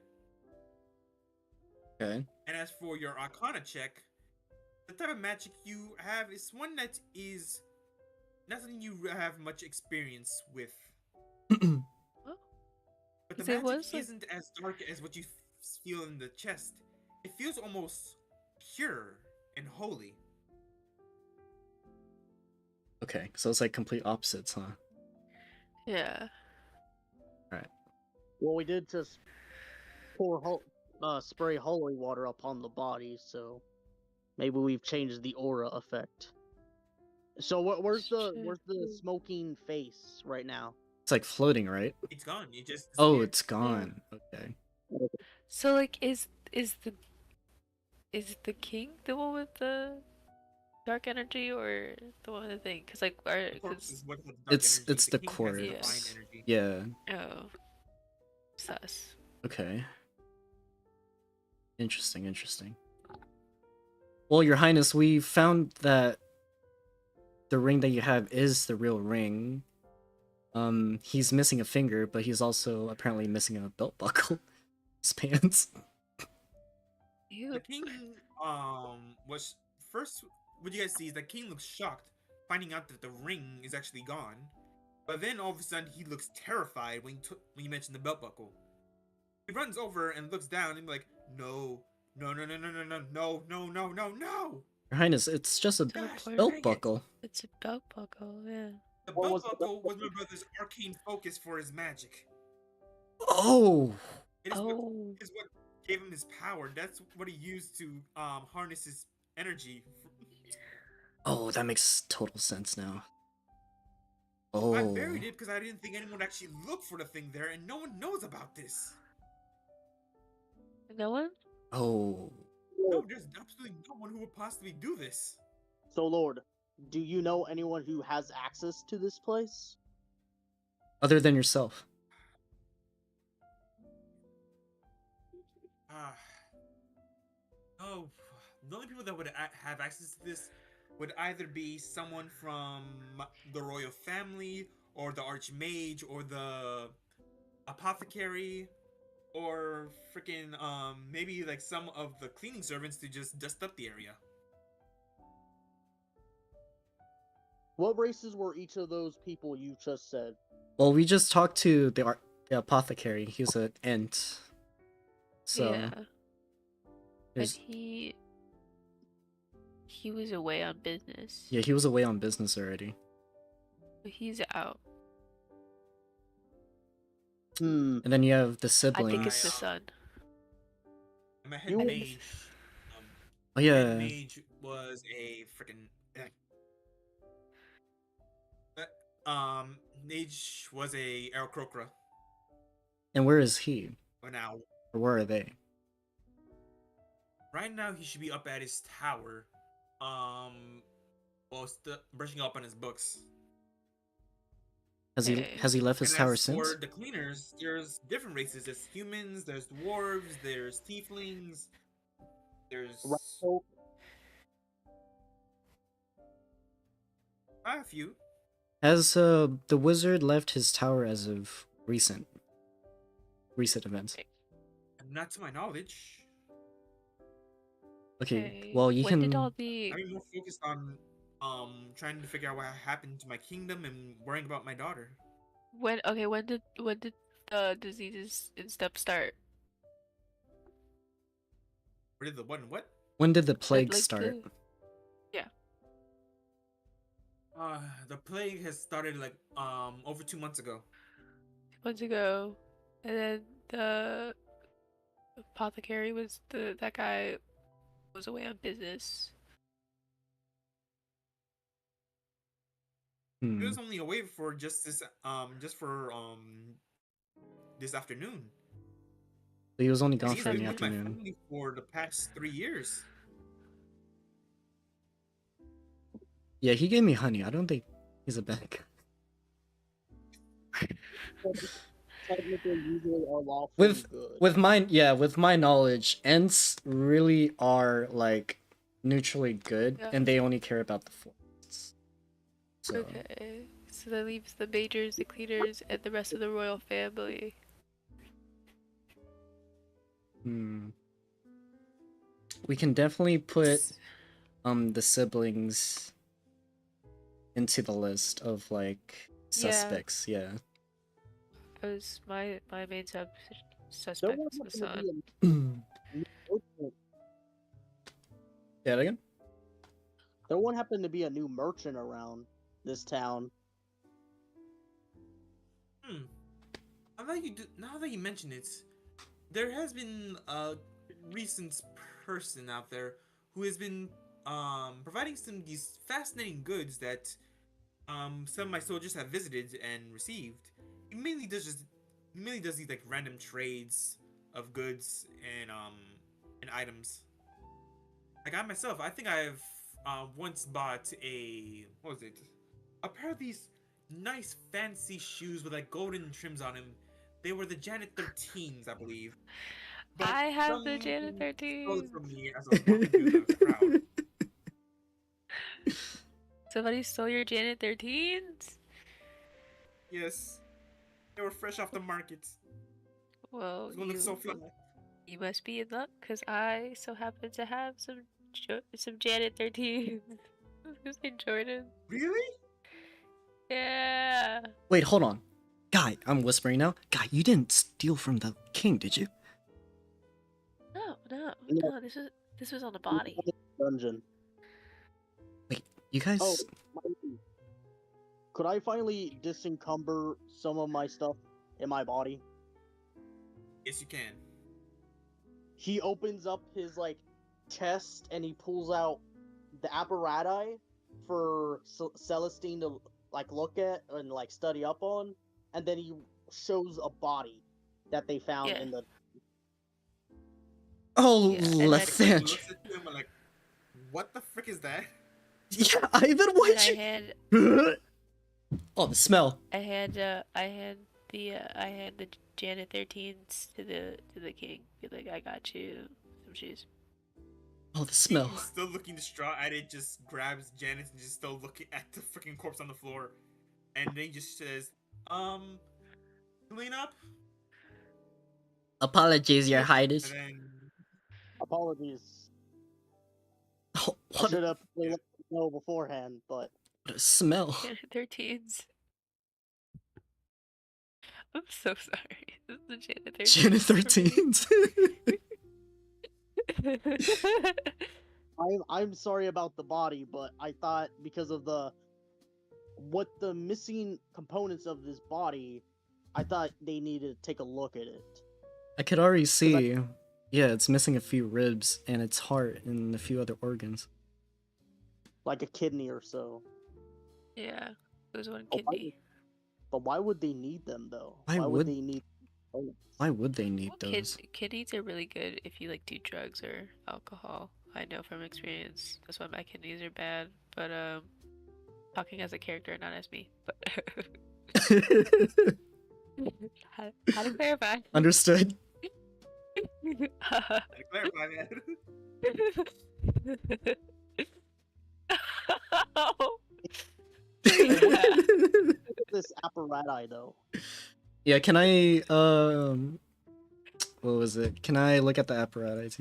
Okay. And as for your Arcana check, the type of magic you have is one that is not something you have much experience with. But the magic isn't as dark as what you feel in the chest. It feels almost pure and holy. Okay, so it's like complete opposites, huh? Yeah. Alright. Well, we did just spray holy water upon the body, so maybe we've changed the aura effect. So where's the smoking face right now? It's like floating, right? It's gone. It just Oh, it's gone. Okay. So like is the king the one with the dark energy or the one with the thing? Because like it's the corpse. Yeah. Oh. Sus. Okay. Interesting. Well, Your Highness, we found that the ring that you have is the real ring. He's missing a finger, but he's also apparently missing a belt buckle. His pants. Ew. The king was first what you guys see is that King looks shocked, finding out that the ring is actually gone. But then all of a sudden he looks terrified when you mention the belt buckle. He runs over and looks down and be like, no, no, no, no, no, no, no, no, no, no, no, no. Your Highness, it's just a Gosh, belt dang it. buckle. It's a belt buckle, yeah. The What belt was the buckle belt was my brother's arcane focus for his magic. Oh! It is Oh. what gave him his power. That's what he used to harness his energy. Oh, that makes total sense now. I Oh. buried it because I didn't think anyone would actually look for the thing there, and no one knows about this. No one? Oh. No, there's absolutely no one who would possibly do this. So, Lord, do you know anyone who has access to this place? Other than yourself. Oh, the only people that would have access to this would either be someone from the royal family, or the archmage, or the apothecary, or freaking maybe like some of the cleaning servants to just dust up the area. What races were each of those people you just said? Well, we just talked to the apothecary. He was an ent. So Yeah. But there's he was away on business. yeah, he was away on business already. But he's out. Hmm. And then you have the I siblings. think it's the son. And my head You- mage. Oh Head yeah. mage was a freaking. Mage was a Aarakocra. And where is he? But now, Or where are they? right now, he should be up at his tower. Well, brushing up on his books. Has Okay. he left his And tower as since? for the cleaners, there's different races. There's humans, there's dwarves, there's tieflings, there's Right. a few. Has the wizard left his tower as of recent events? Not to my knowledge. Okay, well you when can. did all the I'm more focused on trying to figure out what happened to my kingdom and worrying about my daughter. when did the diseases and stuff start? Where did the what? When did the plague like, start? The plague has started like over 2 months ago. 2 months ago, and then the apothecary was that guy was away on business. He Hmm. was only away for just this afternoon. So he was only And gone he's for been the with my afternoon. family for the past 3 years. Yeah, he gave me honey. I don't think he's a bad guy. Technically, usually are lawfully With good. with my knowledge, ents really are like neutrally good, Yeah. and they only care about the forests. So Okay, so that leaves the majors, the cleaners, and the rest of the royal family. we can definitely put the siblings into the list of like suspects. Yeah. That was my main There suspect won't was the happen to son. be a new merchant- Say that again. there won't happen to be a new merchant around this town. Now that you mention it, there has been a recent person out there who has been providing some of these fascinating goods that some of my soldiers have visited and received. He mainly does these like random trades of goods and items. Like I myself, I think I've once bought a pair of these nice fancy shoes with like golden trims on them. They were the Janet 13s, I believe. But I have the someone Janet stole it 13. from me as I was walking through the crowd. Somebody stole your Janet 13s? Yes, they were fresh off the market. Well, It's gonna look so fly. you must be in luck, because I so happen to have some some Janet 13. Who's named Jordan? Really? Yeah. Wait, hold on. Guy, I'm whispering now. Guy, you didn't steal from the king, did you? No. No. This was on the body. Dungeon. Wait, you guys... Oh, could I finally disencumber some of my stuff in my body? Yes, you can. He opens up his like chest and he pulls out the apparatus for Celestine to like look at and like study up on, and then he shows a body that they found in the. Oh, Yeah, Lathange. Looks at him like, what the frick is that? Yeah, Ivan, what I you... had Oh, the smell. I had the Janet 13s to the king. Be like, I got you some shoes. Oh, the smell. He's still looking distraught at it, just grabs Janet and just still looking at the freaking corpse on the floor. And then he just says, clean up? Apologies, your highness. And then, Apologies. Oh, I what should have let you know beforehand, but a smell. Janet 13s. I'm so sorry. This is the Janet 13s. Janet 13s. I'm sorry about the body, but I thought because of the missing components of this body, I thought they needed to take a look at it. I could already see. Yeah, it's missing a few ribs and its heart and a few other organs. Like a kidney or so. Yeah, it was one Oh, kidney. But why would they need them though? Why would would- they need? Oh, Why would they need Well, those? kidneys are really good if you like do drugs or alcohol. I know from experience. That's why my kidneys are bad. But talking as a character, not as me. But how to clarify? Understood. to clarify that. this apparatus though. Yeah, can I what was it? Can I look at the apparatus?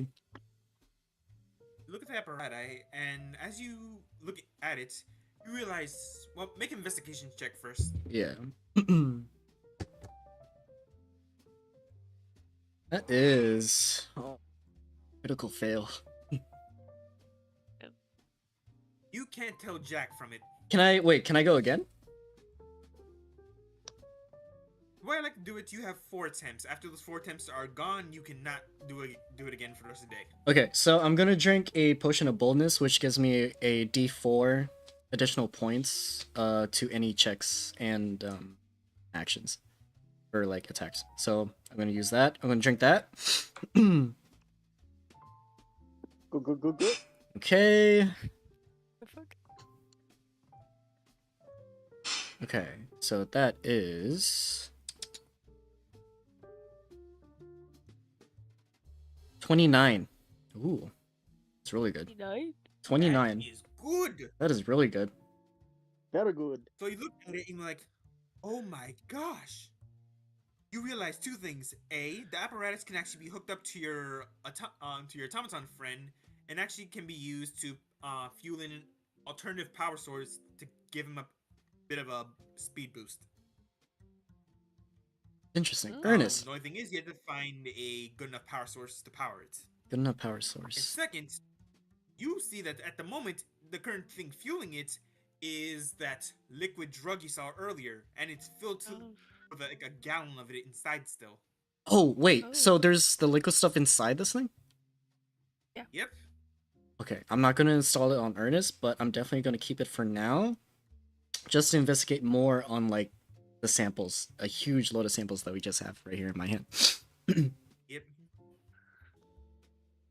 Look at the apparatus, and as you look at it, you realize, well, make an investigation check first. Yeah. That is critical fail. You can't tell Jack from it. Can I go again? The way I like to do it, you have 4 attempts. After those 4 attempts are gone, you cannot do it again for the rest of the day. Okay, so I'm gonna drink a potion of boldness, which gives me a D4 additional points to any checks and actions or like attacks. So I'm gonna use that. I'm gonna drink that. Good. Okay. The fuck? Okay, so that is 29. Ooh, it's really good. 29. That is good. That is really good. Very good. So you look at it and you're like, oh my gosh. You realize 2 things. A, the apparatus can actually be hooked up to your automaton friend and actually can be used to fuel in alternative power source to give him a bit of a speed boost. Interesting. Ooh. Ernest. The only thing is you have to find a good enough power source to power it. Good enough power And source. second, you see that at the moment, the current thing fueling it is that liquid drug you saw earlier, and it's filled to with like a gallon of it inside still. Oh, wait. Oh. So there's the liquid stuff inside this thing? Yep. Okay, I'm not going to install it on Ernest, but I'm definitely going to keep it for now. Just to investigate more on, like, the samples. A huge load of samples that we just have right here in my hand. Yep.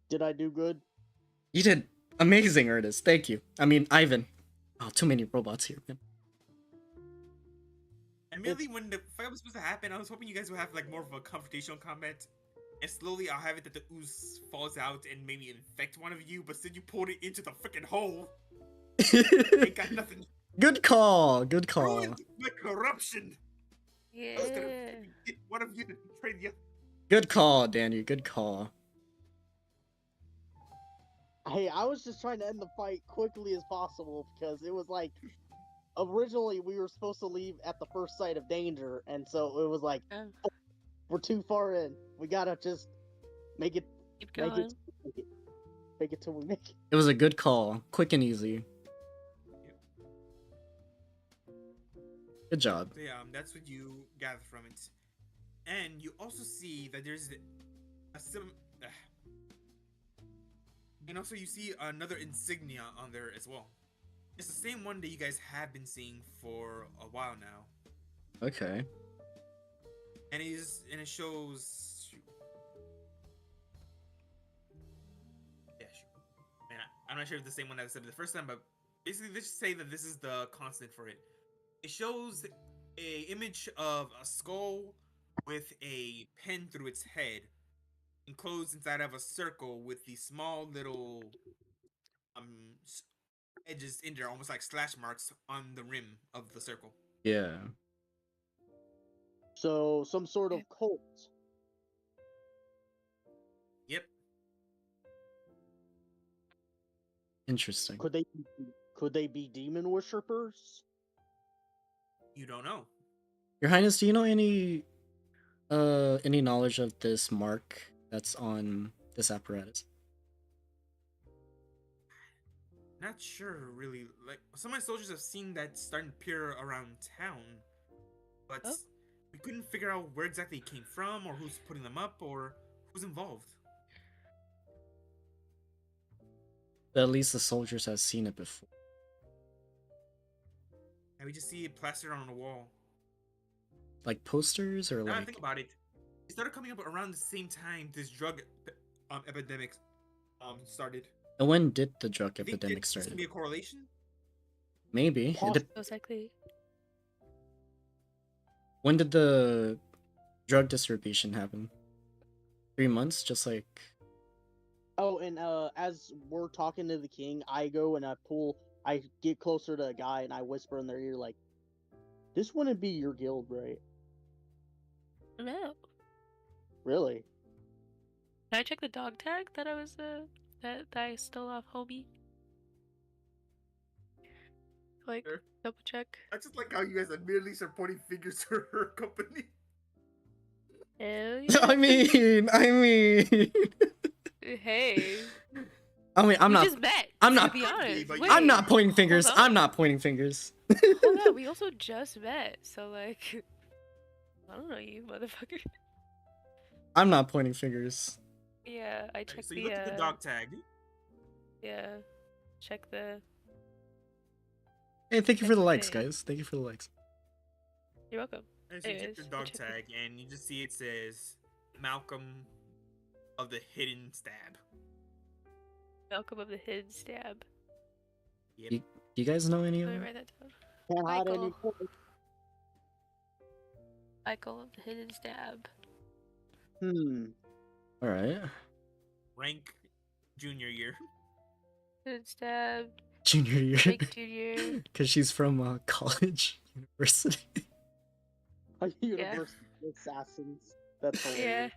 Did I do good? You did amazing, Ernest. Thank you. I mean, Ivan. Oh, too many robots here, man. And really, when the fight was supposed to happen, I was hoping you guys would have like more of a confrontational combat. And slowly, I'll have it that the ooze falls out and maybe infect one of you. But since you pulled it into the freaking hole, ain't got nothing. Good call. Good call. Ruined my corruption. I was gonna Yeah. get one of you to trade the other. Good call, Daniel. Good call. Hey, I was just trying to end the fight quickly as possible because it was like originally we were supposed to leave at the first sight of danger, and so it was like Oh, we're too far in. We gotta just make it, keep make going. it, make it, make it till we make it. It was a good call, quick and easy. Good job. So yeah, that's what you gather from it, and you also see that there's a sim. And also you see another insignia on there as well. It's the same one that you guys have been seeing for a while now, Okay. and it shows. Yeah, sure. Man, I'm not sure if it's the same one that I said the first time, but basically let's just say that this is the constant for it. It shows a image of a skull with a pen through its head, enclosed inside of a circle with these small little edges in there, almost like slash marks on the rim of the circle. Yeah. So some sort of cult. Yep. Interesting. Could they be demon worshippers? You don't know. Your Highness, do you know any knowledge of this mark that's on this apparatus? Not sure, really. Like, some of my soldiers have seen that starting to appear around town, but Oh. we couldn't figure out where exactly it came from, or who's putting them up, or who's involved. But at least the soldiers have seen it before. And we just see it plastered on the wall. Like posters or Now I like... think about it, it started coming up around the same time this drug epidemic started. And when did the drug You think epidemic this start? could be a correlation? Maybe. Most likely. When did the drug distribution happen? 3 months? Just like... Oh, and as we're talking to the king, I go and I get closer to a guy and I whisper in their ear like, "This wouldn't be your guild, right?" No. Really? Can I check the dog tag that I was that I stole off homie? Like, Sure. double check. I just like how you guys admittedly start pointing fingers to her company. Hell yeah. I mean... Hey. I'm We not... just met. I'm to not- be honest. But Wait, I'm not pointing fingers. hold on. I'm not pointing fingers. Hold on, we also just met, so like, I don't know you, motherfucker. I'm not pointing fingers. Yeah, I checked So you the look at the dog tag. yeah, check the. Hey, thank you for the likes, Hey. guys. Thank you for the likes. You're welcome. And so you check Anyways, the go dog check tag, and you just see it says Malcolm of the Hidden Stab. Malcolm of the Hidden Stab. Yep. Do you guys know any of Let me them? write that down. Can't hide any Michael. point. Michael of the Hidden Stab. Alright. Rank junior year. Hidden Stab. Junior year. Rank Junior. Because she's from college, university. A university of assassins. That's Yeah.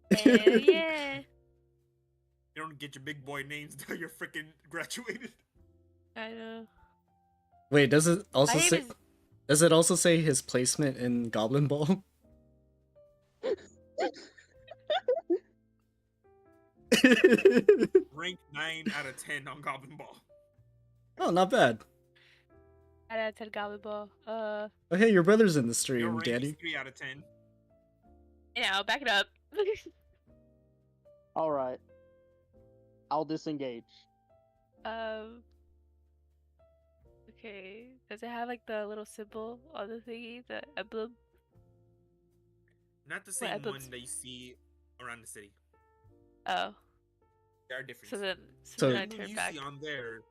hilarious. Hell yeah. You don't get your big boy names until you're freaking graduated. I know. Wait, does it also My name say... is Does it also say his placement in Goblin Ball? Rank 9 out of 10 on Goblin Ball. Oh, not bad. I had 10 Goblin Ball. Oh, hey, your brother's in the Your stream, rank Danny. is 3 out of 10. Yeah, back it up. Alright. I'll disengage. Okay. Does it have like the little symbol on the thingy, the emblem? Not the same emblems? one that you see around the city. Oh. There are differences. So then, So- then I The turn you back. see on there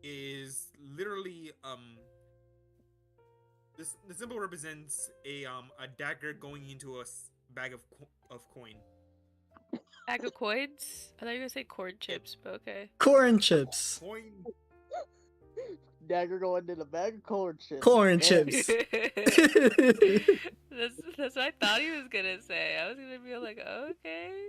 is literally the symbol represents a dagger going into a bag of coin. Bag of coins? I thought you were gonna say corn chips, but okay. Corn chips. Coin. Dagger going in a bag of corn chips. Corn Man, chips. That's what I thought he was gonna say. I was gonna be like, okay.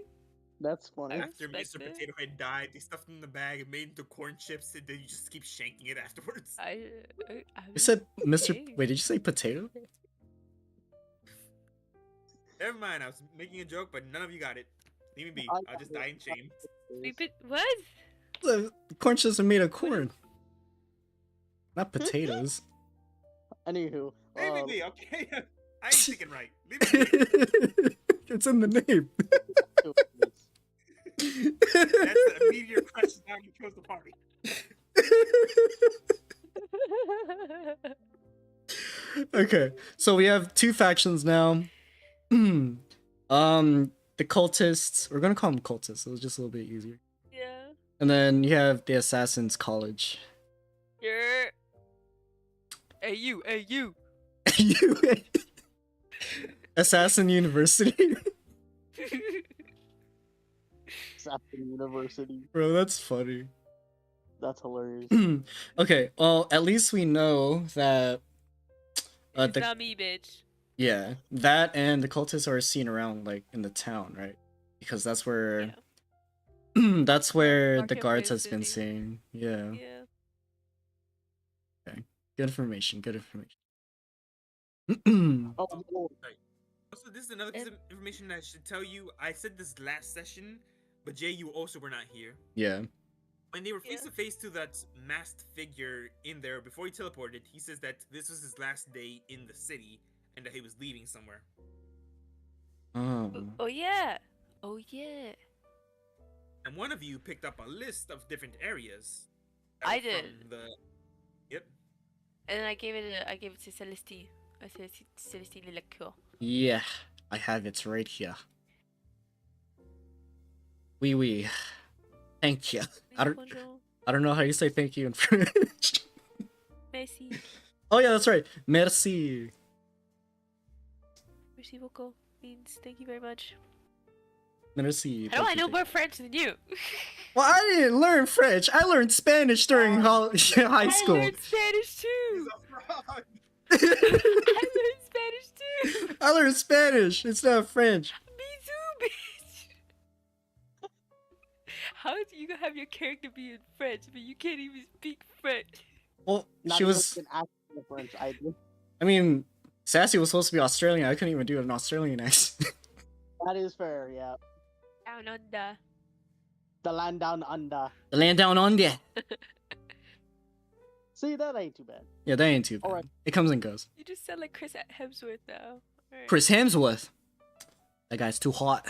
That's funny. After Mr. respect it. Potato Head died, they stuffed him in the bag and made into corn chips, and then you just keep shanking it afterwards. I You said Mr. okay. Wait, did you say potato? Never mind, I was making a joke, but none of you got it. Leave me be. I'll just die in shame. What? The corn chips are made of corn, not potatoes. Anywho, Leave me be, okay? I ain't thinking right. Leave me be. It's in the name. That's a meteor crashes down and kills the party. Okay, so we have two factions now. The cultists. We're gonna call them cultists, so it's just a little bit easier. Yeah. And then you have the Assassins College. Yeah. Hey you, hey you. Assassin University. Assassin University. Bro, that's funny. That's hilarious. Okay, well, at least we know that It's not me, bitch. yeah, that and the cultists are seen around like in the town, right? Because that's where that's where the guards has been Marketplace seen. Yeah. Yeah. Good information, good information. Oh, well, Also, this is another piece of information that I should tell you. I said this last session, but Jay, you also were not here. Yeah. When they were face to face to that masked figure in there before he teleported, he says that this was his last day in the city and that he was leaving somewhere. Oh. Oh yeah. Oh yeah. And one of you picked up a list of different areas. I from did. Yep. And then I gave it to Celestine. I said Celestine Liqueur. Yeah, I have it right here. Oui, oui. Thank you. I don't know how you say thank you in French. Merci. Oh yeah, that's right. Merci. Merci beaucoup means thank you very much. Merci. How do I thank you, know thank more French than you? Well, I didn't learn French. I learned Spanish during high school. I learned Spanish too. He's a fraud. I learned Spanish too. I learned Spanish. It's not French. Me too, bitch. How do you have your character be in French, but you can't even speak French? Well, not she even was. an accent French. I mean, Sassy was supposed to be Australian. I couldn't even do an Australian accent. That is fair, yeah. Down under. The land down under. The land down under. See, that ain't too bad. Yeah, that ain't too bad. Alright. It comes and goes. You just sound like Chris Hemsworth now. Alright. Chris Hemsworth. That guy's too hot.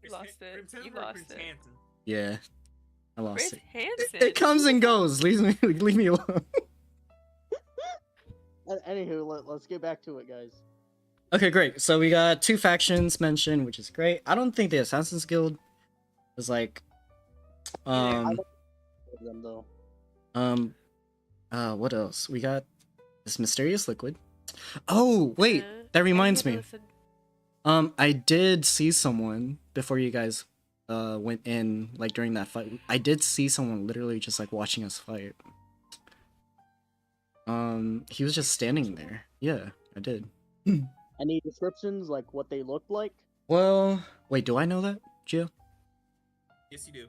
You lost it. Chris You Hemsworth or lost Chris it. Hansen? Yeah, I lost Chris it. Hansen. It comes and goes. Leave me alone. Anywho, let's get back to it, guys. Okay, great. So we got two factions mentioned, which is great. I don't think the Assassin's Guild is like, Them, though. what else? We got this mysterious liquid. Oh, wait, that reminds me. I did see someone before you guys went in, like during that fight. I did see someone literally just like watching us fight. He was just standing there. Yeah, I did. Any descriptions, like what they looked like? Well, wait, do I know that, Gio? Yes, you do.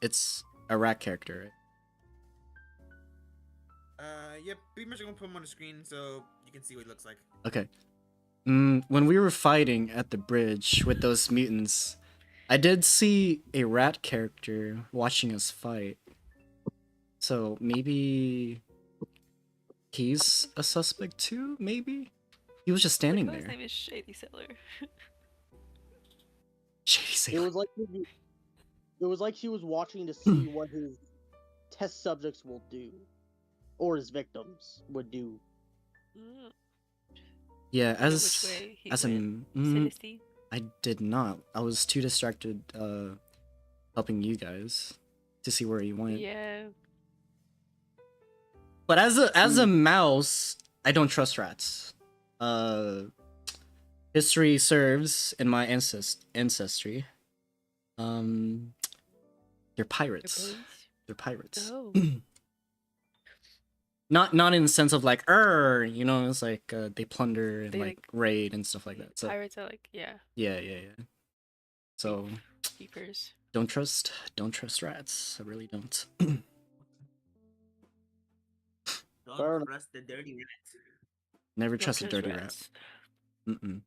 It's a rat character, right? Yep. Pretty much I'm gonna put him on the screen so you can see what he looks like. Okay. When we were fighting at the bridge with those mutants, I did see a rat character watching us fight. So maybe he's a suspect too, maybe? He was just standing His there. name is Shady Seller. Shady It Sailor. was like she was watching to see what his test subjects will do, or his victims would do. Mm. Yeah, Which as way he as went? an Celestine? I did not. I was too distracted helping you guys to see where he went. Yeah. But as a mouse, I don't trust rats. History serves in my ancestry. They're pirates. They're pirates. Oh. Not in the sense of like, you know, it's like they plunder and They, like raid and stuff like that. So Pirates are like, yeah. yeah. So Keepers. don't trust rats. I really don't. Don't trust the dirty rat. Never Don't trust a trust dirty rats. rat. Mm-mm.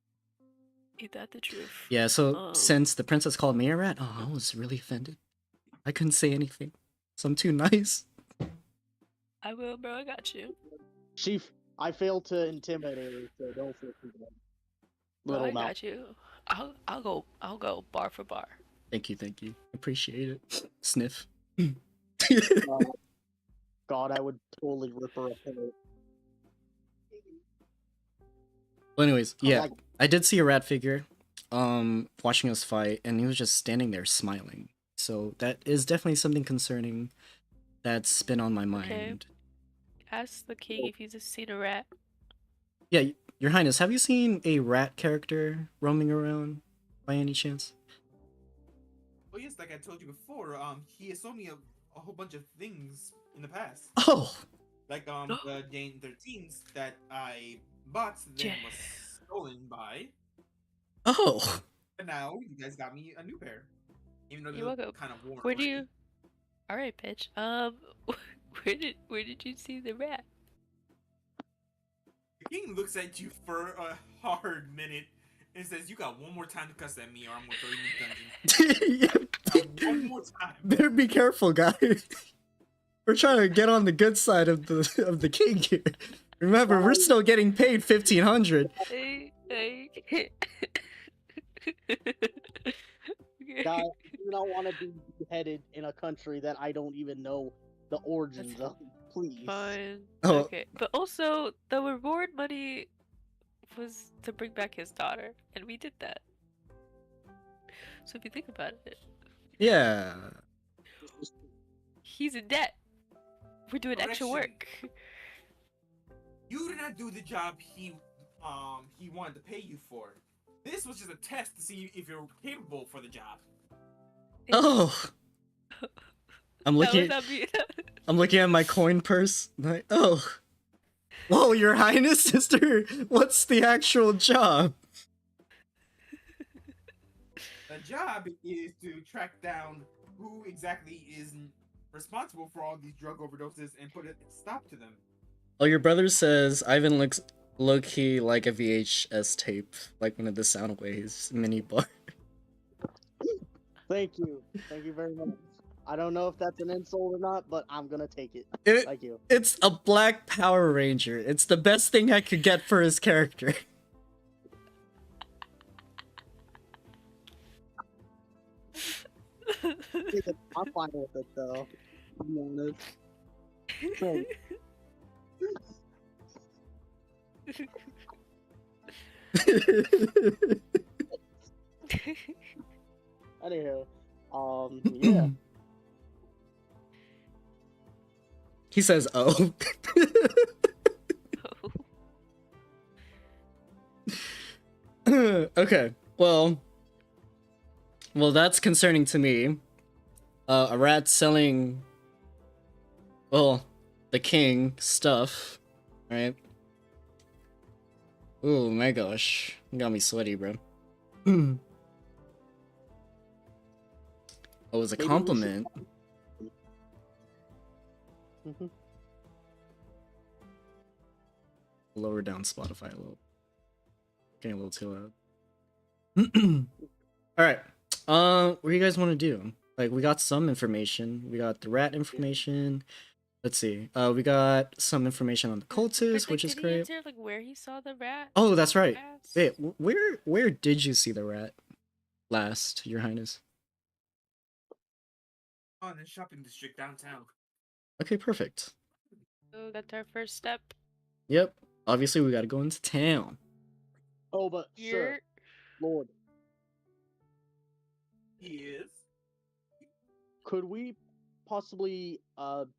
Ain't that the truth? Yeah, so since the princess called me a rat, I was really offended. I couldn't say anything. So I'm too nice. I will, bro. I got you. I failed to intimidate her, so don't feel too bad. Bro, I mouth. got you. I'll go bar for bar. Thank you. Appreciate it. Sniff. God, I would totally rip her apart. Well, anyways, yeah, like- I did see a rat figure, watching us fight, and he was just standing there smiling. So that is definitely something concerning that's been on my mind. Ask the king if he's seen a rat. Yeah, Your Highness, have you seen a rat character roaming around by any chance? Oh yes, like I told you before, he has sold me a whole bunch of things in the past. Oh! Like the Jane 13s that I bought then was stolen by. Oh! And now you guys got me a new pair. Even though You're they're welcome. kind of worn. Where do you? All right, bitch. Where did you see the rat? The king looks at you for a hard minute and says, "You got one more time to cuss at me, or I'm gonna throw you in the dungeon." One more time. Better be careful, guys. We're trying to get on the good side of the king here. Remember, we're still getting paid 1,500. Hey. Guys, I do not want to be beheaded in a country that I don't even know the origins of. Please. Fine. Oh. Okay, but also the reward money was to bring back his daughter, and we did that. So if you think about it, Yeah. he's in debt. We're doing extra work. You did not do the job he wanted to pay you for. This was just a test to see if you're capable for the job. Oh. I'm looking at my coin purse. Like, oh. Whoa, Your Highness, sister. What's the actual job? The job is to track down who exactly is responsible for all these drug overdoses and put a stop to them. Oh, your brother says Ivan looks low-key like a VHS tape, like one of the Soundwaves mini bar. Thank you very much. I don't know if that's an insult or not, but I'm gonna take it. Thank you. It's a black Power Ranger. It's the best thing I could get for his character. I'm fine with it though. To be honest. Hey. Anyhow, yeah. He says, "Oh." Okay. Well, that's concerning to me. A rat selling, well, the king stuff, right? Ooh, my gosh, you got me sweaty, bro. Oh, it was a compliment. Lower down Spotify a little. Getting a little too loud. Alright. What do you guys want to do? Like, we got some information. We got the rat information. Let's see. We got some information on the cultists, which is did great. He answer, like, where he saw the rat? Oh, that's right. Rats? Wait, where did you see the rat last, Your Highness? Oh, in the shopping district downtown. Okay, perfect. So that's our first step. Yep. Obviously, we gotta go into town. Oh, but sir, Lord, Yes. could we possibly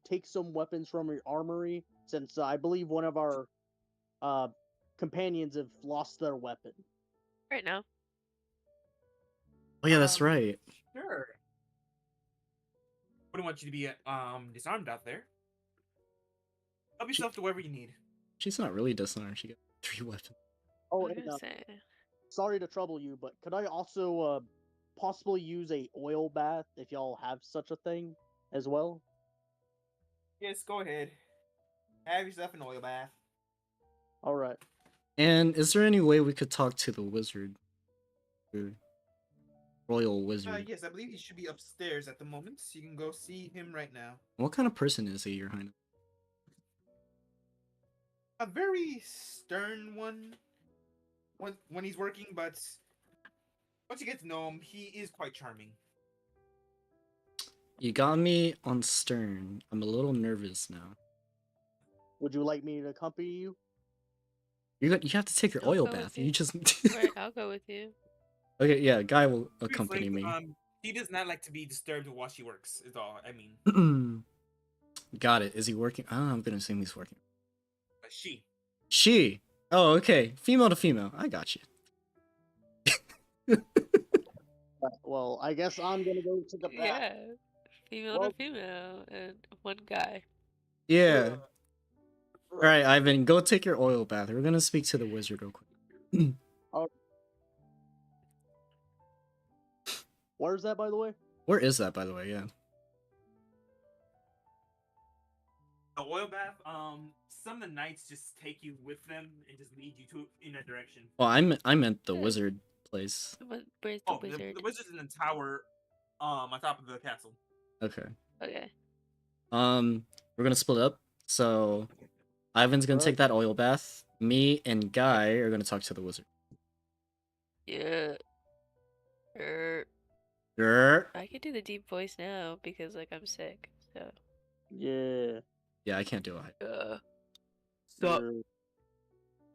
take some weapons from your armory? Since I believe one of our companions have lost their weapon. Right now. Oh yeah, that's right. Sure. Wouldn't want you to be disarmed out there. Help yourself to wherever you need. She's not really disarmed. She got 3 weapons. Oh, I was and, gonna say. sorry to trouble you, but could I also possibly use a oil bath if y'all have such a thing as well? Yes, go ahead. Have yourself an oil bath. All right. And is there any way we could talk to the wizard? The royal wizard. Yes, I believe he should be upstairs at the moment. So you can go see him right now. What kind of person is he, Your Highness? A very stern one when he's working, but once you get to know him, he is quite charming. You got me on stern. I'm a little nervous now. Would you like me to accompany you? You have to take your I'll oil go with bath. you. You just Right, I'll go with you. Okay, yeah, Guy will To be accompany frank, me. He does not like to be disturbed while she works. Is all I mean. Got it. Is he working? Ah, I'm gonna assume he's working. She. She. Oh, okay. Female to female. I got you. Well, I guess I'm gonna go to the bath. Yeah, female Well- to female and one guy. Yeah. All right, Ivan, go take your oil bath. We're gonna speak to the wizard real quick. Where's that, by the way? Where is that, by the way? Yeah. The oil bath. Some of the knights just take you with them and just lead you in a direction. Well, I meant the Yeah. wizard place. Where's the Oh, wizard? the wizard's in the tower, on top of the castle. Okay. Okay. We're gonna split up. So, Ivan's gonna take that oil bath. Me and Guy are gonna talk to the wizard. Yeah. Grr. I can do the deep voice now because like I'm sick. So. Yeah. Yeah, I can't do it. Sup? You're-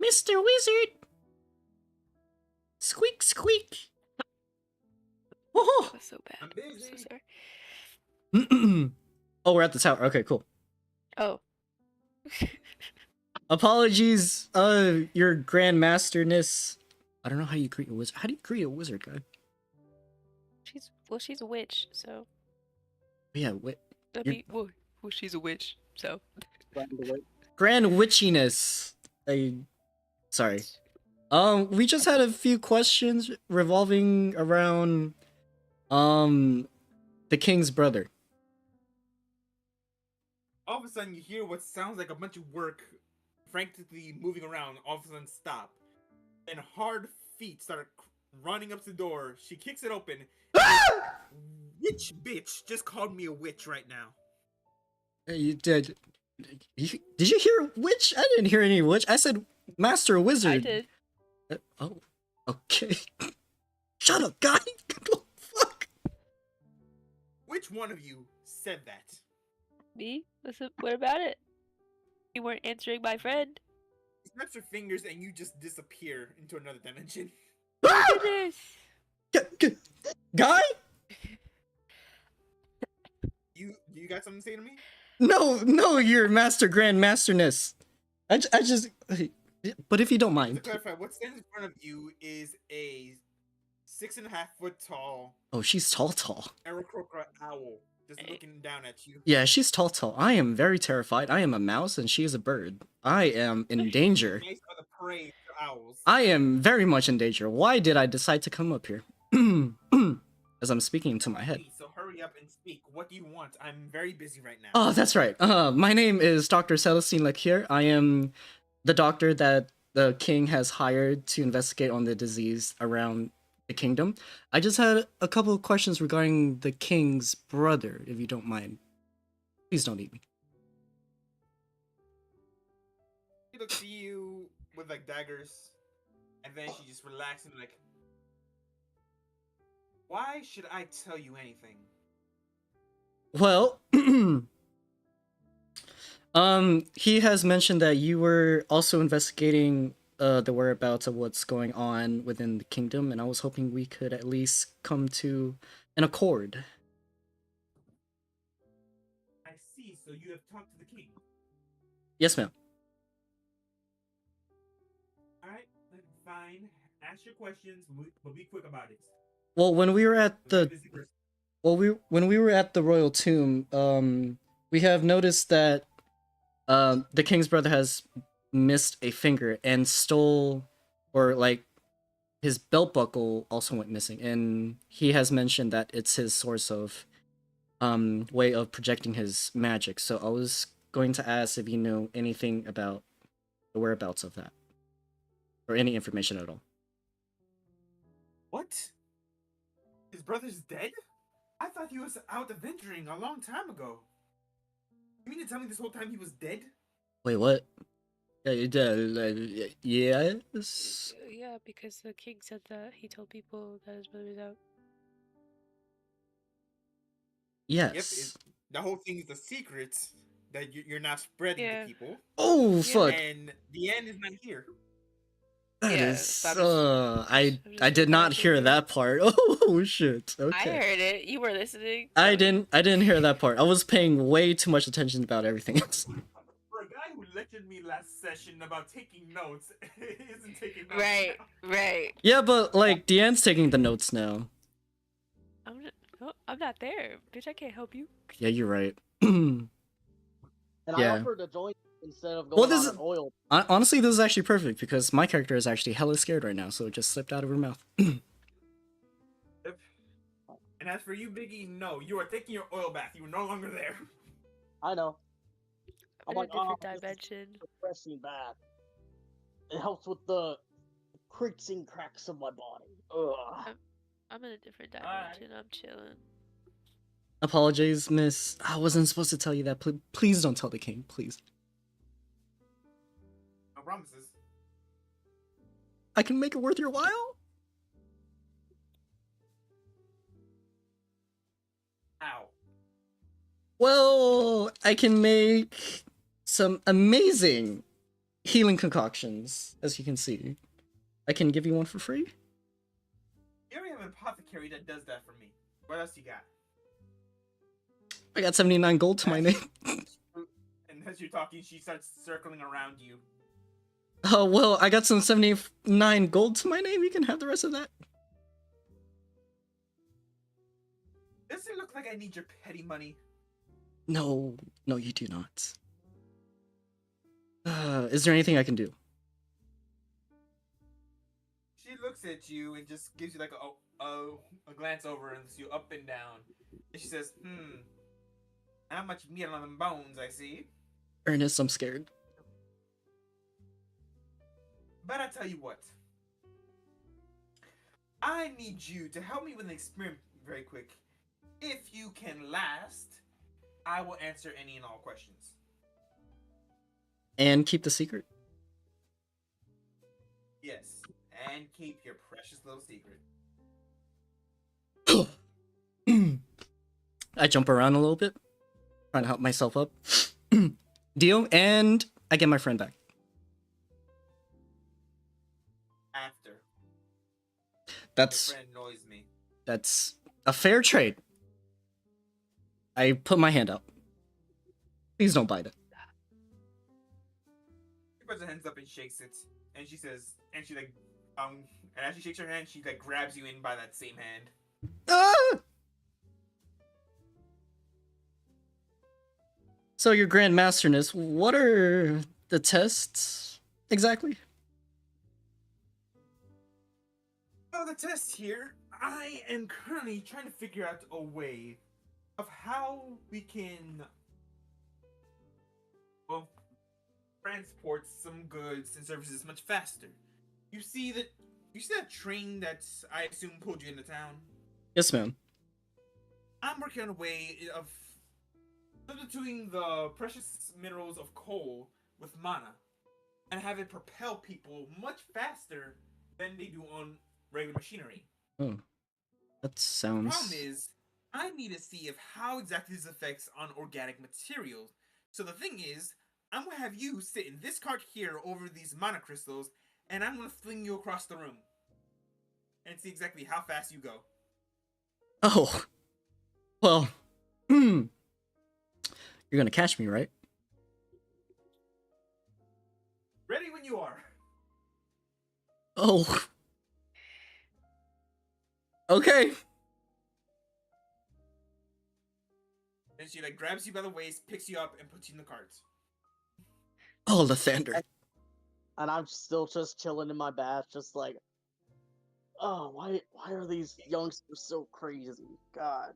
Mr. Wizard! Squeak, squeak! Oh! That's so bad. I'm I'm so busy. sorry. Oh, we're at the tower. Okay, cool. Oh. Apologies, your grandmasterness. I don't know how you greet a wizard. How do you greet a wizard, guy? She's a witch, so. Yeah, wait. I You're- mean, well, she's a witch, so. by the way. Grand witchiness. Sorry. We just had a few questions revolving around, the king's brother. All of a sudden, you hear what sounds like a bunch of work frantically moving around. All of a sudden, stop. And hard feet start running up to the door. She kicks it open. Witch bitch just called me a witch right now. You did. Did you hear witch? I didn't hear any witch. I said master wizard. I did. Oh, okay. Shut up, guy. Fuck. Which one of you said that? Me? What about it? You weren't answering my friend. She snaps her fingers and you just disappear into another dimension. Look at this. Guy? You got something to say to me? No, your master grandmasterness. I just. But if you don't To mind. clarify, what stands in front of you is a 6.5 foot tall Oh, she's tall. Aarakocra owl just looking down at you. Yeah, she's tall. I am very terrified. I am a mouse and she is a bird. I am in danger. Mice are the prey to owls. I am very much in danger. Why did I decide to come up here? As I'm speaking to my head. Please, so hurry up and speak. What do you want? I'm very busy right now. Oh, that's right. My name is Dr. Celestine Lecure. I am the doctor that the king has hired to investigate on the disease around the kingdom. I just had a couple of questions regarding the king's brother, if you don't mind. Please don't eat me. She looks at you with like daggers, and then she just relaxes and like, why should I tell you anything? Well, he has mentioned that you were also investigating the whereabouts of what's going on within the kingdom, and I was hoping we could at least come to an accord. I see, so you have talked to the king. Yes, ma'am. Alright, fine. Ask your questions, but be quick about it. Well, when we were at I'm a the busy person. when we were at the royal tomb, we have noticed that the king's brother has missed a finger and stole, or like his belt buckle also went missing, and he has mentioned that it's his source of way of projecting his magic. So I was going to ask if you know anything about the whereabouts of that, or any information at all. What? His brother's dead? I thought he was out adventuring a long time ago. You mean to tell me this whole time he was dead? Wait, what? Yes. Yeah, because the king said that he told people that his brother was out. Yes. The whole thing is the secret that you're not spreading Yeah. to people. Oh, Yeah. fuck. And the end is not here. That Yeah, is. that is- I I'm did not just hear surprised that part. Oh shit. I Okay. heard it. You were listening. I didn't hear that part. I was paying way too much attention about everything else. For a guy who lectured me last session about taking notes, isn't taking notes. Right, now. right. Yeah, but like Deanne's taking the notes now. I'm not there, bitch. I can't help you. Yeah, you're right. And I Yeah. offered to join instead of Well, going this on an oil. Honestly, this is actually perfect because my character is actually hella scared right now, so it just slipped out of her mouth. And as for you, Biggie, no, you are taking your oil bath. You are no longer there. I know. I'm I'm in like, a different this is dimension. refreshing bath. It helps with the creaks and cracks of my body. Ugh. I'm in a different Alright. dimension. I'm chilling. Apologies, miss. I wasn't supposed to tell you that. Please don't tell the king, please. No promises. I can make it worth your while? Ow. Well, I can make some amazing healing concoctions, as you can see. I can give you one for free. You already have an apothecary that does that for me. What else you got? I got 79 gold to my name. And as you're talking, she starts circling around you. Oh, well, I got some 79 gold to my name. You can have the rest of that. Does it look like I need your petty money? No, you do not. Is there anything I can do? She looks at you and just gives you like a glance over and looks you up and down. And she says, not much meat on them bones, I see. Ernest, I'm scared. But I tell you what. I need you to help me with an experiment very quick. If you can last, I will answer any and all questions. And keep the secret? Yes, and keep your precious little secret. I jump around a little bit, trying to help myself up. Deal, and I get my friend back. After. Your That's friend annoys me. that's a fair trade. I put my hand up. Please don't bite it. She puts her hands up and shakes it, and she says, and she like, and as she shakes her hand, she like grabs you in by that same hand. Ah! So your Grand Masterness, what are the tests exactly? Oh, the test here. I am currently trying to figure out a way of how we can, well, transport some goods and services much faster. You see that train that I assume pulled you into town? Yes, ma'am. I'm working on a way of substituting the precious minerals of coal with mana and have it propel people much faster than they do on regular machinery. Oh, that The sounds. problem is, I need to see if how exactly this affects on organic materials. So the thing is, I'm gonna have you sit in this cart here over these mana crystals, and I'm gonna fling you across the room and see exactly how fast you go. Oh, well, you're gonna catch me, right? Ready when you are. Oh. Okay. And she like grabs you by the waist, picks you up, and puts you in the cart. Oh, Lathander. And I'm still just chilling in my bath, just like, Oh, why are these youngsters so crazy? God.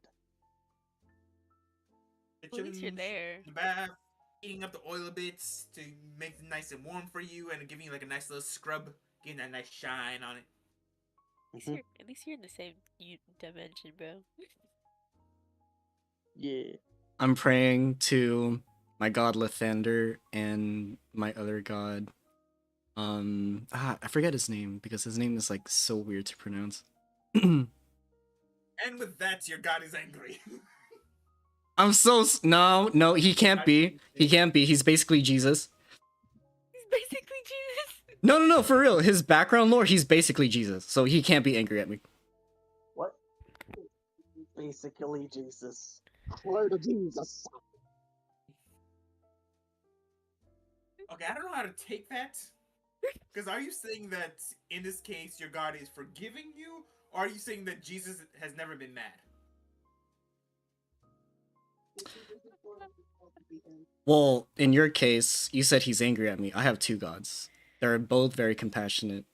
They're At least you're chilling there. in the bath, heating up the oil bits to make it nice and warm for you, and giving you like a nice little scrub, getting that nice shine on it. At least you're in the same dimension, bro. Yeah. I'm praying to my god Lathander and my other god. I forget his name because his name is like so weird to pronounce. And with that, your god is angry. I'm so no, he can't be. He can't be. He's basically Jesus. He's basically Jesus. No, for real. His background lore, he's basically Jesus, so he can't be angry at me. What? Basically, Jesus. Glory to Jesus. Okay, I don't know how to take that. Because are you saying that in this case your God is forgiving you, or are you saying that Jesus has never been mad? Well, in your case, you said he's angry at me. I have two gods. They're both very compassionate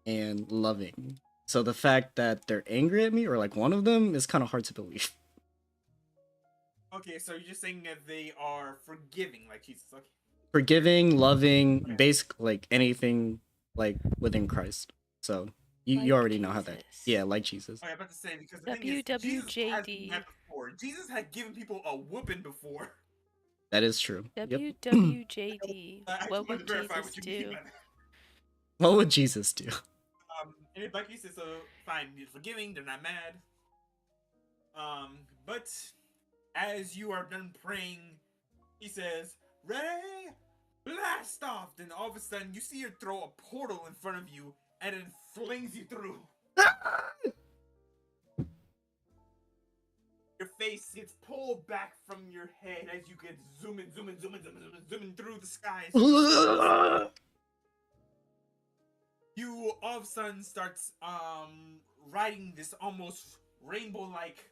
and loving. So the fact that they're angry at me, or like one of them, is kind of hard to believe. Okay, so you're just saying that they are forgiving, like Jesus. Okay. Forgiving, loving, Okay. basic, like anything like within Christ. So you Like already know how that. Jesus. Yeah, like Jesus. Oh, I'm about to say, because the thing is, Jesus has done that before. Jesus had given people a whooping before. That is true. Yep. WWJD. I What wanted would to verify Jesus what you mean do? by that. What would Jesus do? And like you said, so fine, you're forgiving, they're not mad. But as you are done praying, he says, "Ready, blast off!" Then all of a sudden, you see her throw a portal in front of you, and it flings you through. Your face gets pulled back from your head as you get zooming through the skies. You all of a sudden starts riding this almost rainbow-like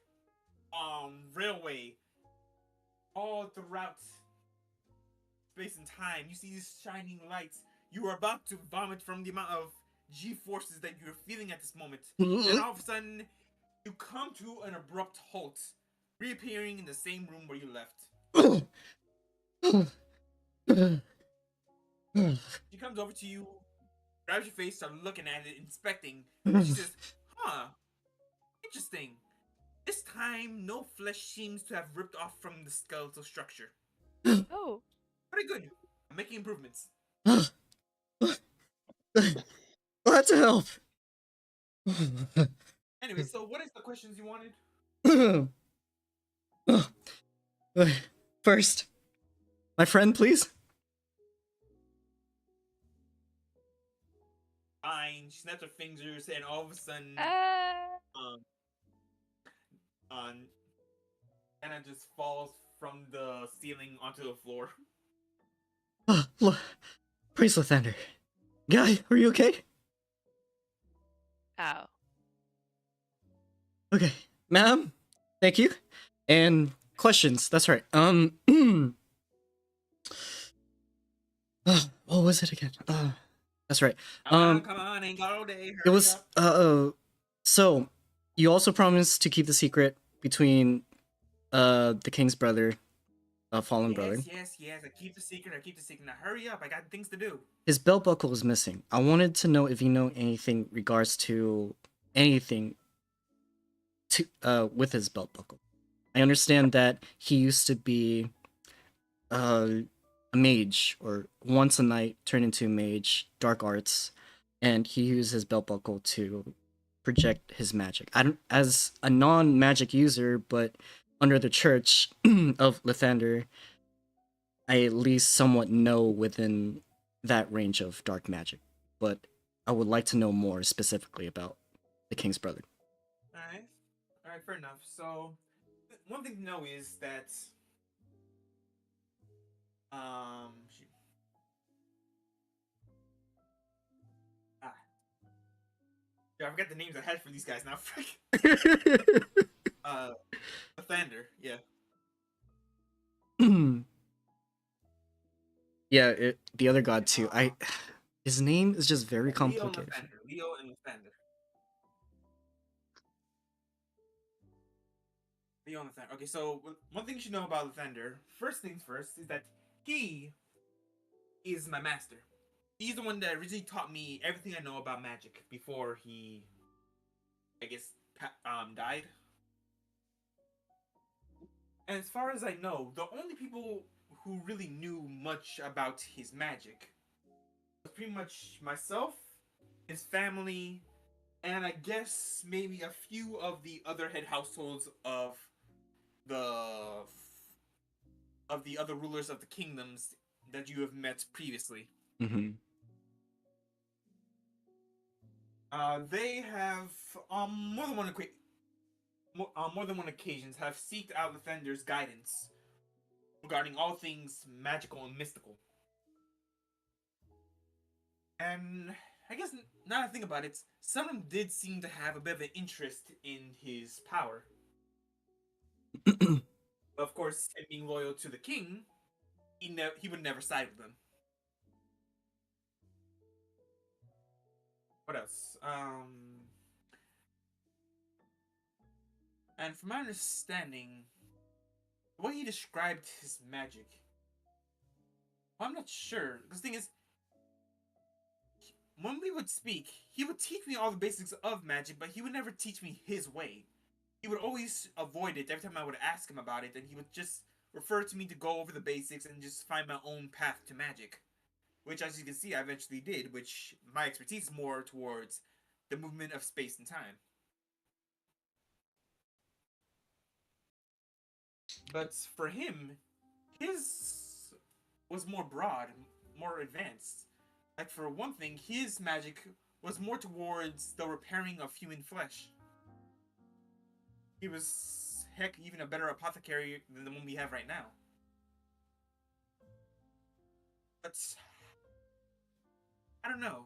railway all throughout space and time. You see these shining lights. You are about to vomit from the amount of G-forces that you're feeling at this moment. Then all of a sudden, you come to an abrupt halt, reappearing in the same room where you left. She comes over to you, grabs your face, starts looking at it, inspecting, and she says, "Huh, interesting. This time, no flesh seems to have ripped off from the skeletal structure. Oh. Pretty good. I'm making improvements." Let's help. Anyway, so what is the questions you wanted? First, my friend, please. Fine. She snaps her fingers, and all of a sudden, Anna just falls from the ceiling onto the floor. Look, praise Lathander. Guy, are you okay? Ow. Okay, ma'am. Thank you. And questions. That's right. What was it again? That's right. Come on, ain't got all day. It was so you also promised to keep the secret between the king's brother, fallen brother. Yes. I keep the secret. Now hurry up. I got things to do. His belt buckle is missing. I wanted to know if you know anything regards to anything to with his belt buckle. I understand that he used to be a mage, or once a night turned into a mage, dark arts, and he used his belt buckle to project his magic. I don't, as a non-magic user, but under the church of Lathander, I at least somewhat know within that range of dark magic. But I would like to know more specifically about the king's brother. Alright, fair enough. So, one thing to know is that I forgot the names I had for these guys now. Lathander, yeah. Yeah, the other god too. His name is just very complicated. Leo and Lathander. Beyond the Thunder. Okay, so one thing you should know about the Thunder, first things first, is that he is my master. He's the one that originally taught me everything I know about magic before he, I guess, died. And as far as I know, the only people who really knew much about his magic was pretty much myself, his family, and I guess maybe a few of the other head households the of the other rulers of the kingdoms that you have met previously. Mm-hmm. They have more than one occasions have seeked out Lathander's guidance regarding all things magical and mystical. And I guess now that I think about it, some of them did seem to have a bit of an interest in his power. Of course, him being loyal to the king, he would never side with them. What else? And from my understanding, the way he described his magic, well, I'm not sure. Because the thing is, when we would speak, he would teach me all the basics of magic, but he would never teach me his way. He would always avoid it every time I would ask him about it, and he would just refer to me to go over the basics and just find my own path to magic. Which, as you can see, I eventually did, which my expertise is more towards the movement of space and time. But for him, his was more broad, more advanced. Like, for one thing, his magic was more towards the repairing of human flesh. He was, heck, even a better apothecary than the one we have right now. But I don't know.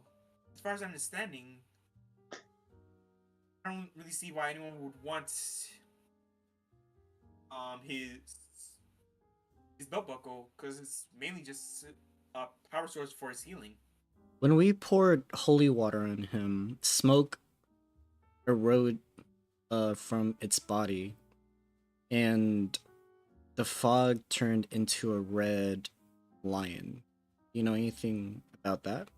As far as I'm understanding, I don't really see why anyone would want his belt buckle, because it's mainly just a power source for his healing. When we poured holy water on him, smoke erode from its body, and the fog turned into a red lion. You know anything about that?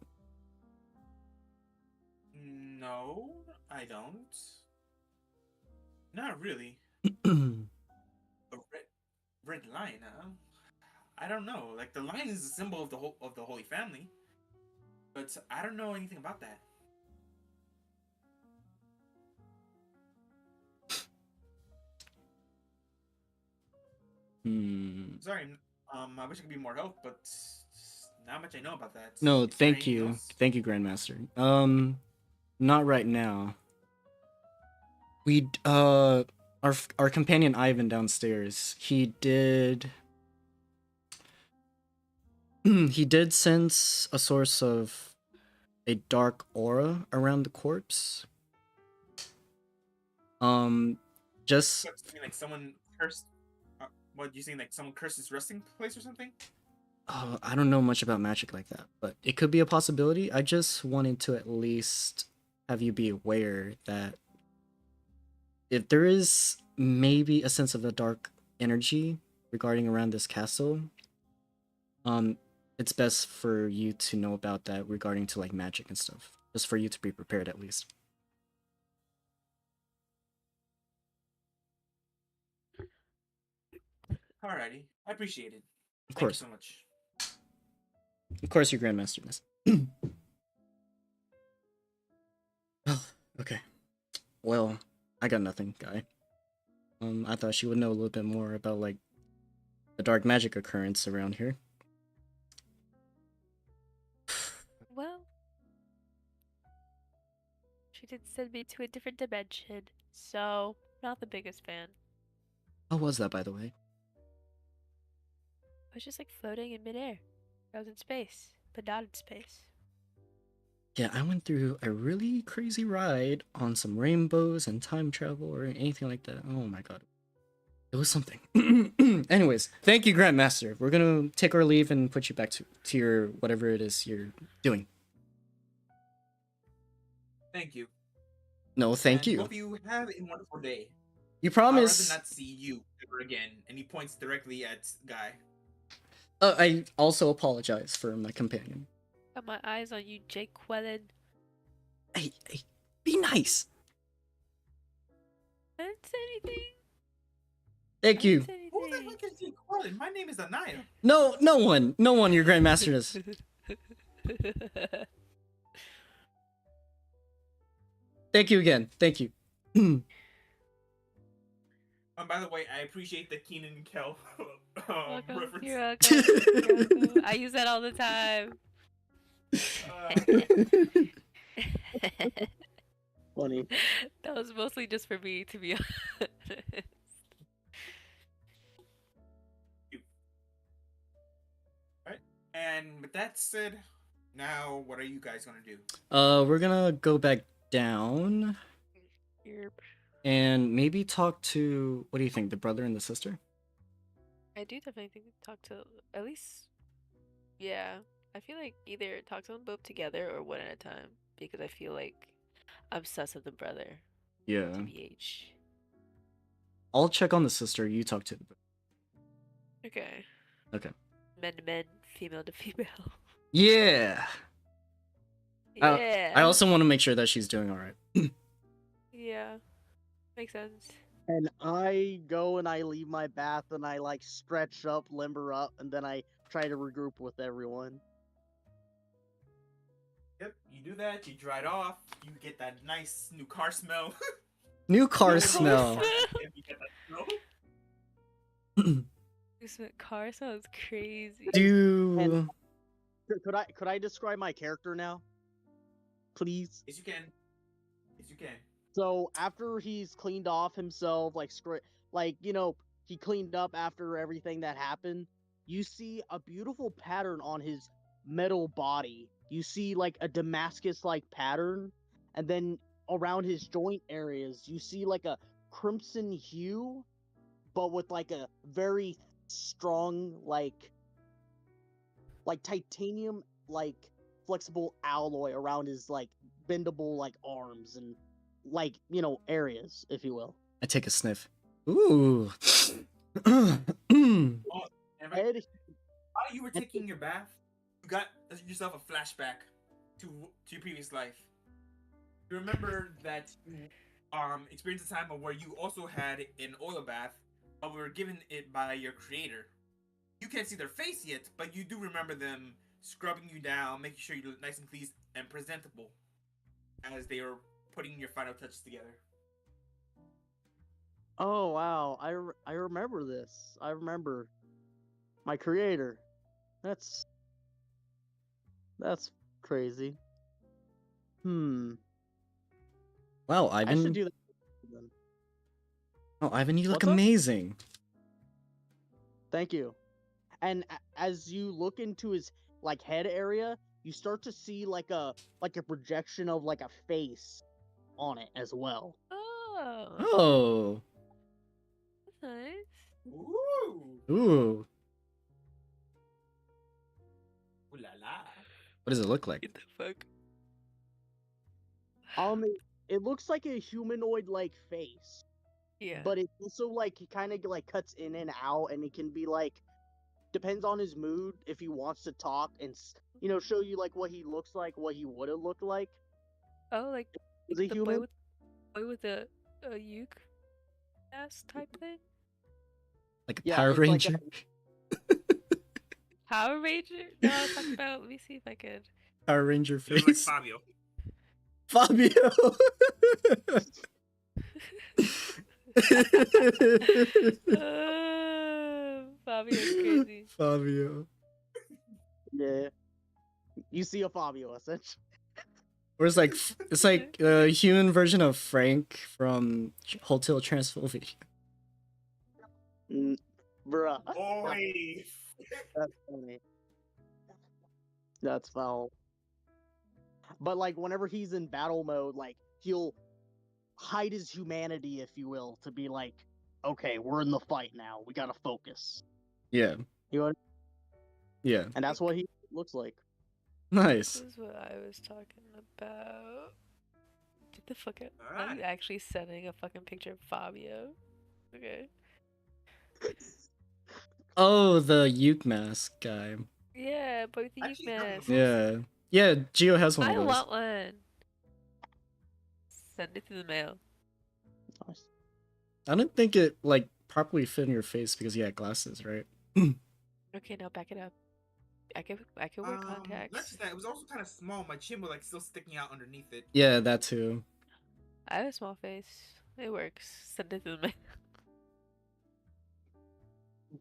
No, I don't. Not really. A red lion, huh? I don't know. Like, the lion is a symbol of the Holy Family, but I don't know anything about that. Sorry, I wish I could be more help, but not much I know about that. No, Is there thank anything you. else? Thank you, Grandmaster. Not right now. We our companion Ivan downstairs, he did he did sense a source of a dark aura around the corpse. Just What, you mean like someone cursed? What, you saying, like someone cursed his resting place or something? I don't know much about magic like that, but it could be a possibility. I just wanted to at least have you be aware that if there is maybe a sense of a dark energy regarding around this castle, it's best for you to know about that regarding to like magic and stuff. Just for you to be prepared at least. Alrighty, I appreciate it. Of Thank you course. so much. Of course, your Grandmasterness. Oh, okay. Well, I got nothing, guy. I thought she would know a little bit more about like the dark magic occurrence around here. Well, she did send me to a different dimension, so not the biggest fan. How was that, by the way? I was just like floating in midair. I was in space, but not in space. Yeah, I went through a really crazy ride on some rainbows and time travel or anything like that. Oh my god. It was something. Anyways, thank you, Grandmaster. We're gonna take our leave and put you back to your whatever it is you're doing. Thank you. No, thank And you. hope you have a wonderful day. You I'd rather promise? not see you ever again. And he points directly at Guy. I also apologize for my companion. Got my eyes on you, Jake Quellen. Hey, be nice. I didn't say anything. Thank you. Who the heck is Jake Quellen? My name is Anaya. No one, your Grandmaster does. Thank you again. Thank you. By the way, I appreciate the Keenan and Kel Welcome. reference. You're welcome. You're welcome. I use that all the time. Funny. That was mostly just for me, to be honest. Alright, and with that said, now what are you guys gonna do? We're gonna go back down Yep. and maybe talk to, what do you think, the brother and the sister? I do definitely think talk to at least, yeah. I feel like either talk to them both together or one at a time because I feel like I'm sus of the brother. Yeah. TBH. I'll check on the sister. You talk to the brother. Okay. Okay. Men to men, female to female. Yeah. Yeah. I also want to make sure that she's doing all right. Yeah. Makes sense. And I go and I leave my bath and I like stretch up, limber up, and then I try to regroup with everyone. Yep, you do that, you dry it off, you get that nice new car smell. New car smell. You get that smell. This car sounds crazy. Do Could I describe my character now? Please? Yes, you can. Yes, you can. So after he's cleaned off himself, he cleaned up after everything that happened, you see a beautiful pattern on his metal body. You see like a Damascus-like pattern, and then around his joint areas, you see like a crimson hue, but with like a very strong like titanium like flexible alloy around his like bendable like arms and areas, if you will. I take a sniff. Ooh. Oh, and Head, while you were taking your bath, you got yourself a flashback to your previous life. You remember that you experienced a time where you also had an oil bath, but were given it by your creator. You can't see their face yet, but you do remember them scrubbing you down, making sure you look nice and clean and presentable as they were putting your final touches together. oh wow, I remember this. I remember my creator. That's crazy. Wow, I should Ivan. do that then. Oh, Ivan, you look What's up? amazing. Thank you. And as you look into his like head area, you start to see like a projection of like a face on it as well. Oh, Oh. that's nice. Ooh! Ooh. Ooh la la. What does it look like? Get the fuck. It looks like a humanoid like face, Yeah. but it also like he kind of like cuts in and out, and it can be like depends on his mood if he wants to talk and show you like what he looks like, what he would have looked like. Oh, like Is he the human? boy with the uke ass type thing. Like a Yeah, Power it's like Ranger? Power Ranger? No, I was talking about. Let me see if I could. Power Ranger You look like face. Fabio. Fabio. Fabio's crazy. Fabio. Yeah, you see a Fabio essentially. Or it's like a human version of Frank from Hotel Transylvania. Bruh. Boy! That's funny. That's foul. But like whenever he's in battle mode, like he'll hide his humanity, if you will, to be like, okay, we're in the fight now. We gotta focus. Yeah. You know, Yeah. and that's what he looks like. Nice. This is what I was talking about. Get the fuck out. I'm Alright. actually sending a fucking picture of Fabio. Okay. Oh, the Uke mask guy. Yeah, but the Actually, have one of mask. those. Yeah. Yeah, Geo has one of I those. want one. Send it through the mail. Nice. I don't think it like properly fit in your face because you had glasses, right? Okay, now back it up. I can wear contacts. Not just that, it was also kind of small. My chin was like still sticking out underneath it. Yeah, that too. I have a small face. It works. Send it through the mail.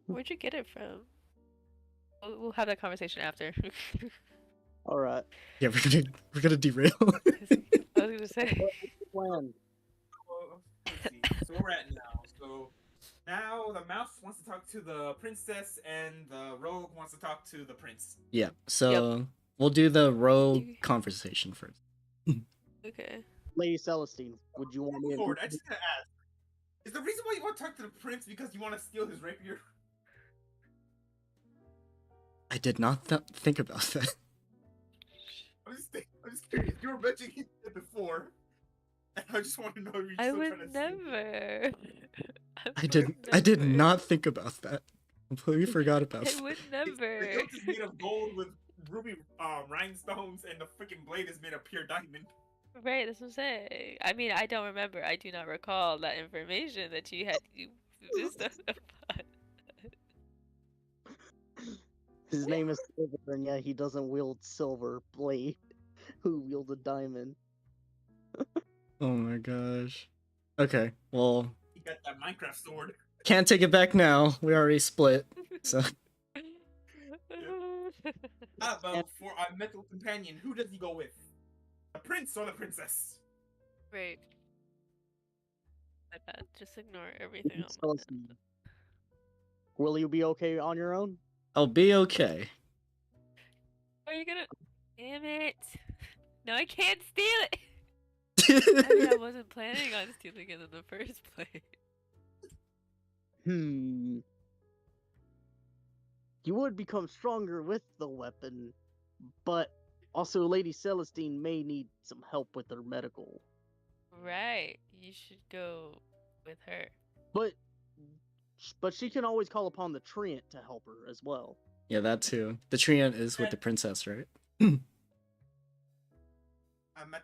Where'd you get it from? We'll have that conversation after. All right. Yeah, we're gonna derail. I was gonna say. Plan. Let's see. So where we're at now. So now the mouse wants to talk to the princess, and the rogue wants to talk to the prince. Yeah, so we'll do the rogue You- conversation first. Okay. Lady Celestine, would you want me to Lord, I just gotta ask: is the reason why you want to talk to the prince because you want to steal his rapier? I did not think about that. I'm just curious. You were mentioning it before, and I just want to know if you're I still would trying to steal it. never. I did not think about that. Completely forgot about I that. would The never. hilt is made of gold with ruby rhinestones, and the freaking blade is made of pure diamond. Right, that's what I'm saying. I mean, I don't remember. I do not recall that information that you had. You this stuff. His name is Silver, and yeah, he doesn't wield silver blade. Who wields a diamond? Oh my gosh. Okay, well, He got that Minecraft sword. can't take it back now. We already split. So How about for our mental companion? Who does he go with? The prince or the princess? Right. My bad. Just ignore everything else. Celestine, will you be okay on your own? I'll be okay. Are you gonna? Damn it! No, I can't steal it. I mean, I wasn't planning on stealing it in the first place. You would become stronger with the weapon, but also Lady Celestine may need some help with her medical. Right. You should go with her. But she can always call upon the Treant to help her as well. Yeah, that too. The treant is with the princess, right? At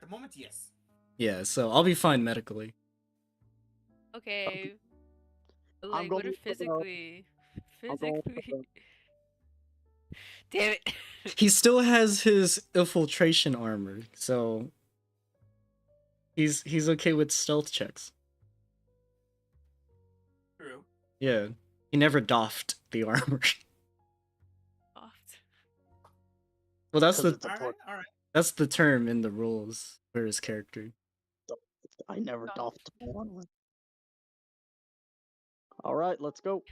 the moment, yes. Yeah, so I'll be fine medically. Okay. I'm Like, going what are with the- physically? I'm going with Physically. Damn it. He still has his infiltration armor, so he's okay with stealth checks. True. Yeah, he never doffed the armor. Soft. Well, that's 'Cause the it's a torch. All right. that's the term in the rules for his character. I never Soft. doffed my armor. All right, let's go.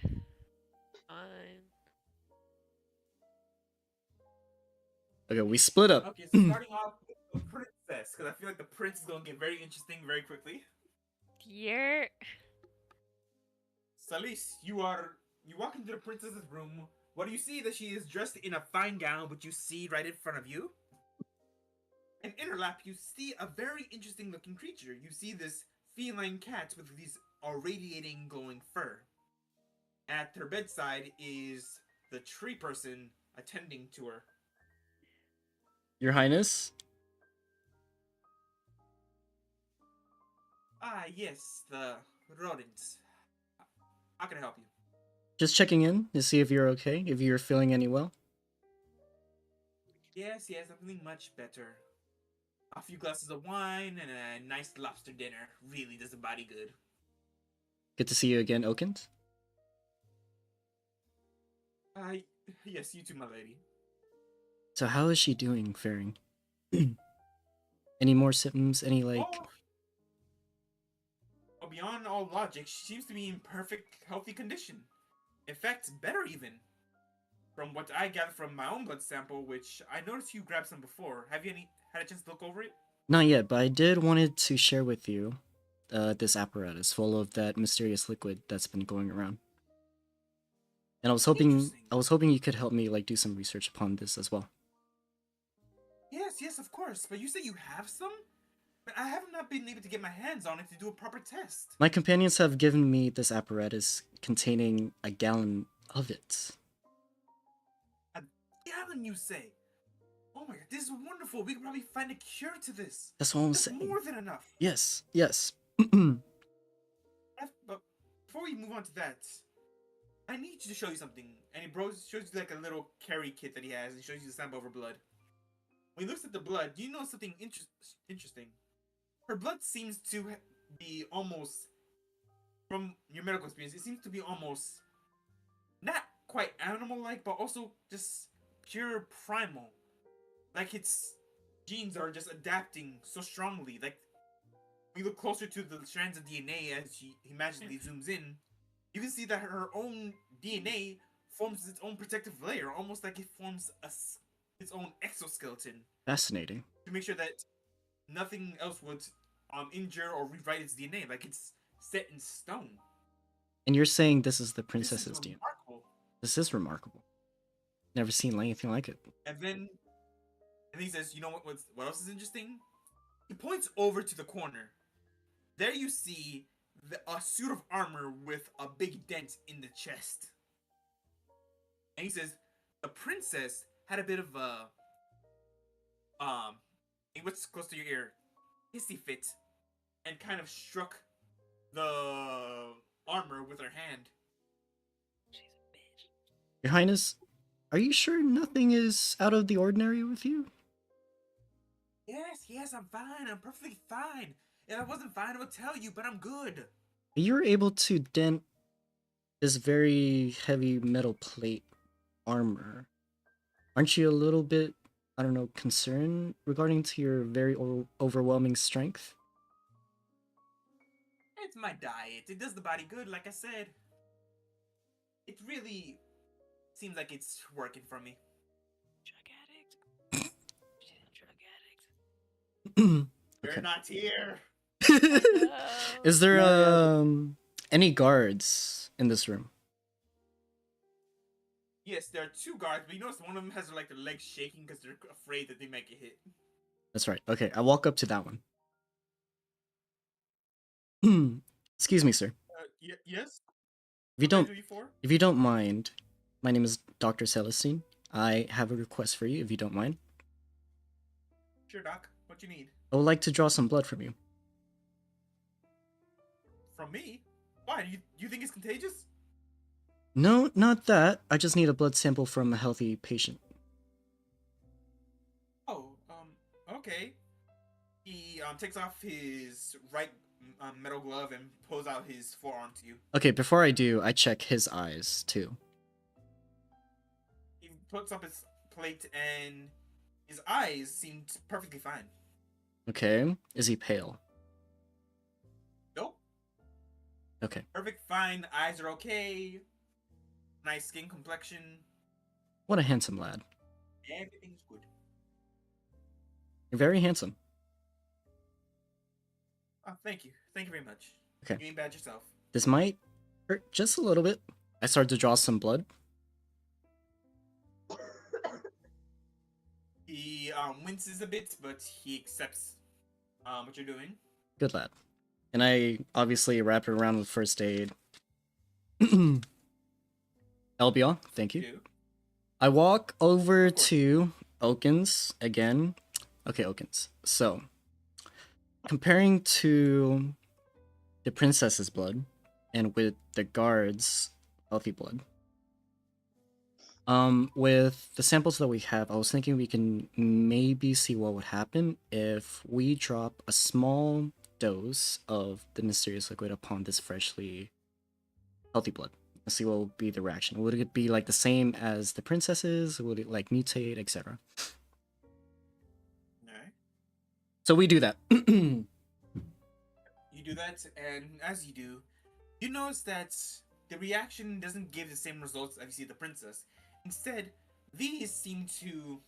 Fine. Okay, we split up. Okay, so starting off with the princess, because I feel like the prince is going to get very interesting very quickly. Dear. Salis, you walk into the princess's room. What do you see? That she is dressed in a fine gown, but you see right in front of you. And in her lap, you see a very interesting looking creature. You see this feline cat with these radiating glowing fur. At her bedside is the tree person attending to her. Your Highness? Ah, yes, the rodents. How can I help you? Just checking in to see if you're okay, if you're feeling any well. Yes, I'm feeling much better. A few glasses of wine and a nice lobster dinner really does the body good. Good to see you again, Okins. Yes, you too, my lady. So how is she doing, faring? Any more symptoms? Any like? Oh, beyond all logic, she seems to be in perfect, healthy condition. In fact, better even. From what I gathered from my own blood sample, which I noticed you grabbed some before. Have you had a chance to look over it? Not yet, but I did wanted to share with you this apparatus full of that mysterious liquid that's been going around. And I was hoping you could help me like do some research upon this as well. Yes, of course. But you say you have some? But I have not been able to get my hands on it to do a proper test. My companions have given me this apparatus containing a gallon of it. A gallon, you say? Oh my god, this is wonderful. We could probably find a cure to this. That's what I'm That's saying. more than enough. Yes, yes. But before we move on to that, I need you to show you something. And he shows you like a little carry kit that he has, and he shows you the sample of her blood. When he looks at the blood, do you know something interesting? Her blood seems to be almost, from your medical experience, it seems to be almost not quite animal-like, but also just pure primal. Like its genes are just adapting so strongly. Like when you look closer to the strands of DNA as he magically zooms in, you can see that her own DNA forms its own protective layer, almost like it forms its own exoskeleton. Fascinating. To make sure that nothing else would injure or rewrite its DNA, like it's set in stone. And you're saying this is the This princess's is DNA? remarkable. This is remarkable. Never seen anything like it. And he says, "You know what else is interesting?" He points over to the corner. There you see a suit of armor with a big dent in the chest. And he says, the princess had a bit of a what's close to your ear, hissy fit, and kind of struck the armor with her hand. She's a bitch. Your Highness, are you sure nothing is out of the ordinary with you? Yes, I'm fine. I'm perfectly fine. If I wasn't fine, I would tell you, but I'm good. You were able to dent this very heavy metal plate armor. Aren't you a little bit, I don't know, concerned regarding to your very overwhelming strength? It's my diet. It does the body good, like I said. It really seems like it's working for me. Drug addict. She's a drug addict. You're Okay. not here. Is there No, any guards in this room? Yes, there are two guards, but you notice one of them has like their legs shaking because they're afraid that they might get hit. That's right. Okay, I walk up to that one. Excuse me, sir. Yes? If you What can I don't do you for? if you don't mind, my name is Dr. Celestine. I have a request for you if you don't mind. Sure, Doc. What you need? I would like to draw some blood from you. From me? Why? You think it's contagious? No, not that. I just need a blood sample from a healthy patient. Oh, okay. He takes off his right metal glove and pulls out his forearm to you. Okay, before I do, I check his eyes too. He puts up his plate and his eyes seem perfectly fine. Okay, is he pale? Nope. Okay. Perfect fine. Eyes are okay. Nice skin complexion. What a handsome lad. Everything's good. You're very handsome. Oh, thank you. Thank you very much. Okay. You ain't bad yourself. This might hurt just a little bit. I start to draw some blood. He winces a bit, but he accepts what you're doing. Good lad. And I obviously wrap it around with first aid. LBL, thank you. Do. I walk over Of course. to Okins again. Okay, Okins. So, comparing to the princess's blood and with the guard's healthy blood, with the samples that we have, I was thinking we can maybe see what would happen if we drop a small dose of the mysterious liquid upon this freshly healthy blood. Let's see what will be the reaction. Would it be like the same as the princesses? Would it like mutate, etc.? Alright. So we do that. You do that, and as you do, you notice that the reaction doesn't give the same results as you see the princess. Instead, these seem to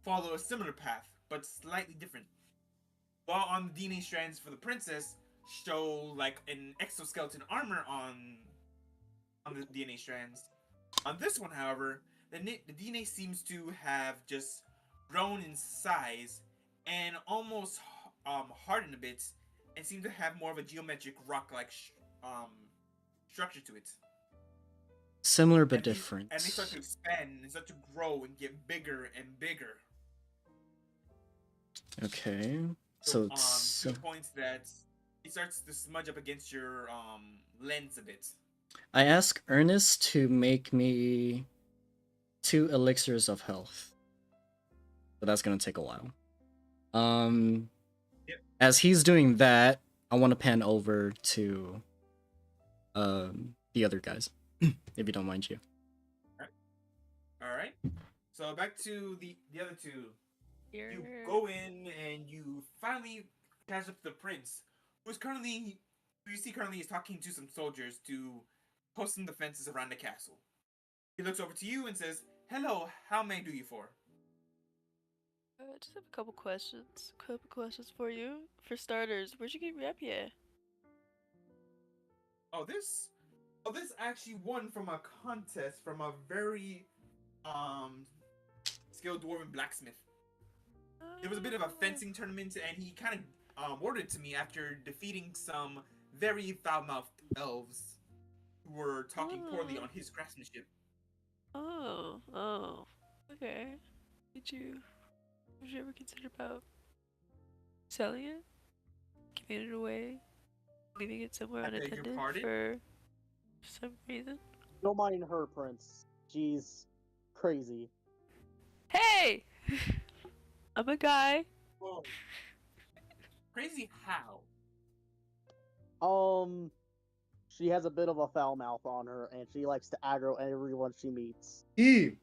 follow a similar path, but slightly different. While on the DNA strands for the princess show like an exoskeleton armor on the DNA strands. On this one, however, the DNA seems to have just grown in size and almost harden a bit and seem to have more of a geometric rock-like structure to it. Similar but And different. And they start to expand and start to grow and get bigger and bigger. Okay. To So the point that it starts to smudge up against your lens a bit. I ask Ernest to make me 2 elixirs of health. But that's gonna take a while. Yep. As he's doing that, I want to pan over to the other guys, if you don't mind, you. All right. So back to the other two. You're... You go in and you finally catch up to the prince, who you see currently is talking to some soldiers to post some defenses around the castle. He looks over to you and says, "Hello, how may I do you for?" I just have a couple questions. For you. For starters, where'd you get rapier? This actually won from a contest from a very skilled dwarven blacksmith. There was a bit of a fencing tournament, and he kind of awarded it to me after defeating some very foul-mouthed elves who were talking poorly on his craftsmanship. Oh, okay. Would you ever consider about selling it? Giving it away? Leaving it somewhere unattended for some reason? Don't mind her, Prince. She's crazy. Hey! I'm a guy. Whoa. Crazy how? She has a bit of a foul mouth on her, and she likes to aggro everyone she meets. He.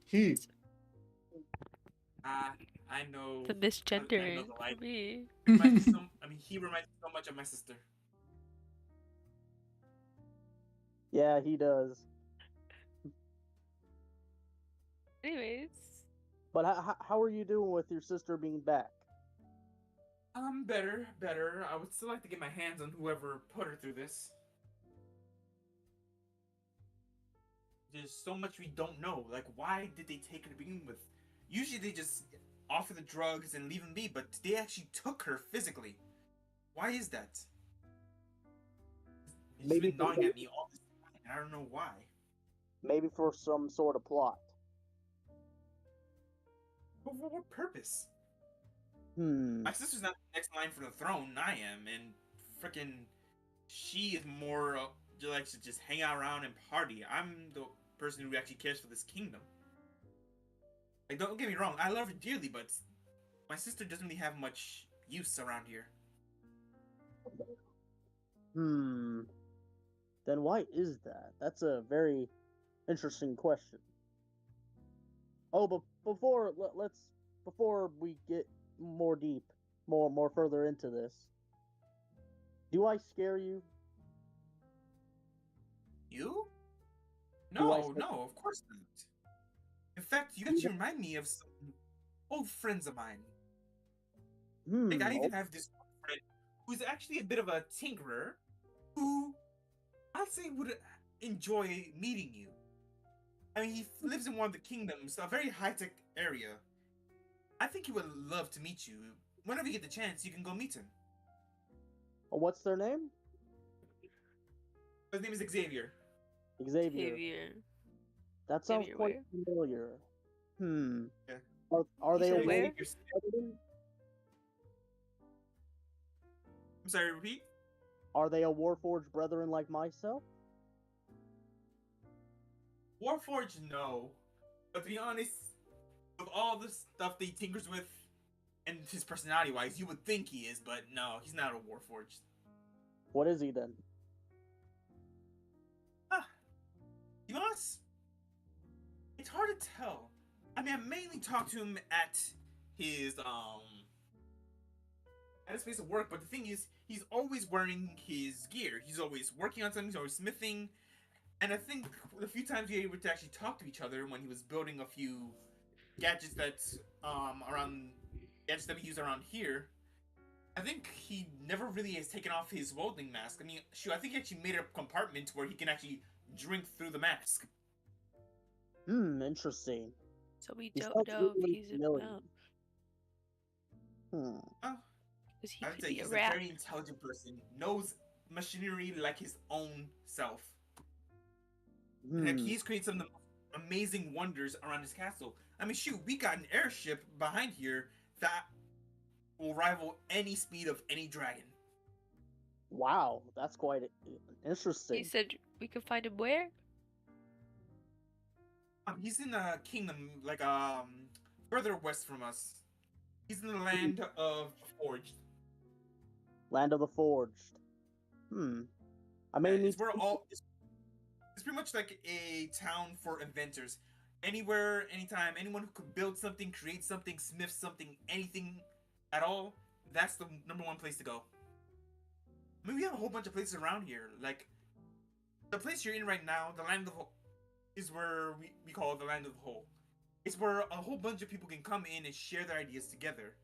I know. The misgendering for me. He reminds me so much of my sister. Yeah, he does. Anyways. But how are you doing with your sister being back? Better. I would still like to get my hands on whoever put her through this. There's so much we don't know. Like, why did they take her to begin with? Usually they just offer the drugs and leave them be, but they actually took her physically. Why is that? She's been gnawing at me all this time, and I don't know why. Maybe for some sort of plot. But for what purpose? My sister's not the next line for the throne. I am, and frickin' she is more likes to just hang out around and party. I'm the person who actually cares for this kingdom. Like, don't get me wrong, I love her dearly, but my sister doesn't really have much use around here. Then why is that? That's a very interesting question. Oh, but before we get more deep, more further into this, do I scare you? You? No, of course not. In fact, you actually remind me of some old friends of mine. Like, I even have this friend who's actually a bit of a tinkerer, who I'd say would enjoy meeting you. I mean, he lives in one of the kingdoms, a very high-tech area. I think he would love to meet you. Whenever you get the chance, you can go meet him. What's their name? His name is Xavier. Xavier. That sounds Xavier quite familiar. Yeah. Are they aware? I'm sorry, repeat? Are they a Warforged brethren like myself? Warforged, no. But to be honest, with all the stuff that he tinkers with, and his personality-wise, you would think he is, but no, he's not a Warforged. What is he then? To be honest, it's hard to tell. I mean, I mainly talk to him at his place of work, but the thing is, he's always wearing his gear. He's always working on something, he's always smithing. And I think the few times we were able to actually talk to each other when he was building a few gadgets that we use around here, I think he never really has taken off his welding mask. I mean, shoot, I think he actually made a compartment where he can actually drink through the mask. Interesting. So we don't know if he's a Because he I would could say be a he's a rat. very intelligent person, knows machinery like his own self. Like Hmm. he's created some of the most amazing wonders around his castle. I mean, shoot, we got an airship behind here that will rival any speed of any dragon. Wow, that's quite You interesting. said we could find him where? He's in a kingdom like further west from us. He's in the land of the Forged. Land of the Forged. Hmm. I may need It's where to. all it's pretty much like a town for inventors. Anywhere, anytime, anyone who could build something, create something, smith something, anything at all, that's the number one place to go. I mean, we have a whole bunch of places around here. Like, the place you're in right now, the Land of the Whole, is where we call it the Land of the Whole. It's where a whole bunch of people can come in and share their ideas together.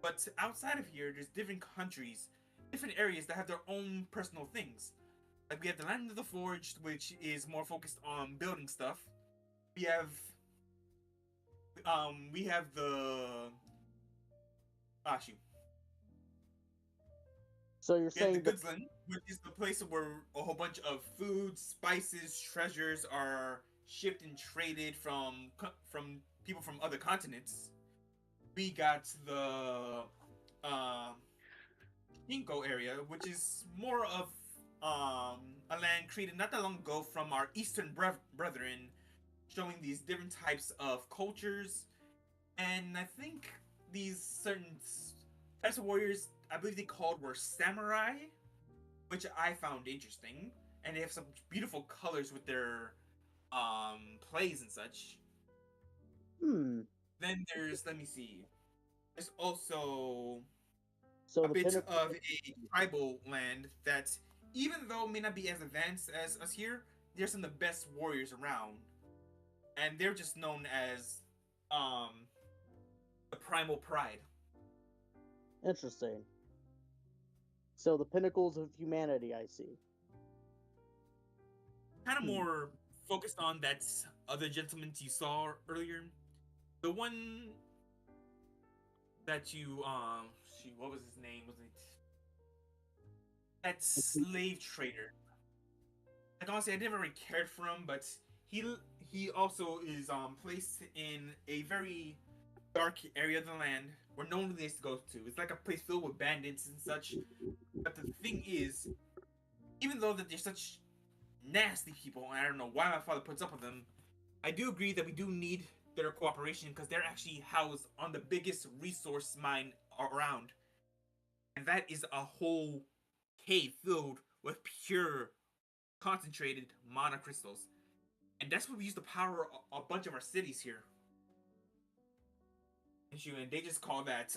But outside of here, there's different countries, different areas that have their own personal things. Like, we have the Land of the Forged, which is more focused on building stuff. We have the shoot. So you're We have the saying that Goodsland, which is the place where a whole bunch of food, spices, treasures are shipped and traded from people from other continents. We got the um Inco area, which is more of a land created not that long ago from our Eastern brethren, showing these different types of cultures, and I think these certain types of warriors, I believe they called were samurai, which I found interesting, and they have some beautiful colors with their plays and such. hmm. Then there's let me see. There's also So a the bit pinnacle. of a tribal land that, even though may not be as advanced as us here, there's some of the best warriors around, and they're just known as um the Primal Pride. Interesting. So the pinnacles of humanity, I see. Kind of Hmm. more focused on that other gentleman you saw earlier, the one that you shoot, what was his name? Was it that slave trader? Like honestly, I never really cared for him, but he also is placed in a very dark area of the land where no one needs to go to. It's like a place filled with bandits and such. But the thing is, even though that they're such nasty people, and I don't know why my father puts up with them, I do agree that we do need their cooperation because they're actually housed on the biggest resource mine around, and that is a whole cave filled with pure concentrated mana crystals, and that's what we use to power a bunch of our cities here. And they just call that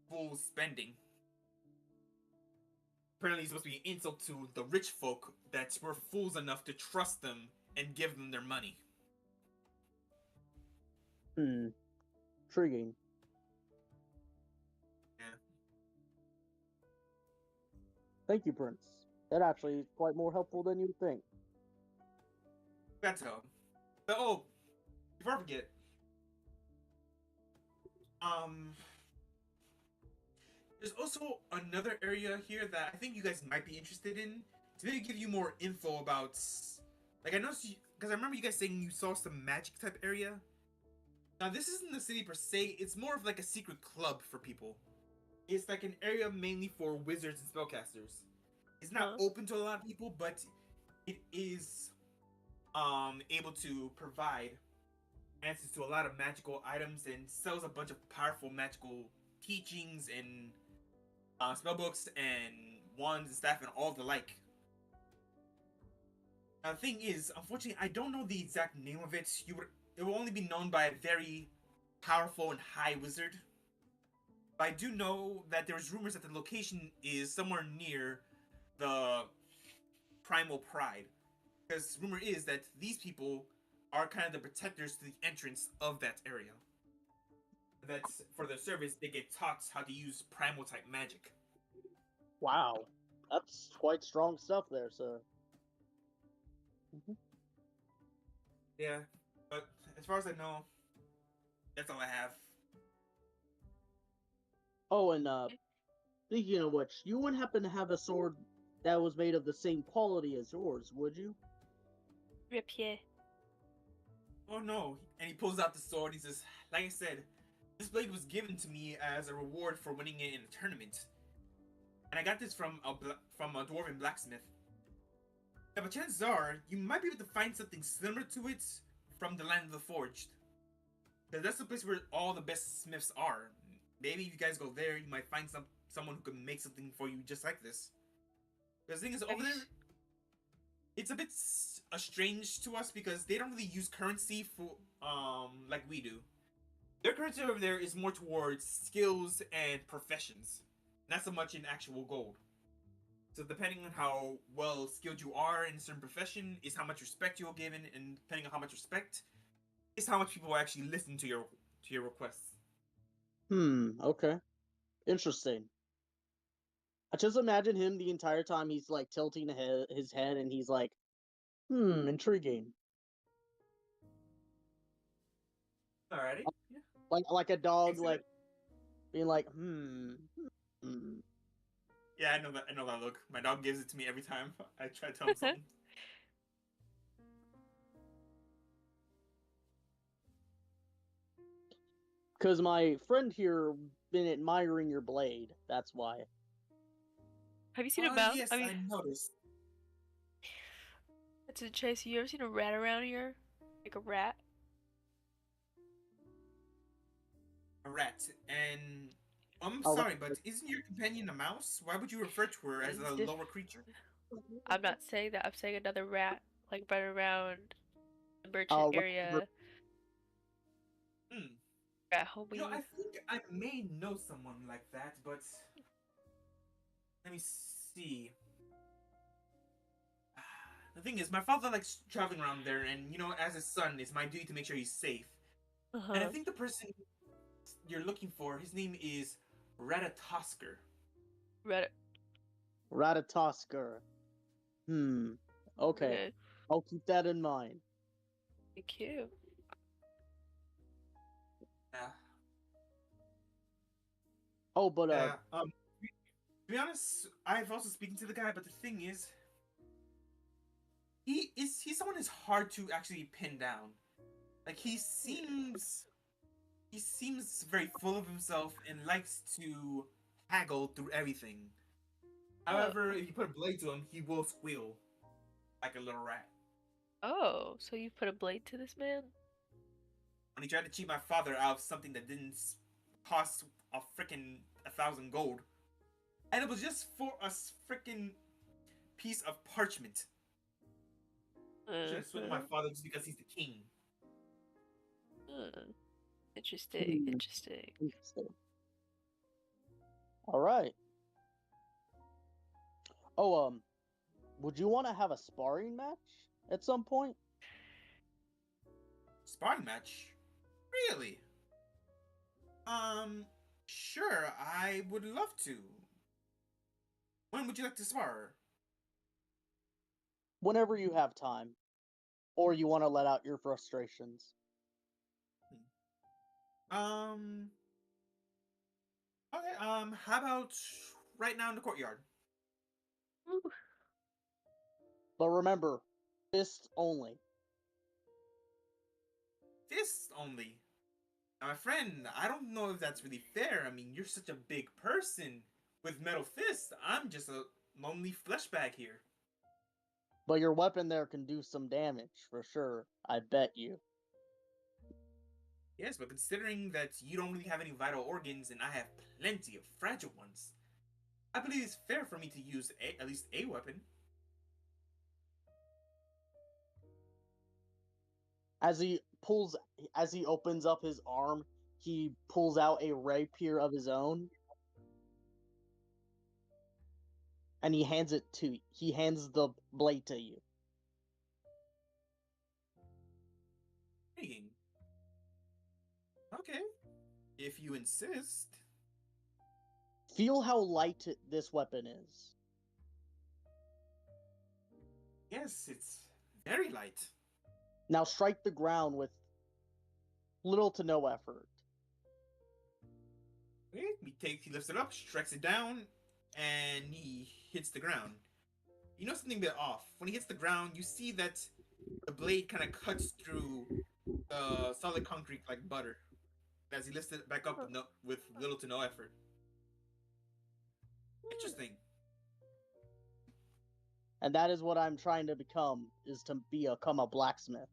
full spending. Apparently, it's supposed to be an insult to the rich folk that were fools enough to trust them and give them their money. Hmm. Intriguing. Yeah. Thank you, Prince. That actually is quite more helpful than you'd think. That's how. But, oh, before I forget, there's also another area here that I think you guys might be interested in to maybe give you more info about. Like I noticed, because I remember you guys saying you saw some magic type area. Now this isn't the city per se; it's more of like a secret club for people. It's like an area mainly for wizards and spellcasters. It's not Huh? open to a lot of people, but it is able to provide answers to a lot of magical items and sells a bunch of powerful magical teachings and spell books and wands and staff and all the like. Now, the thing is, unfortunately, I don't know the exact name of it. It will only be known by a very powerful and high wizard. But I do know that there's rumors that the location is somewhere near the Primal Pride. Because rumor is that these people are kind of the protectors to the entrance of that area. That's for their service, they get taught how to use primal type magic. Wow. That's quite strong stuff there, sir. Yeah, but as far as I know, that's all I have. Oh, and speaking of which, you wouldn't happen to have a sword that was made of the same quality as yours, would you? Rapier. Oh no! And he pulls out the sword. He says, "Like I said, this blade was given to me as a reward for winning it in a tournament, and I got this from a dwarven blacksmith. Yeah, but chances are you might be able to find something similar to it from the land of the forged. Because that's the place where all the best smiths are. Maybe if you guys go there, you might find someone who can make something for you just like this. Because the thing is, over there, it's a bit strange to us because they don't really use currency for like we do. Their currency over there is more towards skills and professions, not so much in actual gold. So depending on how well skilled you are in a certain profession is how much respect you're given, and depending on how much respect is how much people actually listen to your requests. Okay. Interesting. I just imagine him the entire time he's like tilting his head and he's like, intriguing. Alrighty. Yeah. Like a dog Exhibit. like being like, Yeah, I know that. I know that look. My dog gives it to me every time I try to tell him something. Because my friend here been admiring your blade. That's why. Have you seen a mouse? Yes, I noticed. That's a chase. You ever seen a rat around here? Like a rat? A rat. And I'm Oh, sorry, but isn't your companion a mouse? Why would you refer to her as a lower creature? I'm not saying that. I'm saying another rat, like right around the merchant Oh, area. Rat homie. You know, I think I may know someone like that, but let me see. The thing is, my father likes traveling around there, and you know, as his son, it's my duty to make sure he's safe. And I think the person you're looking for, his name is Ratatosker. Ratatosker. Okay. I'll keep that in mind. Thank you. Yeah. Oh, but to be honest, I've also speaking to the guy, but the thing is, he's someone who's hard to actually pin down. Like he seems very full of himself and likes to haggle through everything. However, if you put a blade to him, he will squeal like a little rat. Oh, so you put a blade to this man? When he tried to cheat my father out of something that didn't cost a freaking 1,000 gold, and it was just for a freaking piece of parchment. Should have swindled my father just because he's the king. Interesting. All right. Oh, would you want to have a sparring match at some point? Sparring match? Really? Sure, I would love to. When would you like to spar? Whenever you have time. Or you want to let out your frustrations. Okay, how about right now in the courtyard? Ooh. But remember, fists only. Fists only? Now, my friend, I don't know if that's really fair. I mean, you're such a big person with metal fists. I'm just a lonely flesh bag here. But your weapon there can do some damage, for sure. I bet you. Yes, but considering that you don't really have any vital organs and I have plenty of fragile ones, I believe it's fair for me to use at least a weapon. As he opens up his arm, he pulls out a rapier of his own. And he hands the blade to you. Okay, if you insist. Feel how light this weapon is. Yes, it's very light. Now strike the ground with little to no effort. Okay, he lifts it up, strikes it down, and he hits the ground. You know something a bit off. When he hits the ground, you see that the blade kind of cuts through the solid concrete like butter. As he lifts it back up with little to no effort. Interesting. And that is what I'm trying to become, is to become a blacksmith.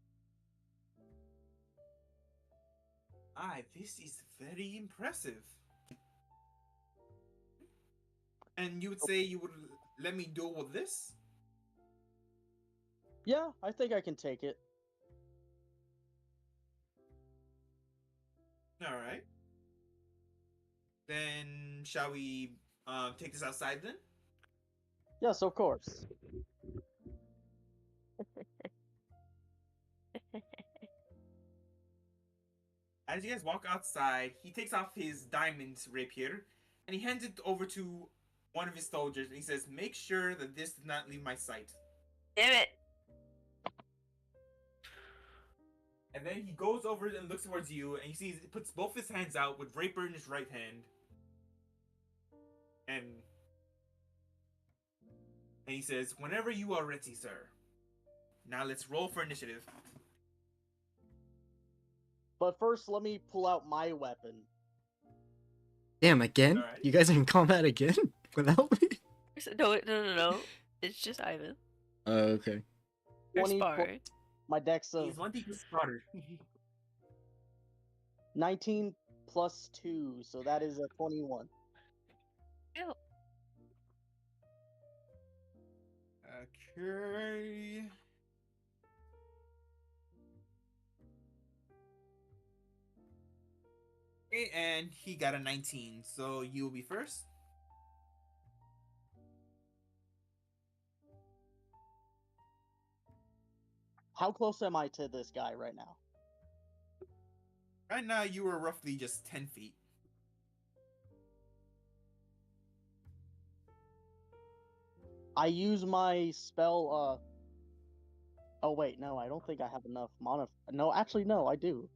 This is very impressive. And you would say you would let me duel with this? Yeah, I think I can take it. Alright. Then shall we take this outside then? Yes, of course. As you guys walk outside, he takes off his diamond rapier and he hands it over to one of his soldiers and he says, "Make sure that this does not leave my sight." Damn it! And then he goes over and looks towards you and you see he puts both his hands out with rapier in his right hand. And he says, "Whenever you are ready, sir. Now let's roll for initiative." But first, let me pull out my weapon. Damn, again? Alright. You guys are in combat again? Without me? No. It's just Ivan. Oh, okay. You're 20 sparring. My dex of He's one D starter. 19 plus 2, so that is a 21. Ew. Okay. Okay, and he got a 19, so you'll be first. How close am I to this guy right now? Right now, you are roughly just 10 feet. I use my spell, Oh wait, no, I don't think I have enough mana. No, actually, no, I do.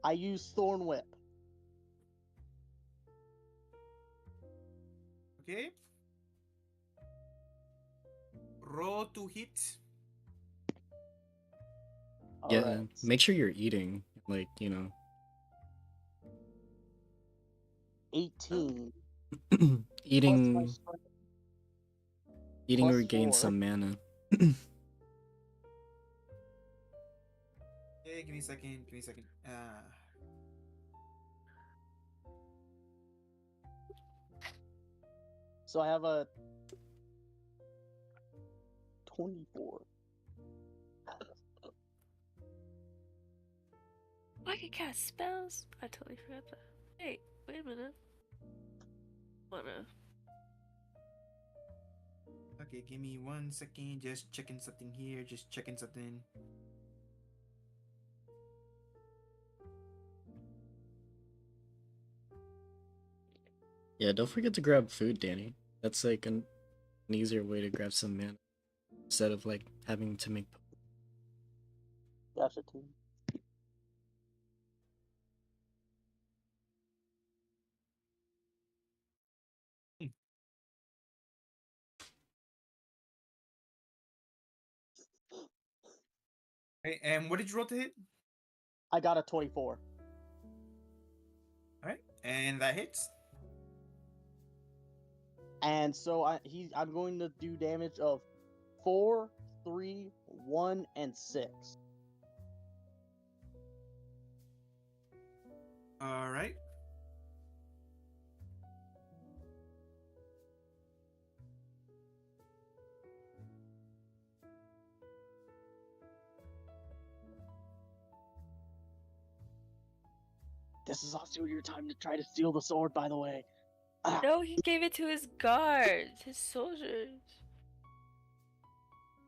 I use Thorn Whip. Okay. Roll to hit. Yeah, Alright. make sure you're eating. Like, you know. 18. eating Plus my eating plus regains 4. some mana. Okay, give me a second. So I have a 24. I can cast spells. I totally forgot that. Hey, wait a minute. Wanna? Okay, give me 1 second. Just checking something here. Just checking something. Yeah, don't forget to grab food, Danny. That's like an easier way to grab some mana instead of like having to make. Gotcha, too. Okay, and what did you roll to hit? I got a 24. Alright, and that hits. And so I'm going to do damage of 4, 3, 1, and 6. Alright. This is also your time to try to steal the sword, by the way. No, he gave it to his guards, his soldiers.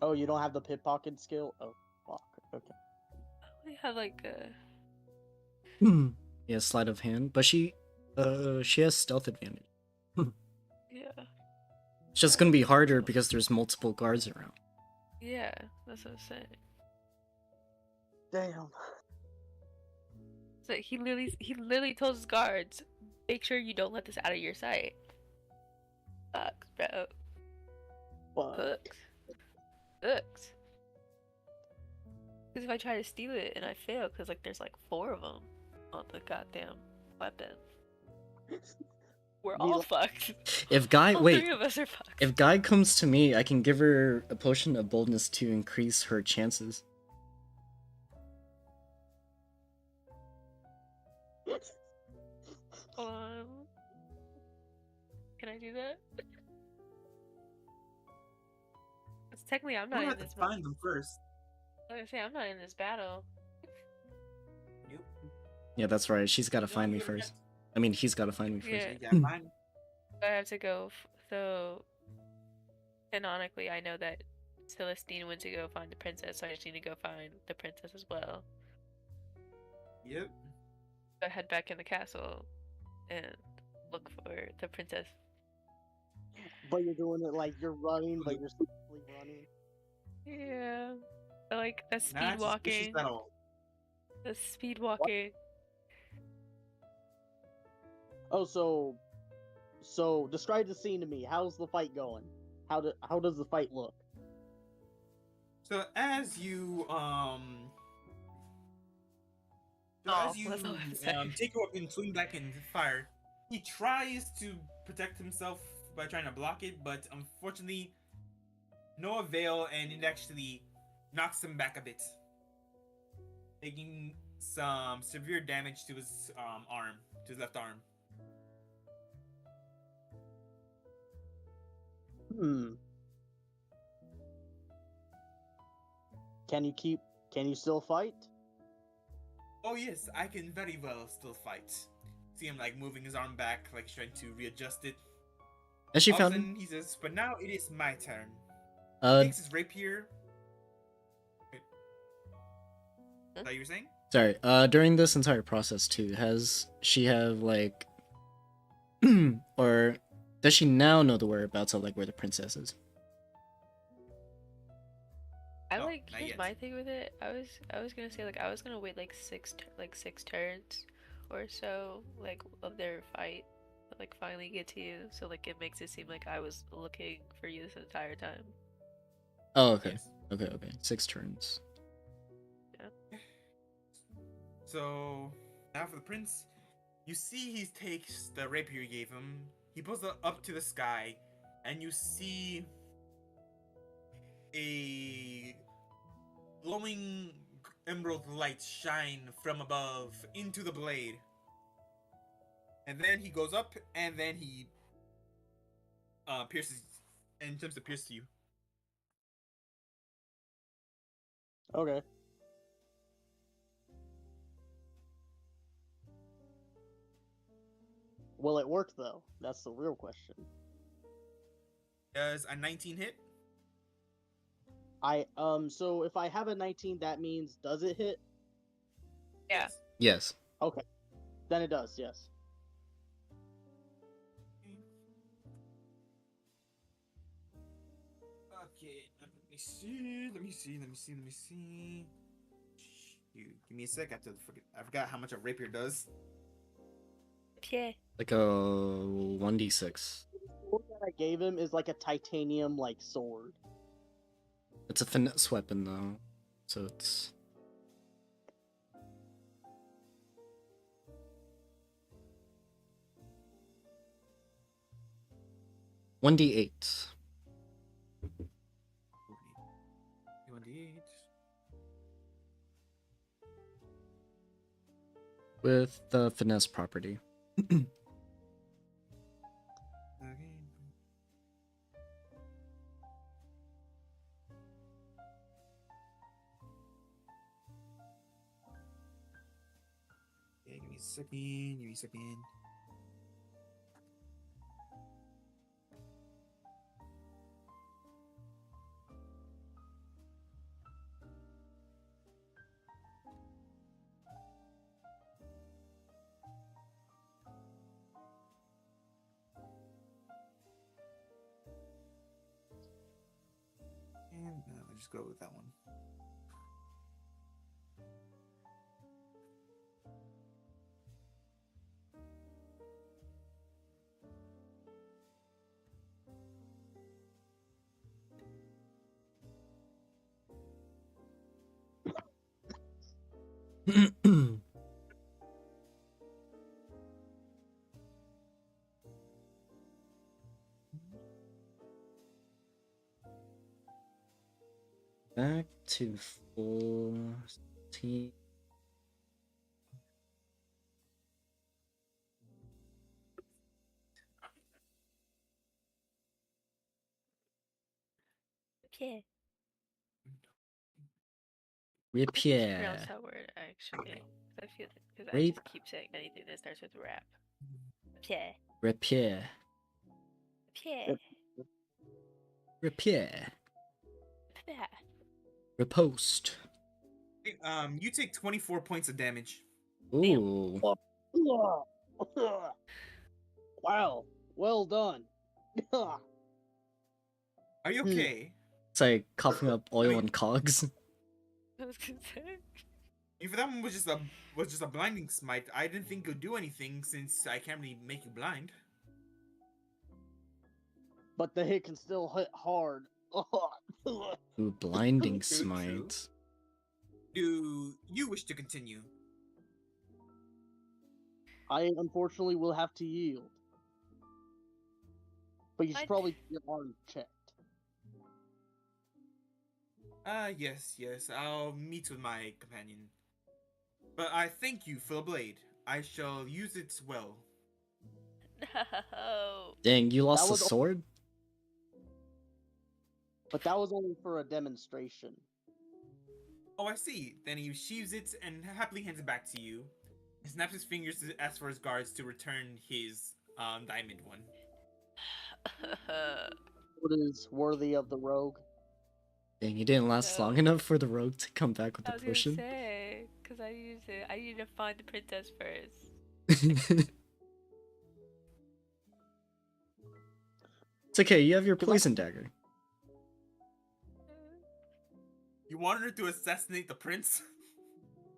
Oh, you don't have the pickpocket skill? Oh, fuck. Okay. We have like a. Yeah, sleight of hand, but she has stealth advantage. Yeah. It's just gonna be harder because there's multiple guards around. Yeah, that's what I'm saying. Damn. So he literally told his guards, Make sure you don't let this out of your sight. Sucks, bro. Fuck. Sucks. Because if I try to steal it and I fail, because like there's like 4 of them on the goddamn weapon, we're Be all like- fucked. If Guy, All wait, 3 of us are fucked. if Guy comes to me, I can give her a potion of boldness to increase her chances. Hold on. Can I do that? Because technically I'm We're not gonna in have this to find them first. Like I say, I'm not in this battle. Nope. Yeah, that's right. She's gotta No, find me you're first. I mean, he's gotta find me first. Yeah. You gotta find. I have to go. So, canonically, I know that Celestine went to go find the princess, so I just need to go find the princess as well. Yep. So I head back in the castle and look for the princess. But you're doing it like you're running, but you're slowly running. Yeah. I like the speed Not suspicious walking. at all. The speed walking. Oh, so describe the scene to me. How's the fight going? How does the fight look? So as you Oh, that's all I have to say. take your weapon, swing back and fire, he tries to protect himself by trying to block it, but unfortunately, no avail, and it actually knocks him back a bit, taking some severe damage to his arm, to his left arm. Can you still fight? Oh yes, I can very well still fight. See him like moving his arm back, like he's trying to readjust it. Has she All of a found him? sudden, he says, "But now it is my turn." He Uh, takes his rapier. Wait. Is that what you were saying? sorry. During this entire process too, has she have like, or does she now know the whereabouts of like where the princess is? I No, like not here's yet. my thing with it. I was gonna say like I was gonna wait like 6 turns or so like of their fight to, like finally get to you, so like it makes it seem like I was looking for you this entire time. Oh, okay. Yes. Okay. 6 turns. So now for the prince, you see he takes the rapier you gave him. He pulls it up to the sky, and you see a glowing emerald light shine from above into the blade. And then he goes up, and then he pierces and attempts to pierce you. Okay. Will it work though? That's the real question. Does a 19 hit? So if I have a 19, that means does it hit? Yeah. Yes. Okay. Then it does, yes. Okay, let me see. Shoot, give me a sec. I forgot how much a rapier does. Yeah. Like a 1d6. The sword that I gave him is like a titanium like sword. It's a finesse weapon though, so it's 1d8. 1d8. With the finesse property. Okay. Yeah, give me a second. And let's just go with that one. Back to 14. Okay. I just Repair. pronounced that word actually. 'Cause I feel because I Rape. just keep saying anything that starts with rap. Okay. Repair. Okay. Repair. Yeah. Repost. You take 24 points of damage. Ooh. Wow, well done. Are you okay? It's like coughing up oil mean- and cogs. I was gonna say. If that one was just a blinding smite, I didn't think it would do anything since I can't really make you blind. But the hit can still hit hard. Ooh, blinding True, true. smite. Do you wish to continue? I unfortunately will have to yield. But you should I'd- probably get your arm checked. Yes, I'll meet with my companion. But I thank you for the blade. I shall use it well. No. Dang, you lost That a was- sword? But that was only for a demonstration. Oh, I see. Then he sheaves it and happily hands it back to you. He snaps his fingers to ask for his guards to return his diamond one. What is worthy of the rogue? Dang, you didn't last long No. enough for the rogue to come back with I the was gonna potion. say, cause I need to find the princess first. It's okay, you have your poison dagger. You wanted her to assassinate the prince?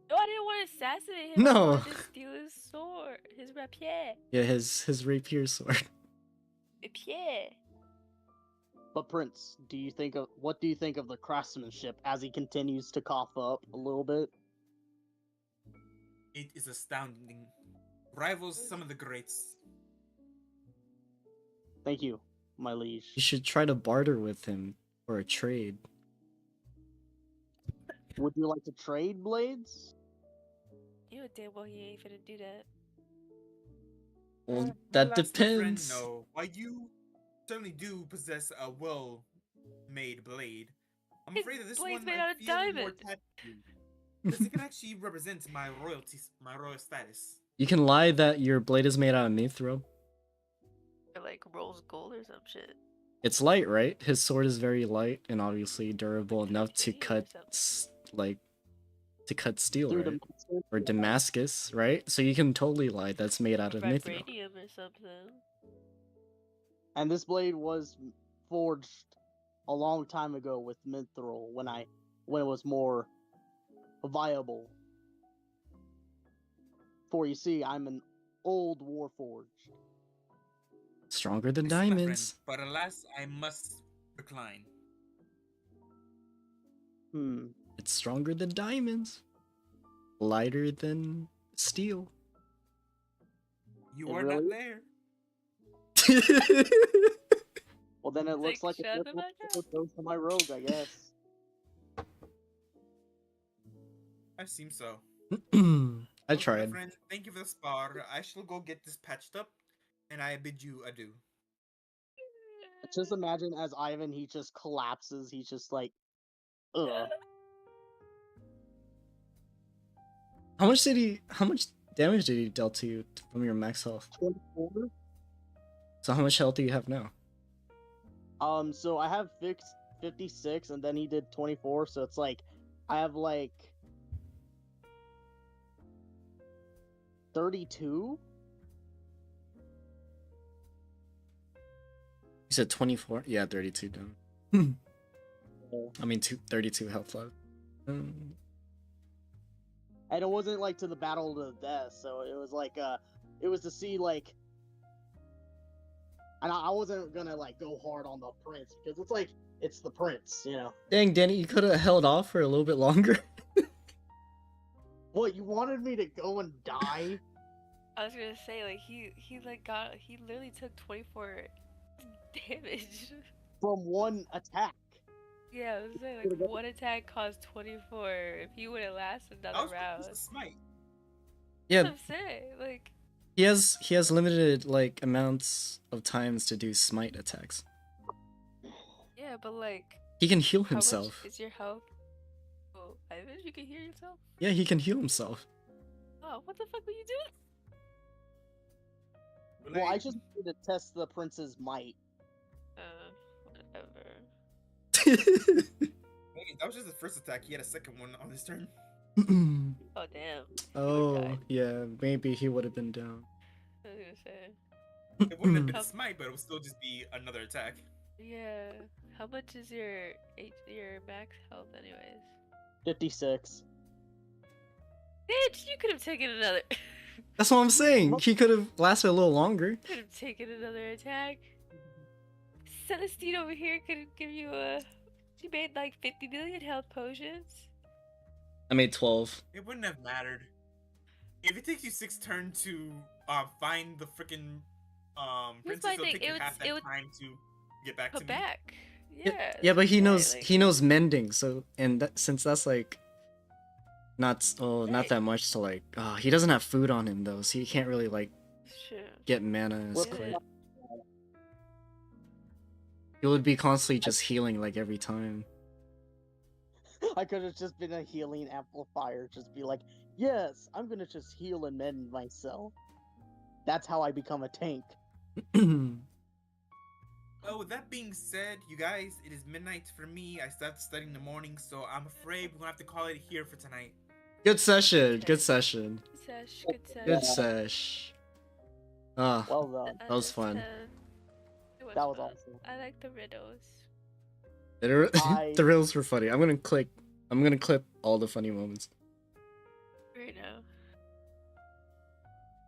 No, I didn't want to assassinate him. No. I wanted to steal his sword, his rapier. Yeah, his rapier sword. Rapier. But Prince, what do you think of the craftsmanship as he continues to cough up a little bit? It is astounding. Rivals some of the greats. Thank you, my liege. You should try to barter with him for a trade. Would you like to trade blades? You know damn well he ain't finna do that. Well, My that last friend, depends. no. While you certainly do possess a well-made blade, I'm His afraid that this blade's one made I out of feel more diamond. attached to. Because it can actually represent my royalties, my royal status. You can lie that your blade is made out of mithril. Or like rose gold or some shit. It's light, right? His sword is very light and obviously durable enough to Titanium or cut, something. to cut steel, Through right? the Or Damascus, right? So you can totally lie that's made out of mithril. Vibranium or something. And this blade was forged a long time ago with mithril when it was more viable. For you see, I'm an old warforged. Stronger than I see, my friend, diamonds. but alas, I must decline. It's stronger than diamonds. Lighter than steel. You It are really- not there. Well, then it looks like shut a the fuck up. goes to my rogue, I guess. I seem so. I Well, my tried. friend, thank you for the spar. I shall go get this patched up, and I bid you adieu. Just imagine as Ivan, he just collapses. He's just like, ugh. How much damage did he deal to you from your max health? 24? So how much health do you have now? So I have 56, and then he did 24, so it's like, I have like 32? You said 24? Yeah, 32 down. I mean, 32 health left. And it wasn't like to the battle to the death, so it was like, it was to see like, and I wasn't gonna like go hard on the prince because it's like it's the prince, you know. Dang, Danny, you could have held off for a little bit longer. What, you wanted me to go and die? I was gonna say, like, he literally took 24 damage. From one attack. Yeah, I was saying, like, one attack caused 24. If he would have lasted That another was round. a smite. Yeah, That's what I'm saying, like... he has limited like amounts of times to do smite attacks. Yeah, but like... He can heal How himself. much is your health? Oh, I wish you could hear yourself. Yeah, he can heal himself. Oh, what the fuck were you doing? Well, I just wanted to test the prince's might. Whatever. Wait, that was just the first attack. He had a second one on his turn. Oh, damn. Oh, yeah, maybe he would have been down. I was gonna say. It wouldn't have been a smite, but it would still just be another attack. Yeah. How much is your max health, anyways? 56. Bitch, you could have taken another. That's what I'm saying. He could have lasted a little longer. Could have taken another attack. Celestine over here could give you a. She made like 50 million health potions. I made 12. It wouldn't have mattered. If it takes you 6 turns to find the freaking Here's princess, my it'll thing, take it you would- half it that would time to get back Go to me. back. Yeah. Yeah, but he that's knows right, like- mending. So since that's like not that much to like. He doesn't have food on him though, so he can't really like Shit. get mana as Yeah. quick. He would be constantly just healing like every time. I could have just been a healing amplifier. Just be like, yes, I'm gonna just heal and mend myself. That's how I become a tank. Well, with that being said, you guys, it is midnight for me. I start studying in the morning, so I'm afraid we're gonna have to call it here for tonight. Good session. Okay. Good session. Sesh, good sesh. Good sesh. Ah, Well done. That was fun. That was fun. awesome. I like the riddles. the riddles were funny. I'm gonna clip all the funny moments. Right now.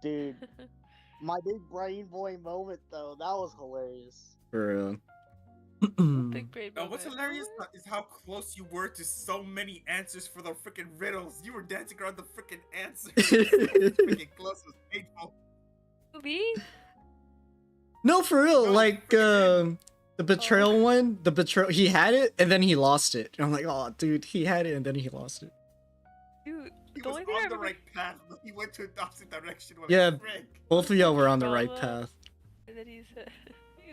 Dude, my big brain boy moment though, that was hilarious. For real. Big brain What's moment. hilarious is how close you were to so many answers for the freaking riddles. You were dancing around the freaking answers. Freaking close was painful. Who, me? No, for real. No, Like the betrayal one, the betrayal. He had it and then he lost it. And I'm like, oh, dude, he had it and then he lost it. Dude, He the was only thing I on the remember... right path, but he went to the opposite direction. Yeah. Frick. Both of y'all were on the right Trauma. path. And then he's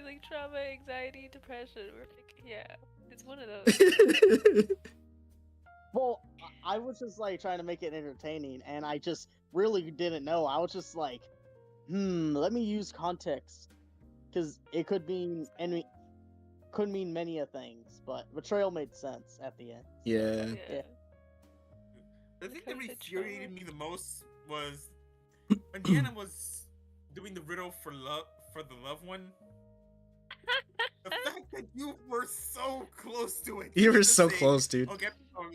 like trauma, anxiety, depression. We're like, yeah, it's one of those. Well, I was just like trying to make it entertaining, and I just really didn't know. I was just like, let me use context, because it could mean many a things, but betrayal made sense at the end. Yeah. Yeah. The thing that Because it's infuriated trauma. me the most was when Deanna was doing the riddle for the loved one. The fact that you were so close to it. You were just so saying, close, dude. Okay,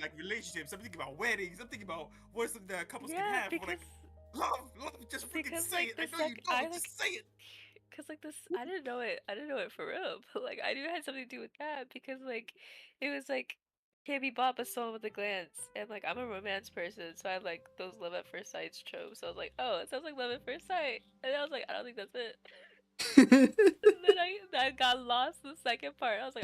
like relationships. I'm thinking about weddings. I'm thinking about what some the couples can Yeah, have. because Like love. Just freaking because, say like, it. I the know you sec- know. I, Just like- say it. Cause like this, I didn't know it for real, but like I knew it had something to do with that because like it was like can't be bought but sold with a glance, and like I'm a romance person, so I have like those love at first sight tropes. So I was like, oh, it sounds like love at first sight, and I was like, I don't think that's it. And then I got lost in the second part. I was like.